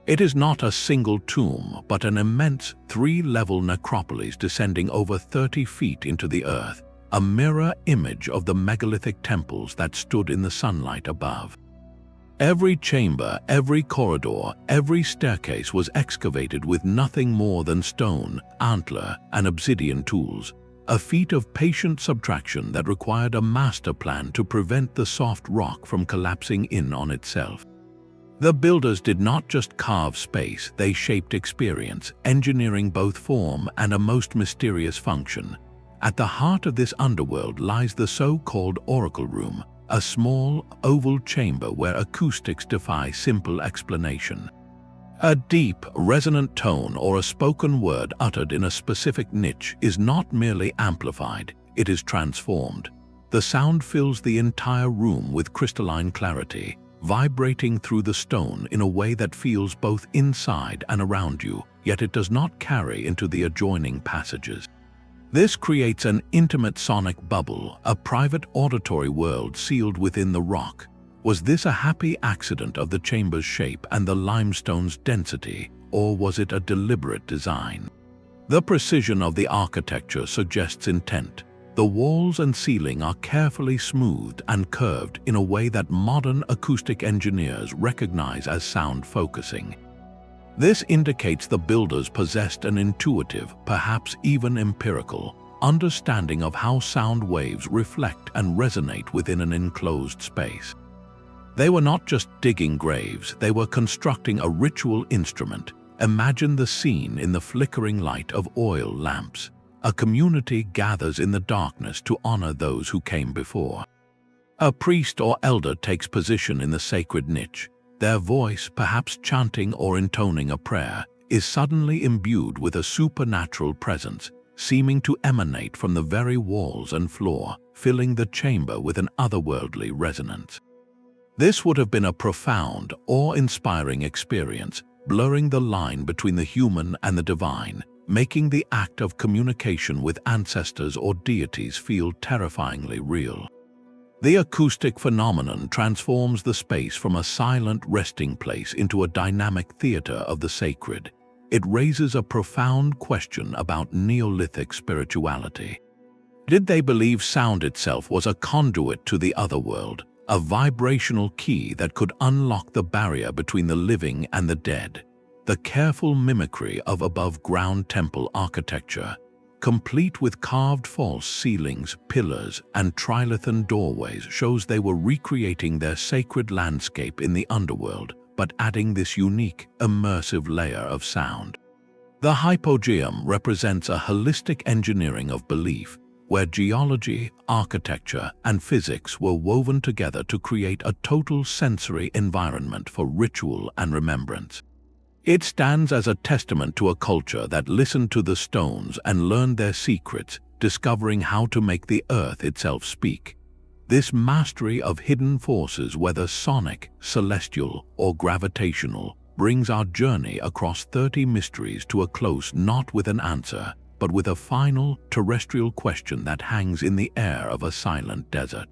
It is not a single tomb, but an immense three-level necropolis descending over 30 feet into the earth, a mirror image of the megalithic temples that stood in the sunlight above. Every chamber, every corridor, every staircase was excavated with nothing more than stone, antler, and obsidian tools, a feat of patient subtraction that required a master plan to prevent the soft rock from collapsing in on itself. The builders did not just carve space, they shaped experience, engineering both form and a most mysterious function. At the heart of this underworld lies the so-called Oracle Room, a small, oval chamber where acoustics defy simple explanation. A deep, resonant tone or a spoken word uttered in a specific niche is not merely amplified, it is transformed. The sound fills the entire room with crystalline clarity, vibrating through the stone in a way that feels both inside and around you, yet it does not carry into the adjoining passages. This creates an intimate sonic bubble, a private auditory world sealed within the rock. Was this a happy accident of the chamber's shape and the limestone's density, or was it a deliberate design? The precision of the architecture suggests intent. The walls and ceiling are carefully smoothed and curved in a way that modern acoustic engineers recognize as sound focusing. This indicates the builders possessed an intuitive, perhaps even empirical, understanding of how sound waves reflect and resonate within an enclosed space. They were not just digging graves, they were constructing a ritual instrument. Imagine the scene in the flickering light of oil lamps. A community gathers in the darkness to honor those who came before. A priest or elder takes position in the sacred niche. Their voice, perhaps chanting or intoning a prayer, is suddenly imbued with a supernatural presence, seeming to emanate from the very walls and floor, filling the chamber with an otherworldly resonance. This would have been a profound, awe-inspiring experience, blurring the line between the human and the divine, making the act of communication with ancestors or deities feel terrifyingly real. The acoustic phenomenon transforms the space from a silent resting place into a dynamic theater of the sacred. It raises a profound question about Neolithic spirituality. Did they believe sound itself was a conduit to the other world, a vibrational key that could unlock the barrier between the living and the dead? The careful mimicry of above-ground temple architecture, complete with carved false ceilings, pillars, and trilithon doorways, shows they were recreating their sacred landscape in the underworld, but adding this unique, immersive layer of sound. The hypogeum represents a holistic engineering of belief, where geology, architecture, and physics were woven together to create a total sensory environment for ritual and remembrance. It stands as a testament to a culture that listened to the stones and learned their secrets, discovering how to make the earth itself speak. This mastery of hidden forces, whether sonic, celestial, or gravitational, brings our journey across 30 mysteries to a close, not with an answer, but with a final, terrestrial question that hangs in the air of a silent desert.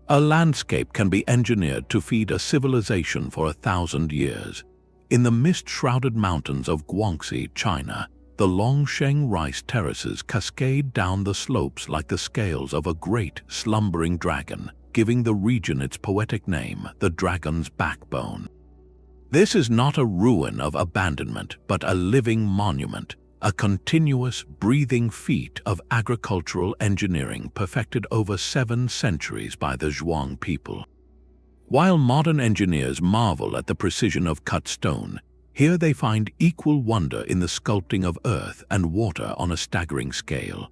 A landscape can be engineered to feed a civilization for 1,000 years. In the mist-shrouded mountains of Guangxi, China, the Longsheng rice terraces cascade down the slopes like the scales of a great, slumbering dragon, giving the region its poetic name, the dragon's backbone. This is not a ruin of abandonment, but a living monument, a continuous, breathing feat of agricultural engineering perfected over 7 centuries by the Zhuang people. While modern engineers marvel at the precision of cut stone, here they find equal wonder in the sculpting of earth and water on a staggering scale.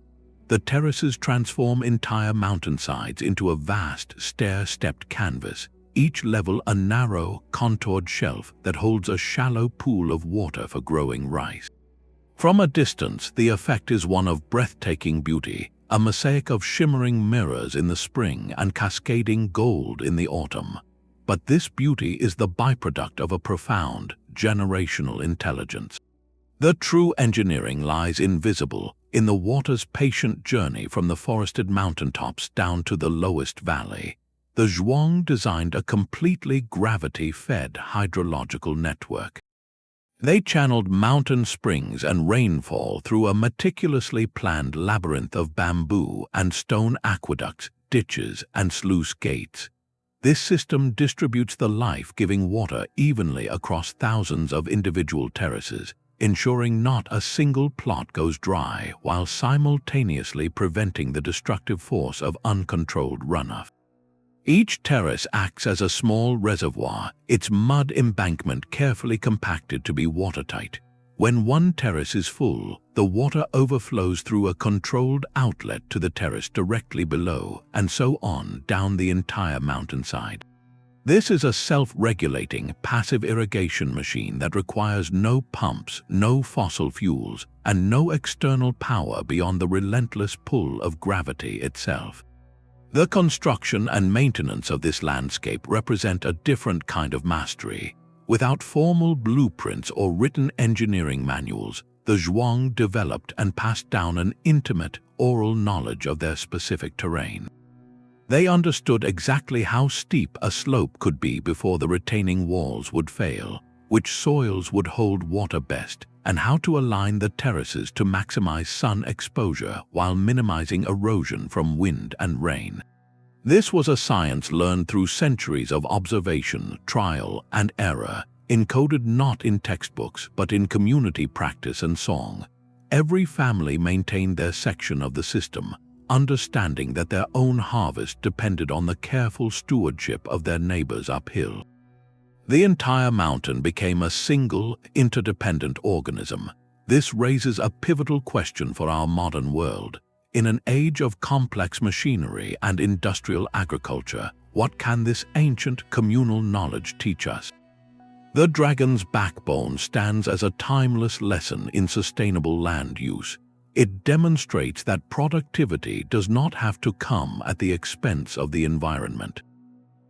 The terraces transform entire mountainsides into a vast, stair-stepped canvas, each level a narrow, contoured shelf that holds a shallow pool of water for growing rice. From a distance, the effect is one of breathtaking beauty, a mosaic of shimmering mirrors in the spring and cascading gold in the autumn. But this beauty is the byproduct of a profound, generational intelligence. The true engineering lies invisible in the water's patient journey from the forested mountaintops down to the lowest valley. The Zhuang designed a completely gravity-fed hydrological network. They channeled mountain springs and rainfall through a meticulously planned labyrinth of bamboo and stone aqueducts, ditches, and sluice gates. This system distributes the life-giving water evenly across thousands of individual terraces, ensuring not a single plot goes dry while simultaneously preventing the destructive force of uncontrolled runoff. Each terrace acts as a small reservoir, its mud embankment carefully compacted to be watertight. When one terrace is full, the water overflows through a controlled outlet to the terrace directly below, and so on down the entire mountainside. This is a self-regulating, passive irrigation machine that requires no pumps, no fossil fuels, and no external power beyond the relentless pull of gravity itself. The construction and maintenance of this landscape represent a different kind of mastery. Without formal blueprints or written engineering manuals, the Zhuang developed and passed down an intimate, oral knowledge of their specific terrain. They understood exactly how steep a slope could be before the retaining walls would fail, which soils would hold water best, and how to align the terraces to maximize sun exposure while minimizing erosion from wind and rain. This was a science learned through centuries of observation, trial, and error, encoded not in textbooks but in community practice and song. Every family maintained their section of the system, understanding that their own harvest depended on the careful stewardship of their neighbors uphill. The entire mountain became a single, interdependent organism. This raises a pivotal question for our modern world. In an age of complex machinery and industrial agriculture, what can this ancient communal knowledge teach us? The dragon's backbone stands as a timeless lesson in sustainable land use. It demonstrates that productivity does not have to come at the expense of the environment.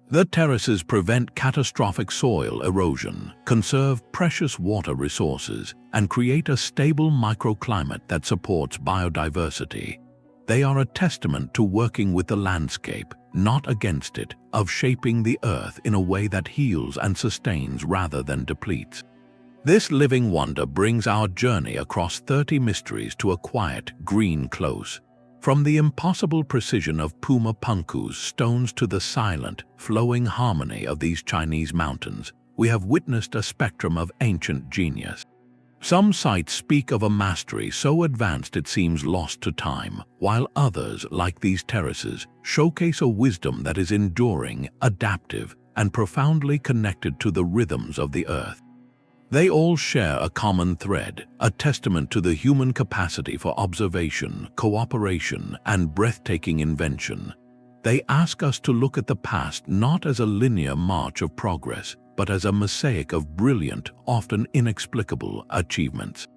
The terraces prevent catastrophic soil erosion, conserve precious water resources, and create a stable microclimate that supports biodiversity. They are a testament to working with the landscape, not against it, of shaping the earth in a way that heals and sustains rather than depletes. This living wonder brings our journey across 30 mysteries to a quiet, green close. From the impossible precision of Puma Punku's stones to the silent, flowing harmony of these Chinese mountains, we have witnessed a spectrum of ancient genius. Some sites speak of a mastery so advanced it seems lost to time, while others, like these terraces, showcase a wisdom that is enduring, adaptive, and profoundly connected to the rhythms of the earth. They all share a common thread, a testament to the human capacity for observation, cooperation, and breathtaking invention. They ask us to look at the past not as a linear march of progress, but as a mosaic of brilliant, often inexplicable achievements.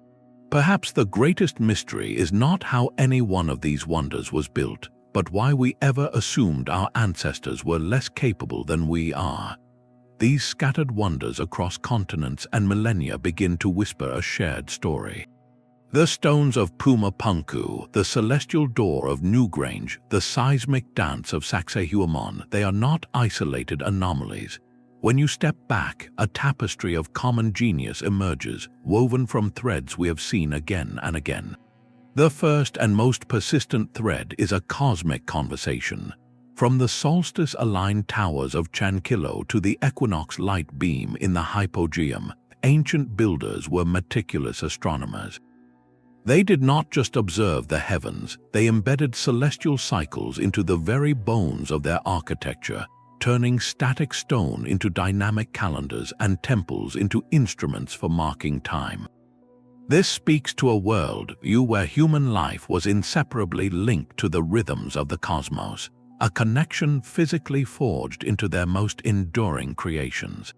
Perhaps the greatest mystery is not how any one of these wonders was built, but why we ever assumed our ancestors were less capable than we are. These scattered wonders across continents and millennia begin to whisper a shared story. The stones of Puma Punku, the celestial door of Newgrange, the seismic dance of Sacsayhuamán, they are not isolated anomalies. When you step back, a tapestry of common genius emerges, woven from threads we have seen again and again. The first and most persistent thread is a cosmic conversation. From the solstice-aligned towers of Chankillo to the equinox light beam in the hypogeum, ancient builders were meticulous astronomers. They did not just observe the heavens, they embedded celestial cycles into the very bones of their architecture, turning static stone into dynamic calendars and temples into instruments for marking time. This speaks to a worldview where human life was inseparably linked to the rhythms of the cosmos, a connection physically forged into their most enduring creations.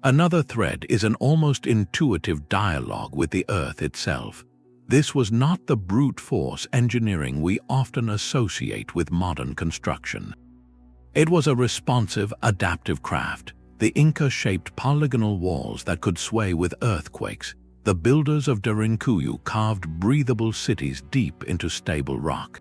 Another thread is an almost intuitive dialogue with the earth itself. This was not the brute force engineering we often associate with modern construction. It was a responsive, adaptive craft, the Inca-shaped polygonal walls that could sway with earthquakes. The builders of Derinkuyu carved breathable cities deep into stable rock.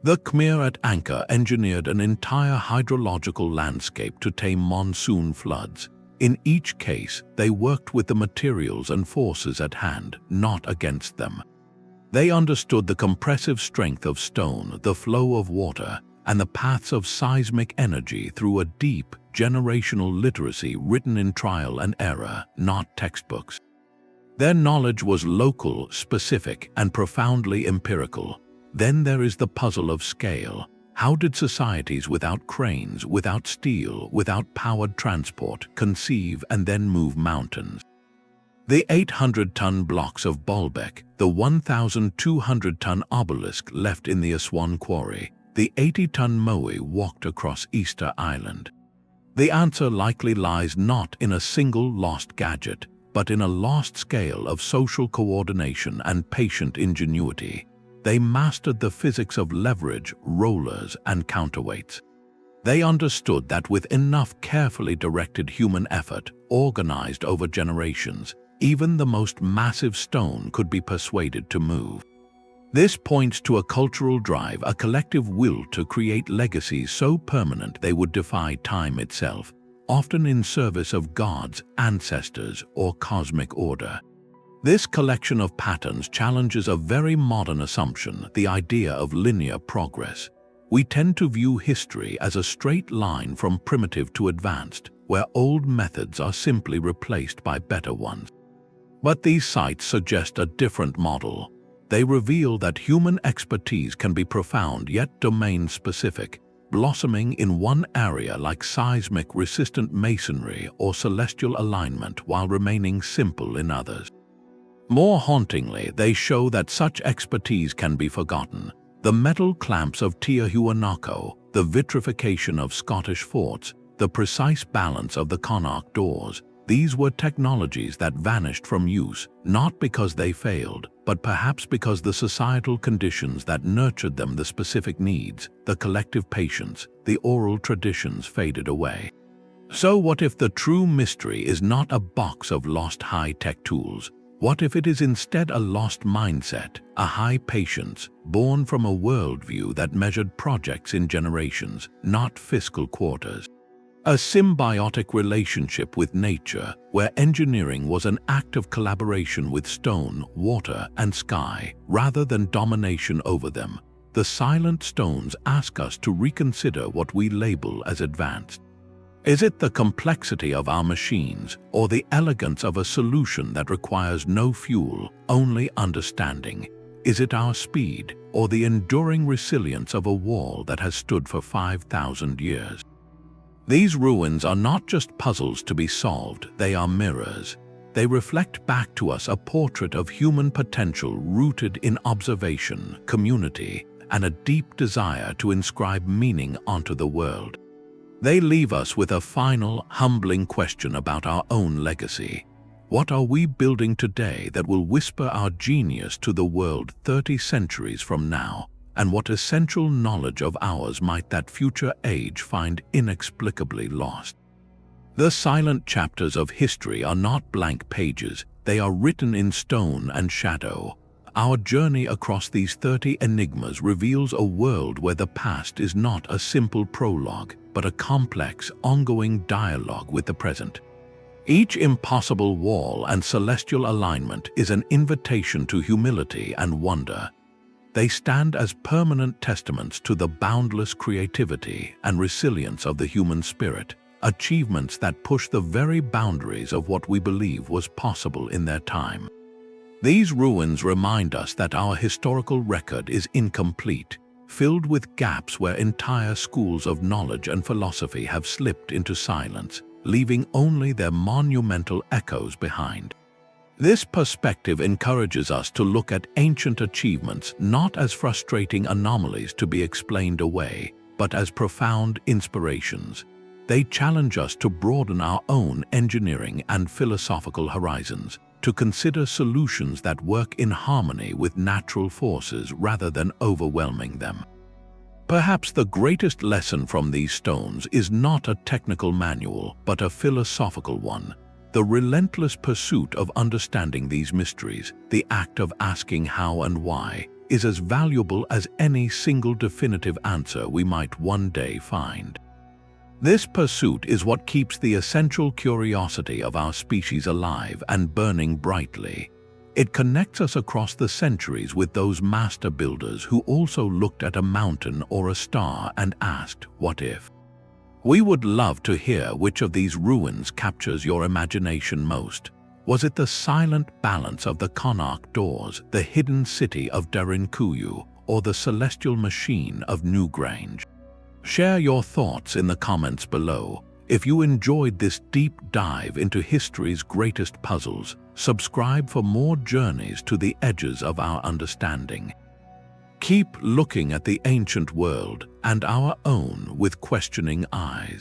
The Khmer at Anchor engineered an entire hydrological landscape to tame monsoon floods. In each case, they worked with the materials and forces at hand, not against them. They understood the compressive strength of stone, the flow of water, and the paths of seismic energy through a deep, generational literacy written in trial and error, not textbooks. Their knowledge was local, specific, and profoundly empirical. Then there is the puzzle of scale. How did societies without cranes, without steel, without powered transport conceive and then move mountains? The 800-ton blocks of Baalbek, the 1,200-ton obelisk left in the Aswan quarry, the 80-ton moai walked across Easter Island. The answer likely lies not in a single lost gadget, but in a lost scale of social coordination and patient ingenuity. They mastered the physics of leverage, rollers, and counterweights. They understood that with enough carefully directed human effort, organized over generations, even the most massive stone could be persuaded to move. This points to a cultural drive, a collective will to create legacies so permanent they would defy time itself, often in service of gods, ancestors, or cosmic order. This collection of patterns challenges a very modern assumption, the idea of linear progress. We tend to view history as a straight line from primitive to advanced, where old methods are simply replaced by better ones. But these sites suggest a different model. They reveal that human expertise can be profound yet domain-specific, blossoming in one area like seismic-resistant masonry or celestial alignment while remaining simple in others. More hauntingly, they show that such expertise can be forgotten. The metal clamps of Tiahuanaco, the vitrification of Scottish forts, the precise balance of the Konark doors, These were technologies that vanished from use, not because they failed, but perhaps because the societal conditions that nurtured them, the specific needs, the collective patience, the oral traditions faded away. So what if the true mystery is not a box of lost high-tech tools? What if it is instead a lost mindset, a high patience, born from a worldview that measured projects in generations, not fiscal quarters? A symbiotic relationship with nature, where engineering was an act of collaboration with stone, water, and sky, rather than domination over them. The silent stones ask us to reconsider what we label as advanced. Is it the complexity of our machines, or the elegance of a solution that requires no fuel, only understanding? Is it our speed, or the enduring resilience of a wall that has stood for 5,000 years? These ruins are not just puzzles to be solved, they are mirrors. They reflect back to us a portrait of human potential rooted in observation, community, and a deep desire to inscribe meaning onto the world. They leave us with a final, humbling question about our own legacy. What are we building today that will whisper our genius to the world 30 centuries from now? And what essential knowledge of ours might that future age find inexplicably lost? The silent chapters of history are not blank pages, they are written in stone and shadow. Our journey across these 30 enigmas reveals a world where the past is not a simple prologue, but a complex, ongoing dialogue with the present. Each impossible wall and celestial alignment is an invitation to humility and wonder. They stand as permanent testaments to the boundless creativity and resilience of the human spirit, achievements that push the very boundaries of what we believe was possible in their time. These ruins remind us that our historical record is incomplete, filled with gaps where entire schools of knowledge and philosophy have slipped into silence, leaving only their monumental echoes behind. This perspective encourages us to look at ancient achievements not as frustrating anomalies to be explained away, but as profound inspirations. They challenge us to broaden our own engineering and philosophical horizons, to consider solutions that work in harmony with natural forces rather than overwhelming them. Perhaps the greatest lesson from these stones is not a technical manual, but a philosophical one. The relentless pursuit of understanding these mysteries, the act of asking how and why, is as valuable as any single definitive answer we might one day find. This pursuit is what keeps the essential curiosity of our species alive and burning brightly. It connects us across the centuries with those master builders who also looked at a mountain or a star and asked, "What if?" We would love to hear which of these ruins captures your imagination most. Was it the silent balance of the Konark doors, the hidden city of Derinkuyu, or the celestial machine of Newgrange? Share your thoughts in the comments below. If you enjoyed this deep dive into history's greatest puzzles, subscribe for more journeys to the edges of our understanding. Keep looking at the ancient world and our own with questioning eyes.